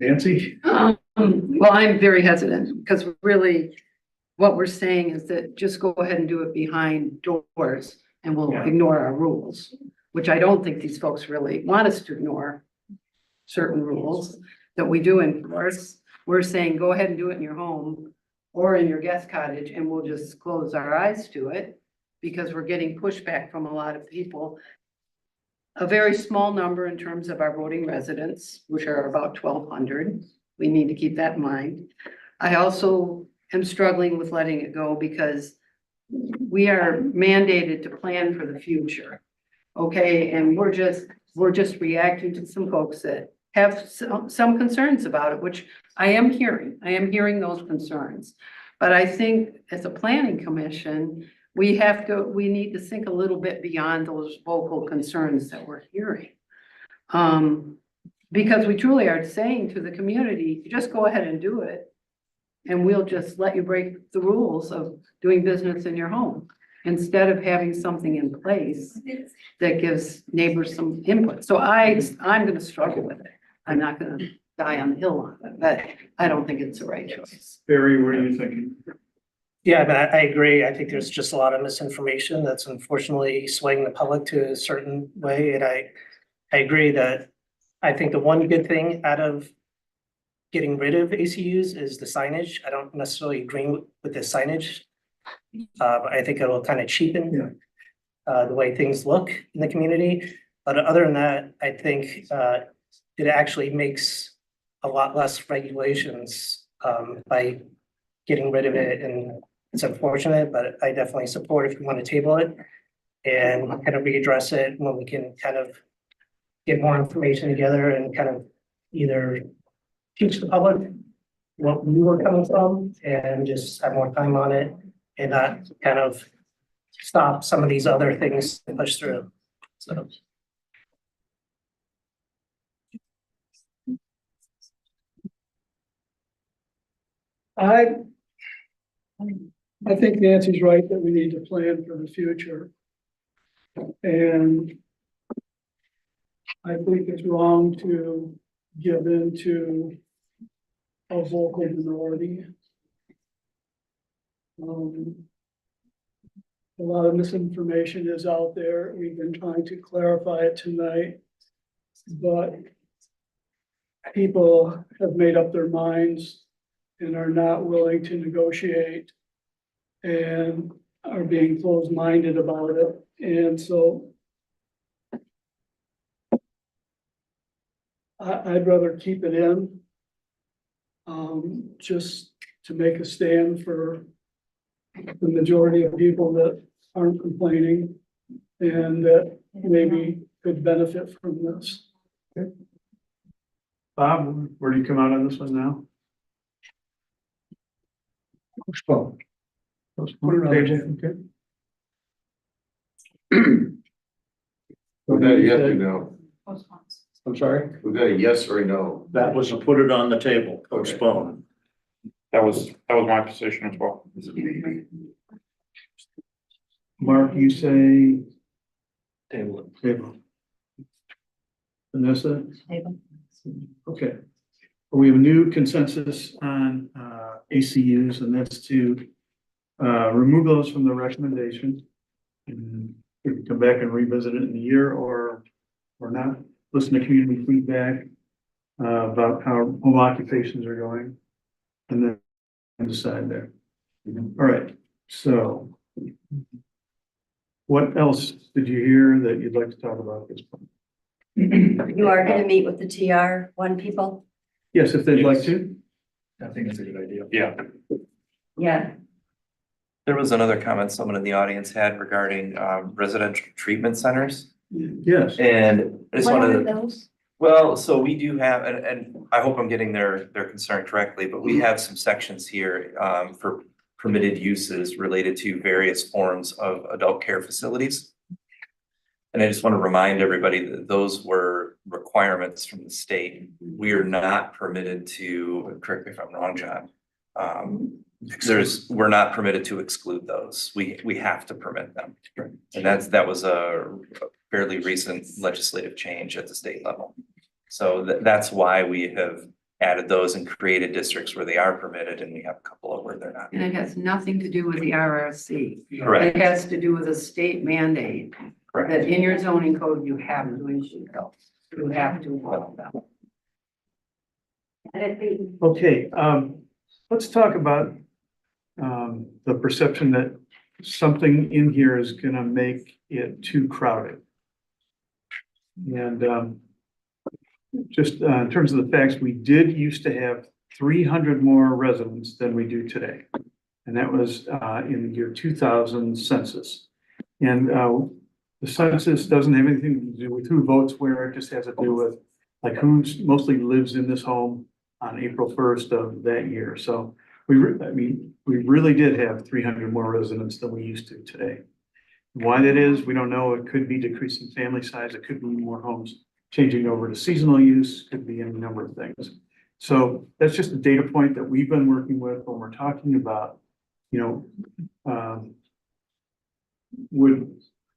D: Nancy?
W: Well, I'm very hesitant because really what we're saying is that just go ahead and do it behind doors and we'll
D: Yeah.
W: ignore our rules, which I don't think these folks really want us to ignore certain rules that we do enforce. We're saying, go ahead and do it in your home or in your guest cottage and we'll just close our eyes to it because we're getting pushback from a lot of people. A very small number in terms of our voting residents, which are about 1,200. We need to keep that in mind. I also am struggling with letting it go because we are mandated to plan for the future. Okay, and we're just reacting to some folks that have some concerns about it, which I am hearing those concerns. But I think as a planning commission, we need to think a little bit beyond those vocal concerns that we're hearing. Because we truly are saying to the community, just go ahead and do it. And we'll just let you break the rules of doing business in your home. Instead of having something in place that gives neighbors some input. So I'm gonna struggle with it. I'm not gonna die on the hill on it, but I don't think it's the right choice.
D: Barry, what are you thinking?
A: Yeah, but I agree. I think there's just a lot of misinformation that's unfortunately swaying the public to a certain way. And I agree that I think the one good thing out of getting rid of ACUs is the signage. I don't necessarily agree with the signage. But I think it'll kind of cheapen the way things look in the community. But other than that, I think it actually makes a lot less regulations by getting rid of it. And it's unfortunate, but I definitely support if you want to table it and kind of readdress it when we can kind of get more information together and kind of either teach the public what we were coming from and just have more time on it and not kind of stop some of these other things and push through. So.
Q: I think Nancy's right that we need to plan for the future. And I think it's wrong to give in to a vocal minority. A lot of misinformation is out there. We've been trying to clarify it tonight, but people have made up their minds and are not willing to negotiate and are being closed-minded about it. And so I'd rather keep it in, just to make a stand for the majority of people that aren't complaining and that maybe could benefit from this.
D: Okay. Bob, where do you come out on this one now?
T: Postpone.
D: Put it on the agenda, okay.
H: Was that a yes or no?
T: I'm sorry?
H: Was that a yes or a no?
T: That was to put it on the table, postpone.
P: That was my position as well.
D: Mark, you say
T: Table it.
D: table. Vanessa?
R: Table.
D: Okay. We have a new consensus on ACUs, and that's to remove those from the recommendation. And we can come back and revisit it in a year or not. Listen to community feedback about how home occupations are going, and then decide there. All right, so what else did you hear that you'd like to talk about at this point?
R: You are gonna meet with the TR1 people?
D: Yes, if they'd like to.
E: I think it's a good idea.
P: Yeah.
R: Yeah.
X: There was another comment someone in the audience had regarding residential treatment centers.
D: Yes.
X: And I just
R: What are
X: wanted,
R: those?
X: well, so we do have, and I hope I'm getting their concern correctly, but we have some sections here for permitted uses related to various forms of adult care facilities. And I just want to remind everybody that those were requirements from the state. We are not permitted to, correct me if I'm wrong, John. We're not permitted to exclude those. We have to permit them. And that was a fairly recent legislative change at the state level. So that's why we have added those and created districts where they are permitted, and we have a couple of where they're not.
W: And it has nothing to do with the RRC.
X: Correct.
W: It has to do with a state mandate
X: Correct.
W: that in your zoning code, you have to issue those. You have to allow them.
D: Okay, let's talk about the perception that something in here is gonna make it too crowded. And just in terms of the facts, we did used to have 300 more residents than we do today. And that was in the year 2000 census. And the census doesn't have anything to do with who votes where, it just has to do with like who mostly lives in this home on April 1st of that year. So we really did have 300 more residents than we used to today. Why that is, we don't know. It could be decreasing family size. It could be more homes changing over to seasonal use, could be any number of things. So that's just a data point that we've been working with when we're talking about,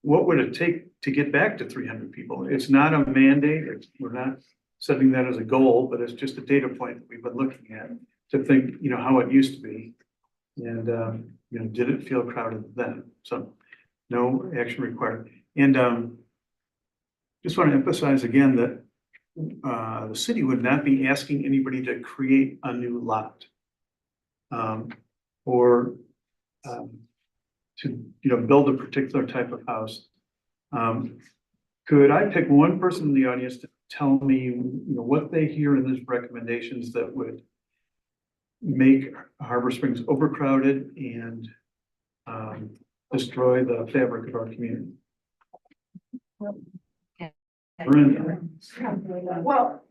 D: what would it take to get back to 300 people? It's not a mandate. We're not setting that as a goal, but it's just a data point that we've been looking at to think, how it used to be. And, did it feel crowded then? So no action required. And just want to emphasize again that the city would not be asking anybody to create a new lot or to build a particular type of house. Could I pick one person in the audience to tell me what they hear in these recommendations that would make Harbor Springs overcrowded and destroy the fabric of our community? Brenda.
G: Well,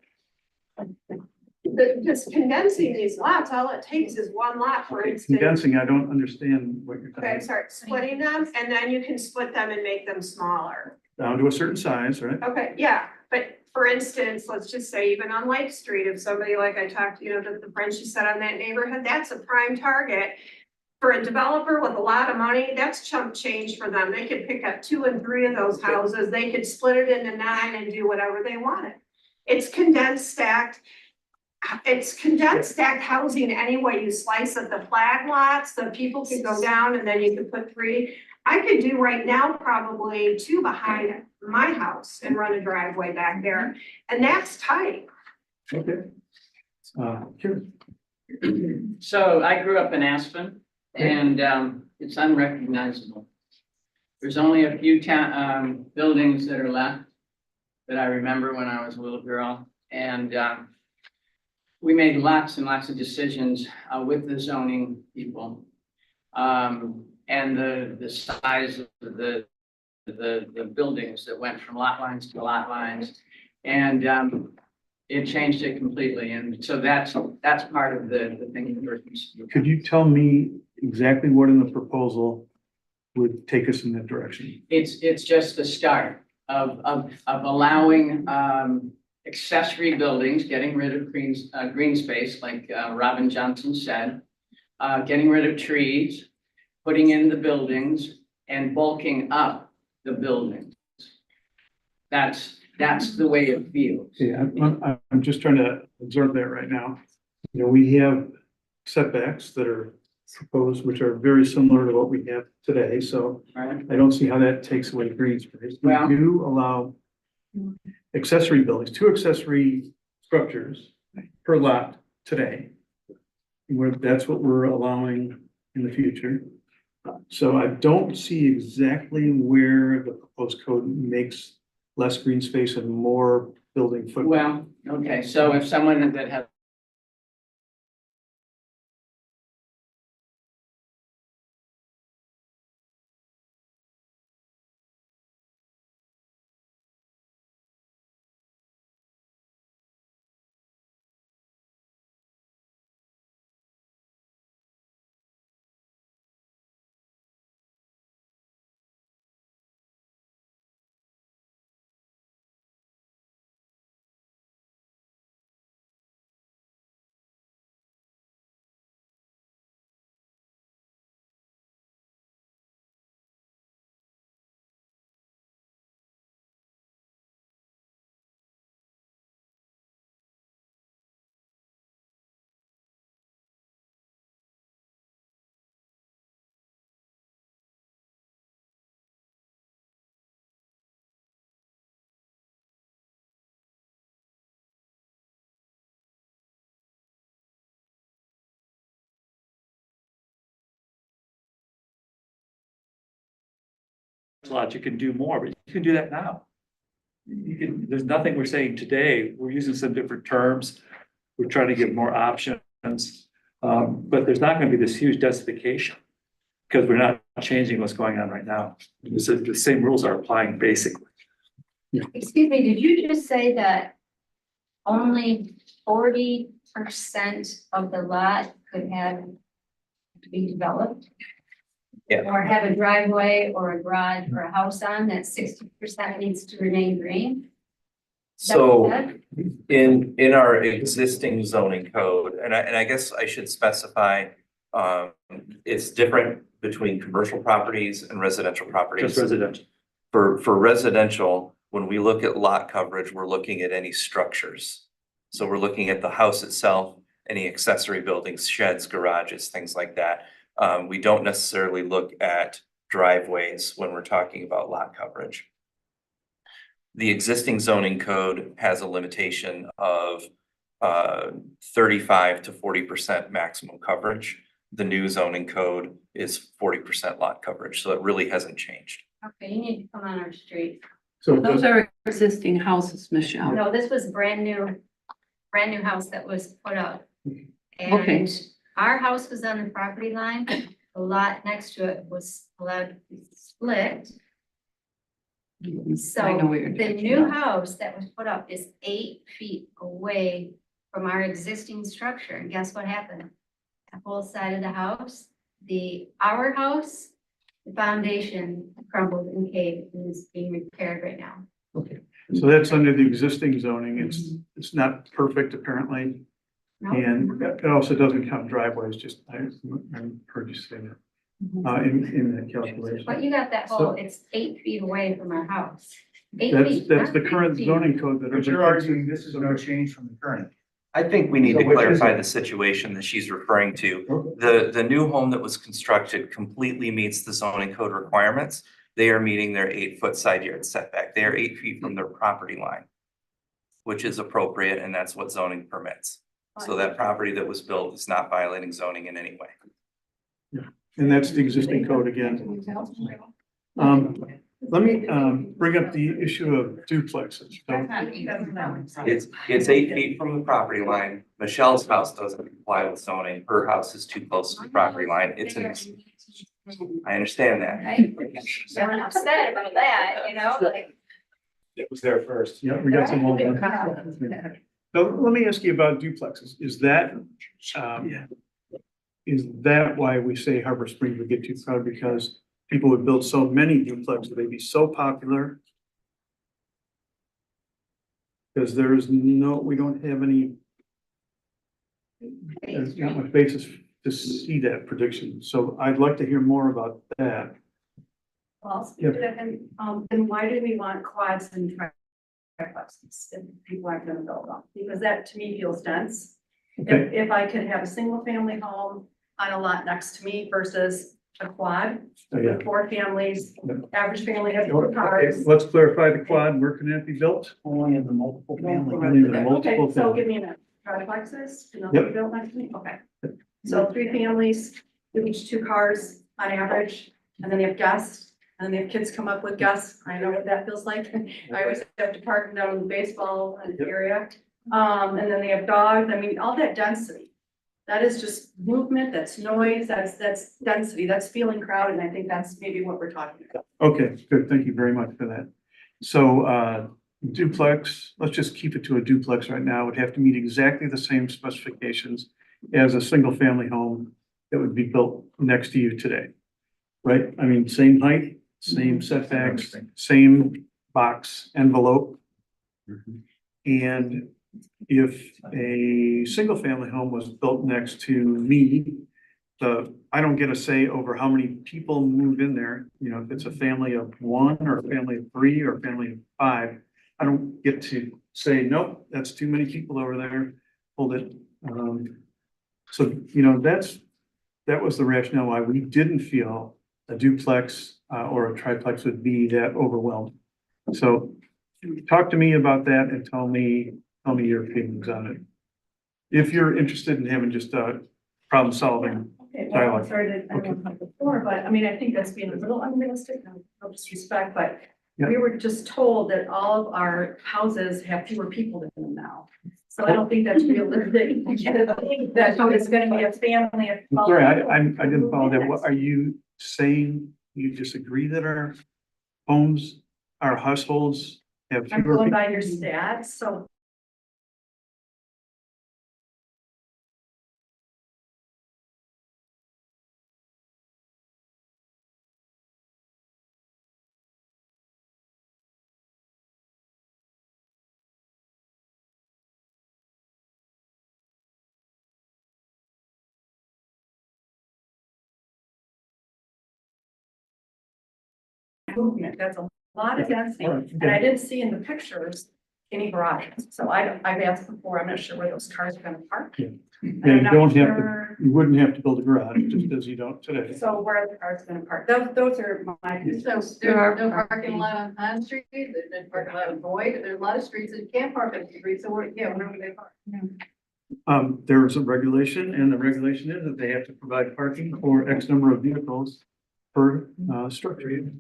G: just condensing these lots, all it takes is one lot, for instance.
D: Condensing, I don't understand what you're
G: Okay,
D: talking
G: I'm sorry, splitting them, and then you can split them and make them smaller.
D: down to a certain size, right?
G: Okay, yeah, but for instance, let's just say even on Lake Street, if somebody like I talked, the friend she said on that neighborhood, that's a prime target. For a developer with a lot of money, that's chump change for them. They could pick up 2 and 3 of those houses. They could split it into 9 and do whatever they wanted. It's condensed stacked housing any way you slice it, the flag lots, the people could go down and then you could put 3. I could do right now probably 2 behind my house and run a driveway back there, and that's tight.
D: Okay. Sure.
F: So I grew up in Aspen and it's unrecognizable. There's only a few buildings that are left that I remember when I was a little girl. And we made lots and lots of decisions with the zoning people. And the size of the buildings that went from lot lines to lot lines. And it changed it completely. And so that's part of the thing.
D: Could you tell me exactly what in the proposal would take us in that direction?
F: It's just the start of allowing accessory buildings, getting rid of green space, like Robin Johnson said, getting rid of trees, putting in the buildings and bulking up the buildings. That's the way it feels.
D: Yeah, I'm just trying to observe that right now. We have setbacks that are proposed, which are very similar to what we have today, so
F: Right.
D: I don't see how that takes away green space. We
F: Well-
D: do allow accessory buildings, 2 accessory structures per lot today. That's what we're allowing in the future. So I don't see exactly where the proposed code makes less green space and more building footprint.
F: Well, okay, so if someone that has
E: lot, you can do more, but you can do that now. There's nothing we're saying today, we're using some different terms, we're trying to give more options. But there's not gonna be this huge densification, because we're not changing what's going on right now. The same rules are applying basically.
N: Excuse me, did you just say that only 40% of the lot could have to be developed?
X: Yeah.
N: Or have a driveway or a garage or a house on, that 60% needs to remain green? Is that what
X: So
N: you said?
X: in our existing zoning code, and I guess I should specify, it's different between commercial properties and residential properties.
E: Just residential.
X: For residential, when we look at lot coverage, we're looking at any structures. So we're looking at the house itself, any accessory buildings, sheds, garages, things like that. We don't necessarily look at driveways when we're talking about lot coverage. The existing zoning code has a limitation of 35 to 40% maximum coverage. The new zoning code is 40% lot coverage, so it really hasn't changed.
N: Okay, you need to come on our street.
D: So
W: Those are existing houses, Michelle.
N: No, this was brand new house that was put up.
W: Okay.
N: And our house was on the property line. The lot next to it was allowed to be split. So
W: I know what you're
N: the
W: talking
N: new
W: about.
N: house that was put up is 8 feet away from our existing structure. And guess what happened? That whole side of the house, our house, the foundation crumbled and caved and is being repaired right now.
D: Okay, so that's under the existing zoning. It's not perfect apparently.
N: No?
D: And it also doesn't count driveways, just, I heard you say that, in that calculation.
N: But you got that
D: So-
N: whole, it's 8 feet away from our house. 8
D: That's,
N: feet,
D: that's
N: not
D: the current
N: 15.
D: zoning code that.
L: But you're arguing this is no change from the current.
X: I think we need
L: So
X: to
L: which is
X: clarify
L: it?
X: the situation that she's referring to.
D: Okay.
X: The new home that was constructed completely meets the zoning code requirements. They are meeting their 8-foot side yard setback. They are 8 feet from their property line, which is appropriate, and that's what zoning permits. So that property that was built is not violating zoning in any way.
D: And that's the existing code again. Let me, bring up the issue of duplexes. So
X: It's 8 feet from the property line. Michelle's house doesn't comply with zoning. Her house is too close to the property line. It's in, I understand that.
N: Right? Someone upset about that, you know, like.
L: It was there first.
D: Yeah, we got some more. So let me ask you about duplexes. Is that why we say Harbor Springs would get too crowded? Because people would build so many duplexes, they'd be so popular. Because we don't have any. There's not much basis to see that prediction. So I'd like to hear more about that.
O: Well, speak to that, and then why do we want quads and triplexes if people aren't gonna build them? Because that to me feels dense.
D: Okay.
O: If I could have a single family home on a lot next to me versus a quad
D: Oh, yeah.
O: with 4 families, average family has 4
D: Okay,
O: cars.
D: let's clarify the quad. Where can that be built?
L: Only in the multiple family.
D: Only in the
O: Okay,
D: multiple
O: so
D: family.
O: give me a minute. Triplexes, can those
D: Yep.
O: be built next to me? Okay. So 3 families, with each 2 cars on average, and then you have guests,
J: And they have kids come up with Gus, I know what that feels like. I always have to park them down in the baseball area. And then they have dogs, I mean, all that density. That is just movement, that's noise, that's density, that's feeling crowded, and I think that's maybe what we're talking about.
D: Okay, good. Thank you very much for that. So, duplex, let's just keep it to a duplex right now, would have to meet exactly the same specifications as a single family home that would be built next to you today. Right? I mean, same height, same setbacks, same box envelope. And if a single family home was built next to me, I don't get a say over how many people move in there. You know, if it's a family of one or a family of three or a family of five, I don't get to say, nope, that's too many people over there, hold it. So, you know, that was the rationale why we didn't feel a duplex or a triplex would be that overwhelming. So talk to me about that and tell me your feelings on it. If you're interested in having just a problem solving
J: Okay, well,
D: dialogue.
J: I'm sorry that I don't have the floor, but I mean, I think that's being a little unrealistic, no disrespect, but
D: Yeah.
J: we were just told that all of our houses have fewer people in them now. So I don't think that's realistic. That it's gonna be a family of.
D: I'm sorry, I didn't follow that. What are you saying? You disagree that our homes, our households have
J: I'm
D: fewer
J: going
D: people?
J: by your stats, so movement, that's a lot of density,
D: All right,
J: and I didn't see in the pictures any garages, so I've asked before, I'm not sure where those cars are gonna park.
D: Yeah.
J: And
D: Yeah,
J: I'm
D: you
J: not
D: don't have to,
J: sure-
D: you wouldn't have to build a garage just as you don't today.
J: So where are the cars gonna park? Those are my
F: So
J: concerns.
F: there's no parking lot on Pine Street, there's no parking lot on Boyd, there's a lot of streets that you can't park on the street, so where do they park?
D: There's a regulation and the regulation is that they have to provide parking for X number of vehicles per structure.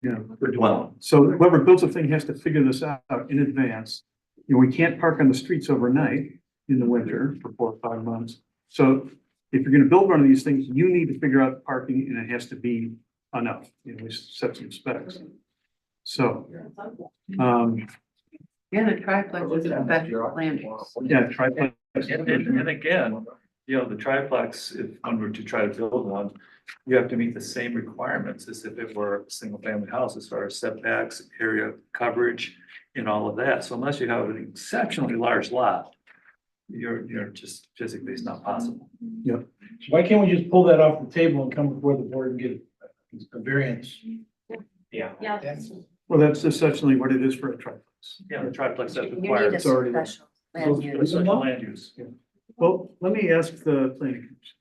D: You know,
X: For dwelling.
D: so whoever builds a thing has to figure this out in advance. You know, we can't park on the streets overnight in the winter for 4 or 5 months. So if you're gonna build one of these things, you need to figure out the parking and it has to be enough. You know, we set some specs. So,
W: Yeah, the triplex is a better land use.
D: yeah, triplex.
E: And again, you know, the triplex, if one were to try to build one, you have to meet the same requirements as if it were a single family house as far as setbacks, area coverage, and all of that. So unless you have an exceptionally large lot, you're just physically, it's not possible.
D: Yep.
L: Why can't we just pull that off the table and come before the board and get a variance?
E: Yeah.
J: Yeah.
D: Well, that's essentially what it is for a triplex.
E: Yeah, the triplex that
R: You need
E: requires.
R: a
D: It's already there.
R: special land use.
E: It's special land use.
D: Well, let me ask the planning commission.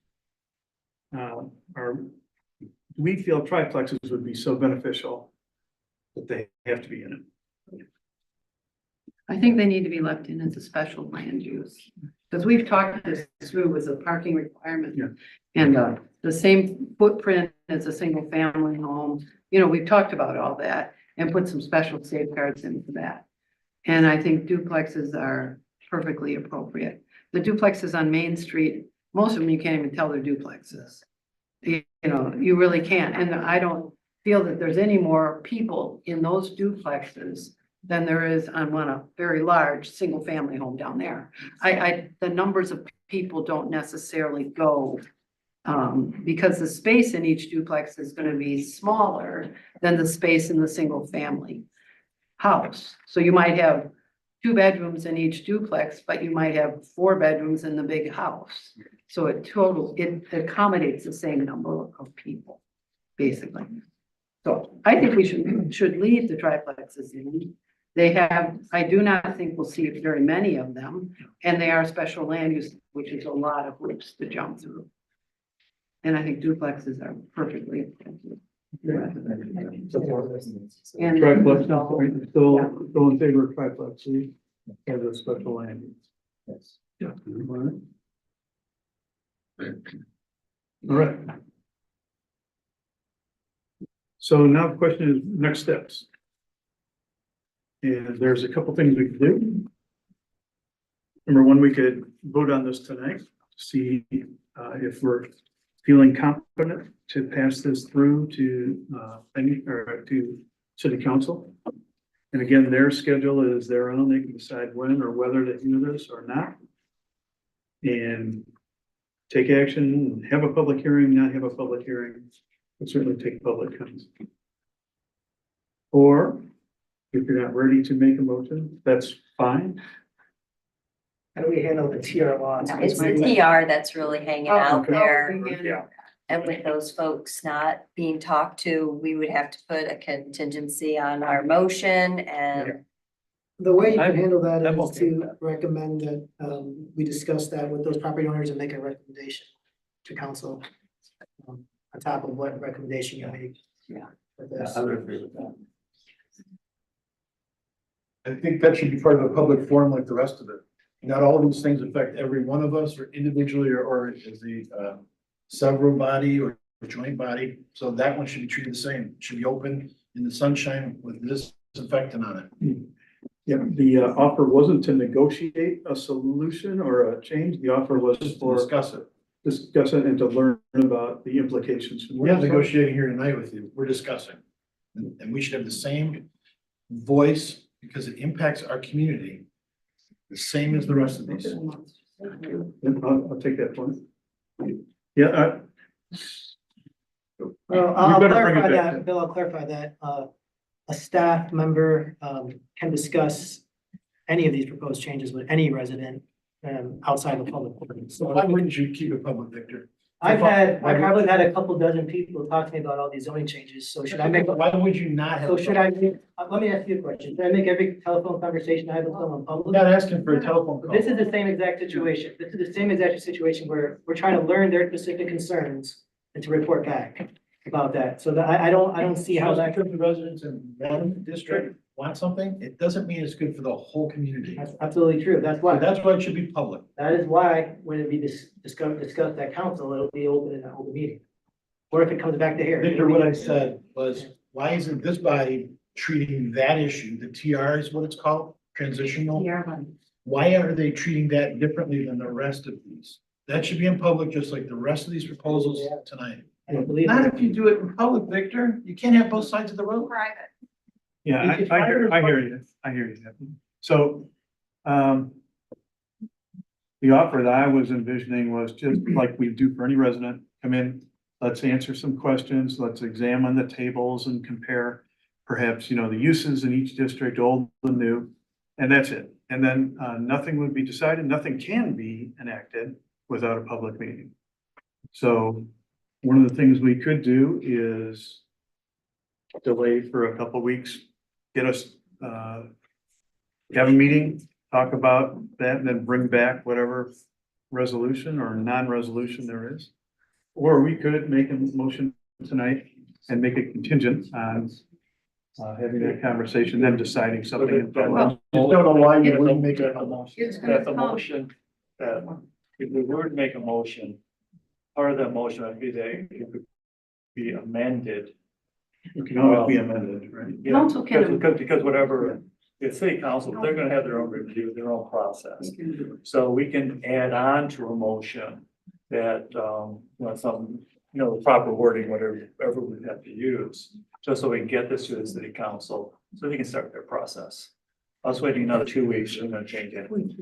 D: Do we feel triplexes would be so beneficial that they have to be in it?
W: I think they need to be left in as a special land use. Because we've talked this through with the parking requirement.
D: Yeah.
W: And the same footprint as a single family home. You know, we've talked about all that and put some special safeguards into that. And I think duplexes are perfectly appropriate. The duplexes on Main Street, most of them you can't even tell they're duplexes. You know, you really can't. And I don't feel that there's any more people in those duplexes than there is on a very large, single family home down there. The numbers of people don't necessarily go, because the space in each duplex is gonna be smaller than the space in the single family house. So you might have 2 bedrooms in each duplex, but you might have 4 bedrooms in the big house. So it accommodates the same number of people, basically. So I think we should leave the triplexes in. I do not think we'll see very many of them, and they are special land use, which is a lot of hoops to jump through. And I think duplexes are perfectly appropriate. And-
D: Triplex, still in favor of triplex, see, as a special land use.
E: Yes.
D: Yeah. All right. So now the question is next steps. And there's a couple things we could do. Number one, we could vote on this tonight, see if we're feeling confident to pass this through to to city council. And again, their schedule is their own. They can decide when or whether to do this or not. And take action, have a public hearing, not have a public hearing, but certainly take public comments. Or if you're not ready to make a motion, that's fine.
A: How do we handle the TR laws?
R: It's the TR that's really hanging out
D: okay.
R: there.
D: Yeah.
R: And with those folks not being talked to, we would have to put a contingency on our motion and
A: The way you can
E: I'm-
A: handle that
E: I'm
A: is
E: okay with
A: to recommend that, we discuss that with those property owners and make a recommendation to council. On top of what recommendation you make.
E: Yeah.
A: For this.
E: I would agree with that.
L: I think that should be part of a public forum like the rest of it. Not all of these things affect every one of us or individually or as the several body or joint body. So that one should be treated the same. It should be open in the sunshine with this affecting on it.
D: Yeah, the offer wasn't to negotiate a solution or a change. The offer was
L: Just to
D: for
L: discuss it.
D: discuss it and to learn about the implications.
L: We're not negotiating here tonight with you. We're discussing. And we should have the same voice because it impacts our community. The same as the rest of these.
D: I'll take that point. Yeah,
A: Well, I'll
D: better bring it
A: clarify
D: back.
A: that, Bill, I'll clarify that, a staff member, can discuss any of these proposed changes with any resident, outside the public forum.
L: So why wouldn't you keep it public, Victor?
A: I've probably had a couple dozen people talk to me about all these zoning changes, so should I make,
L: Why would you not have?
A: so should I make, let me ask you a question, should I make every telephone conversation I have with someone
L: I'm
A: public?
L: not asking for a telephone call.
A: This is the same exact situation, this is the same exact situation where we're trying to learn their specific concerns and to report back about that, so that I don't see how
L: Just
A: that.
L: because the residents in one district want something, it doesn't mean it's good for the whole community.
A: That's absolutely true, that's
L: So
A: why,
L: that's why it should be public.
A: that is why, when it be discussed at council, it'll be open in an open meeting. Or if it comes back to here.
L: Victor, what I said was, why isn't this body treating that issue, the TR is what it's called, transitional? Why are they treating that differently than the rest of these? That should be in public, just like the rest of these proposals tonight.
A: I don't believe
L: Not
A: it.
L: if you do it in public, Victor. You can't have both sides of the road.
G: Private.
D: yeah, I hear you. So, the offer that I was envisioning was just like we do for any resident, come in, let's answer some questions, let's examine the tables and compare perhaps, the uses in each district, old and new, and that's it. And then, nothing would be decided, nothing can be enacted without a public meeting. So one of the things we could do is delay for a couple weeks, get us, have a meeting, talk about that, and then bring back whatever resolution or non-resolution there is. Or we could make a motion tonight and make it contingent on having that conversation, then deciding something. in public.
L: I just don't know why you wouldn't make it a motion.
W: It's gonna
E: That's a
W: come.
E: motion, that if we were to make a motion, part of that motion would be that it could be amended.
D: It can always be amended, right?
E: Yeah,
W: Council can-
E: because whatever, the city council, they're gonna have their own review, their own process. So we can add on to a motion that, some, the proper wording, whatever we have to use, just so we can get this to the city council, so they can start their process. I was waiting another 2 weeks, I'm gonna change it.
W: And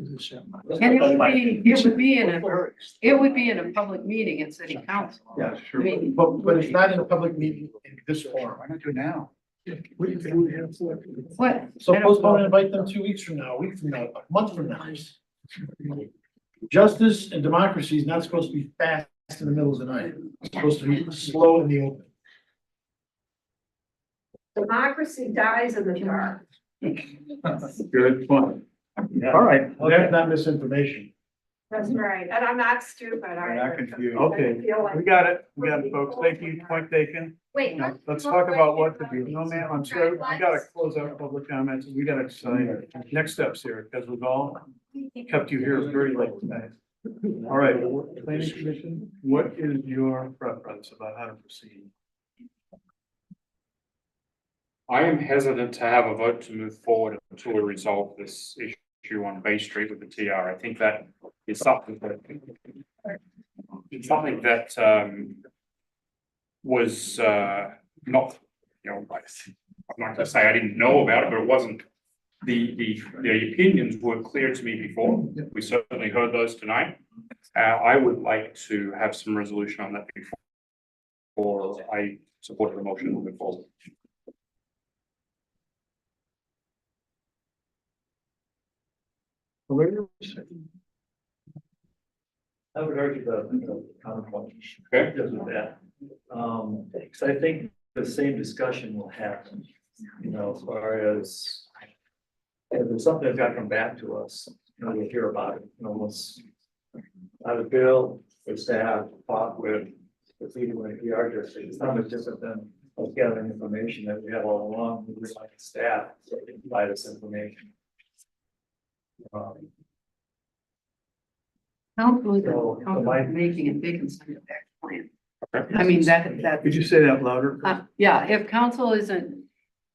W: it would be in a public meeting at city council.
D: Yeah,
W: I
D: sure.
W: mean,
L: But it's not in a public meeting in this forum.
T: Why not do it now?
W: what?
L: So
W: I don't-
L: postpone and invite them 2 weeks from now, a week from now, a month from now. Justice and democracy is not supposed to be fast in the middle of the night. It's supposed to be slow in the open.
G: Democracy dies in the dark.
D: Good point.
E: Yeah.
D: All right,
L: That's not misinformation.
G: That's right, and I'm not stupid.
E: We're not confused.
D: okay,
G: I feel like-
D: we got it, folks. Thank you, point taken.
N: Wait.
D: Now, let's talk about what to do. No, ma'am, I'm sorry, we gotta close out public comments, and we gotta decide next steps here, because we've all kept you here very late tonight. All right, planning commission, what is your preference about how to proceed?
P: I am hesitant to have a vote to move forward until we resolve this issue on Bay Street with the TR. I think that is something that it's something that was not, you know, I'm not gonna say I didn't know about it, but it wasn't. The opinions were clear to me before. We certainly heard those tonight. I would like to have some resolution on that before I support the motion moving forward.
E: I would argue the counterpoint.
P: Okay.
E: Because of that. Because I think the same discussion will happen, you know, as far as if there's something that's got to come back to us, you know, we'll hear about it, you know, let's have a bill, with staff, talk with people in the PR district. It's not much different than us gathering information that we have all along, we like staff, so they provide us information.
W: Council is
E: So,
W: making it, they can send it back to plan. I mean, that.
D: Could you say that louder?
W: Yeah, if council isn't,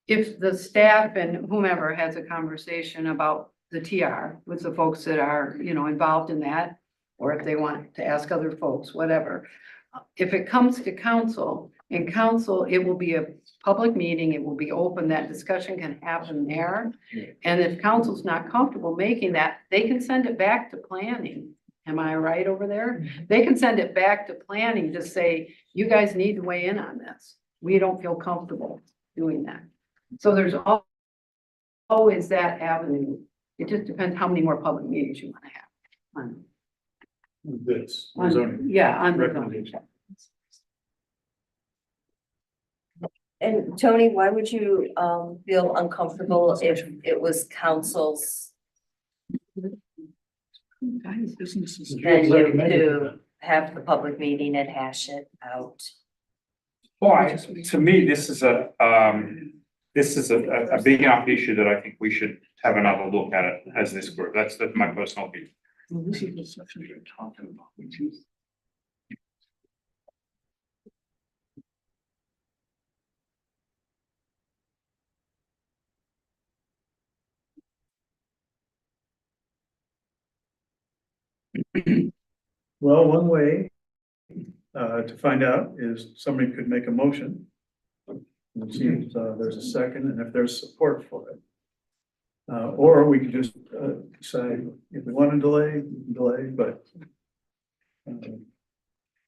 W: if the staff and whomever has a conversation about the TR with the folks that are, you know, involved in that, or if they want to ask other folks, whatever. If it comes to council, in council, it will be a public meeting, it will be open, that discussion can happen there. And if council's not comfortable making that, they can send it back to planning. Am I right over there? They can send it back to planning to say, you guys need to weigh in on this. We don't feel comfortable doing that. So there's always that avenue. It just depends how many more public meetings you want to have.
D: This.
W: On-
D: zoning
W: Yeah, on the
D: recommendation.
R: And Tony, why would you feel uncomfortable if it was council's
W: Guys, businesses.
R: venue to have the public meeting and hash it out?
P: Why, to me, this is a big enough issue that I think we should have another look at it as this group. That's my personal opinion.
W: Well, this is the section you're talking about, which is.
D: Well, one way to find out is somebody could make a motion. And see if there's a second and if there's support for it. Or we could just decide if we want to delay, we can delay, but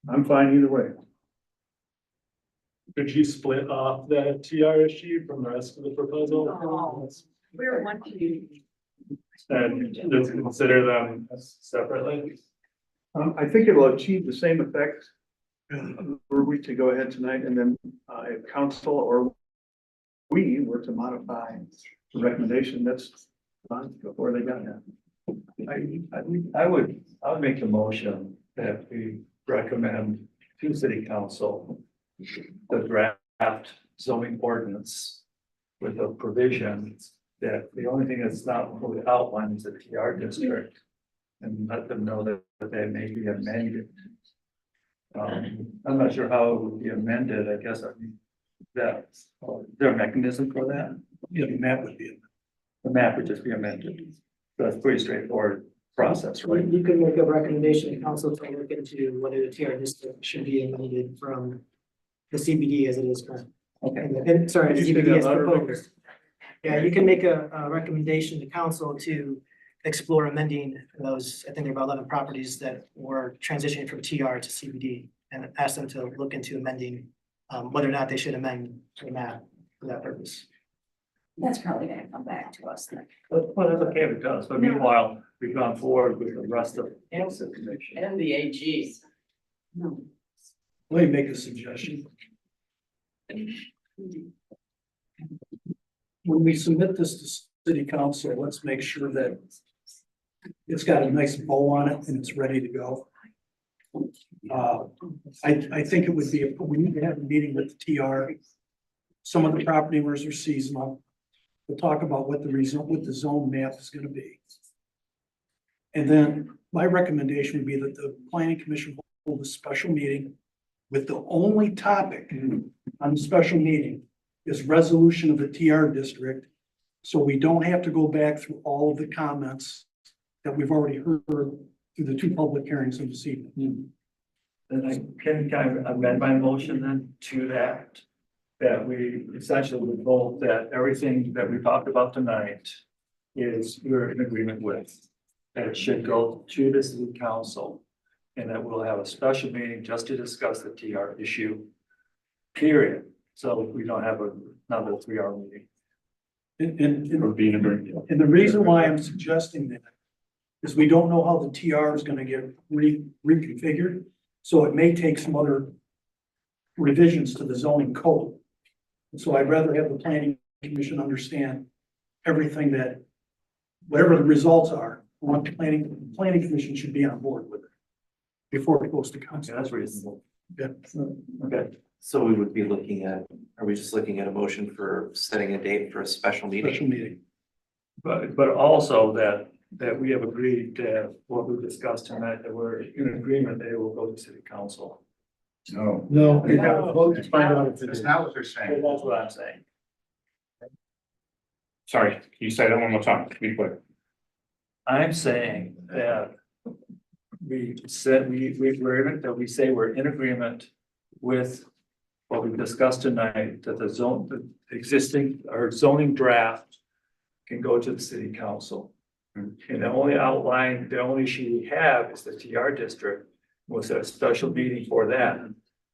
D: I'm fine either way.
B: Could you split off the TR issue from the rest of the proposal?
J: We're wanting.
B: And just consider them separately?
D: I think it will achieve the same effect. Were we to go ahead tonight and then if council or we were to modify the recommendation, that's fine before they got that.
E: I would make the motion that we recommend to city council the draft zoning ordinance with a provision that the only thing that's not fully outlined is the TR district, and let them know that they may be amended. I'm not sure how it would be amended, I guess, that, is there a mechanism for that?
D: Yeah, the map would be.
E: The map would just be amended. That's pretty straightforward process, right?
A: You can make a recommendation to council to look into whether the TR district should be amended from the CBD as it is currently.
E: Okay.
A: And sorry,
D: Can you say
A: CBD
D: that
A: as
D: louder,
A: proposed. Yeah, you can make a recommendation to council to explore amending those, I think there are about 11 properties that were transitioning from TR to CBD, and ask them to look into amending whether or not they should amend the map for that purpose.
I: That's probably gonna come back to us then.
E: Well, that's okay if it does, but meanwhile, we've gone forward with the rest of the information.
F: And the AGs.
W: No.
L: Let me make a suggestion. When we submit this to city council, let's make sure that it's got a nice bow on it and it's ready to go. I think it would be, we need to have a meeting with the TR. Some of the property owners are seasonal. We'll talk about what the zone map is gonna be. And then my recommendation would be that the planning commission hold a special meeting with the only topic on the special meeting
Q: is resolution of the TR district. So we don't have to go back through all of the comments that we've already heard through the 2 public hearings of this evening.
E: Then can I amend my motion then to that? That we essentially would vote that everything that we talked about tonight is we're in agreement with. That it should go to the city council. And that we'll have a special meeting just to discuss the TR issue. Period. So we don't have another 3-hour meeting.
Q: And the reason why I'm suggesting that is we don't know how the TR is gonna get reconfigured. So it may take some other revisions to the zoning code. And so I'd rather have the planning commission understand everything that, whatever the results are, I want the planning commission should be on board with it before it goes to council.
E: Yeah, that's reasonable.
Q: Yeah.
E: Okay.
X: So we would be looking at, are we just looking at a motion for setting a date for a special meeting?
Q: Special meeting.
E: But also that we have agreed to what we discussed tonight, that we're in agreement that it will go to city council.
L: No, we have a vote to find out if it
P: That's
L: is.
P: not what they're saying.
E: That's what I'm saying.
P: Sorry, can you say that one more time, to be clear?
E: I'm saying that we said we're in it, that we say we're in agreement with what we discussed tonight, that the existing or zoning draft can go to the city council. And the only outline, the only issue we have is the TR district. We'll set a special meeting for that.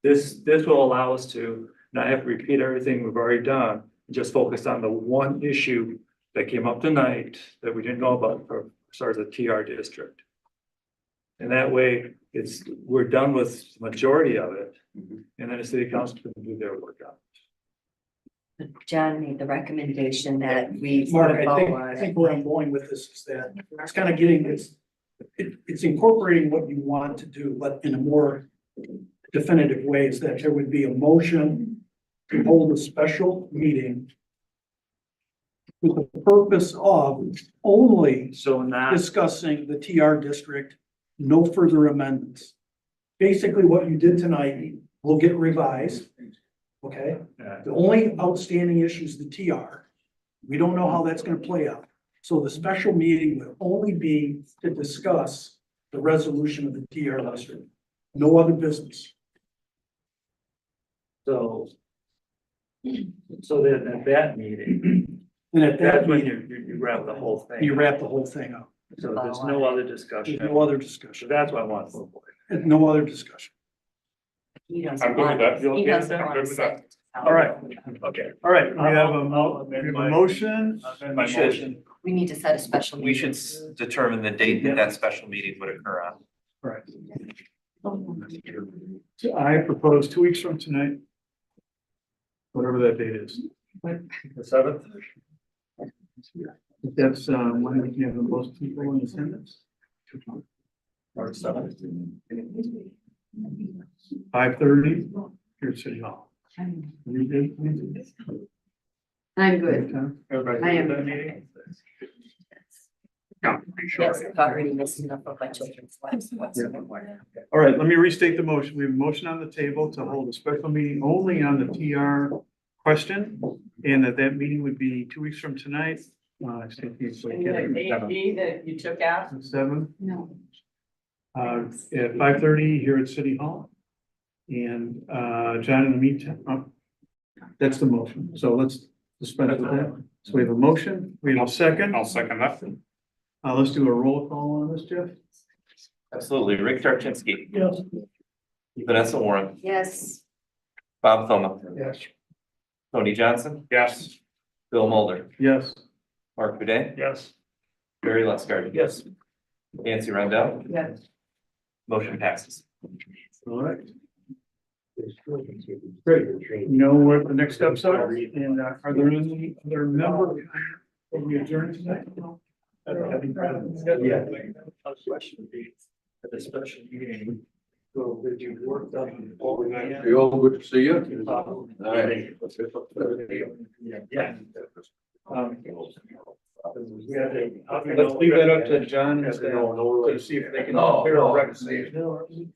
E: This will allow us to not have to repeat everything we've already done, just focus on the one issue that came up tonight that we didn't know about for as the TR district. And that way, we're done with the majority of it, and then the city council can do their work on it.
R: John made the recommendation that we.
Q: Mark, I think where I'm going with this is that it's kind of getting this, it's incorporating what you want to do, but in a more definitive way, is that there would be a motion to hold a special meeting with the purpose of only
E: So not,
Q: discussing the TR district, no further amendments. Basically, what you did tonight will get revised, okay? The only outstanding issue is the TR. We don't know how that's gonna play out. So the special meeting would only be to discuss the resolution of the TR district, no other business.
E: so then at that meeting,
Q: And at that
E: that's when
Q: meeting,
E: you wrap the whole thing.
Q: you wrap the whole thing up.
E: So there's no other discussion.
Q: There's no other
E: So
Q: discussion.
E: that's what I want to avoid.
Q: There's no other discussion.
R: He doesn't
P: I'm good with
R: want-
P: that.
E: You
R: he
E: okay with
R: doesn't
E: that?
R: want
P: Good
R: to
P: with that.
R: sit.
D: All right.
E: Okay.
D: All right, we have
E: I'll
D: a
E: amend my-
D: motion.
E: I'll amend my
X: We should-
E: motion.
R: We need to set a special.
X: We should determine the date that that special meeting would occur on.
D: Right. So I propose 2 weeks from tonight. Whatever that date is.
E: The 7th?
D: If that's, when we can have the most people in attendance.
E: Or 7th?
D: 5:30 here at City Hall. You good?
W: I'm good.
E: Everybody
W: I
E: good
W: am.
E: with that meeting?
P: Yeah, pretty sure.
R: Yes, I've already missed enough of my children's lives.
D: All right, let me restate the motion. We have a motion on the table to hold a special meeting only on the TR question. And that meeting would be 2 weeks from tonight. I think it's like
F: And the AD that you took out,
D: 7,
W: No.
D: at 5:30 here at City Hall. And, John, in the meantime, that's the motion. So let's dispense with that. So we have a motion, we have a second.
P: I'll second that.
D: Let's do a roll call on this, Jeff.
X: Absolutely. Rick Tarczynski,
Q: Yes.
X: Vanessa Warren,
R: Yes.
X: Bob Thoma,
L: Yes.
X: Tony Johnson,
P: Yes.
X: Bill Mulder,
D: Yes.
P: Mark Boudet,
E: Yes.
P: Barry Lustgarten.
E: Yes.
P: Nancy Rundell,
R: Yes.
P: motion passes.
D: All right. Great. You know what the next steps are? And are there any other members? Will we adjourn tonight?
E: Yeah. Question would be, at the special meeting, so did you work on overnight?
L: You all good to see you.
E: Yeah.
D: Let's leave that up to John and to see if they can prepare a recommendation.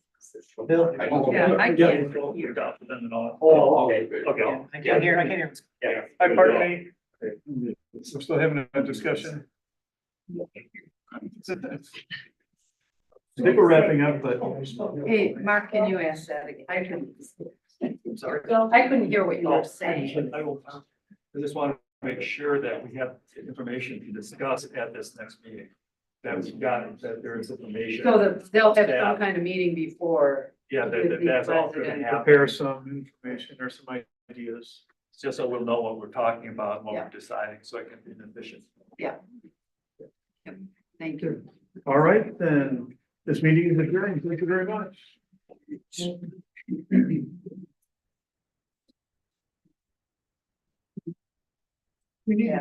A: Bill?
Q: Yeah, I
D: Yeah.
Q: can't hear.
D: Oh, okay, okay.
A: I can't hear, I can't hear.
D: Yeah, hi, pardon me. We're still having a discussion. I think we're wrapping up, but.
W: Hey, Mark, can you ask that again? I couldn't.
D: Sorry.
W: I couldn't hear what you were saying.
E: I just want to make sure that we have information to discuss at this next meeting. That we've got, that there is information.
W: So that they'll have some
E: Staff.
W: kind of meeting before.
E: Yeah, that's all gonna happen.
D: Prepare some information or some ideas.
E: Just so we'll know what we're talking about, and what
W: Yeah.
E: we're deciding, so it can be efficient.
W: Yeah. Yep, thank you.
D: All right, then, this meeting is adjourned. Thank you very much.
Q: We need.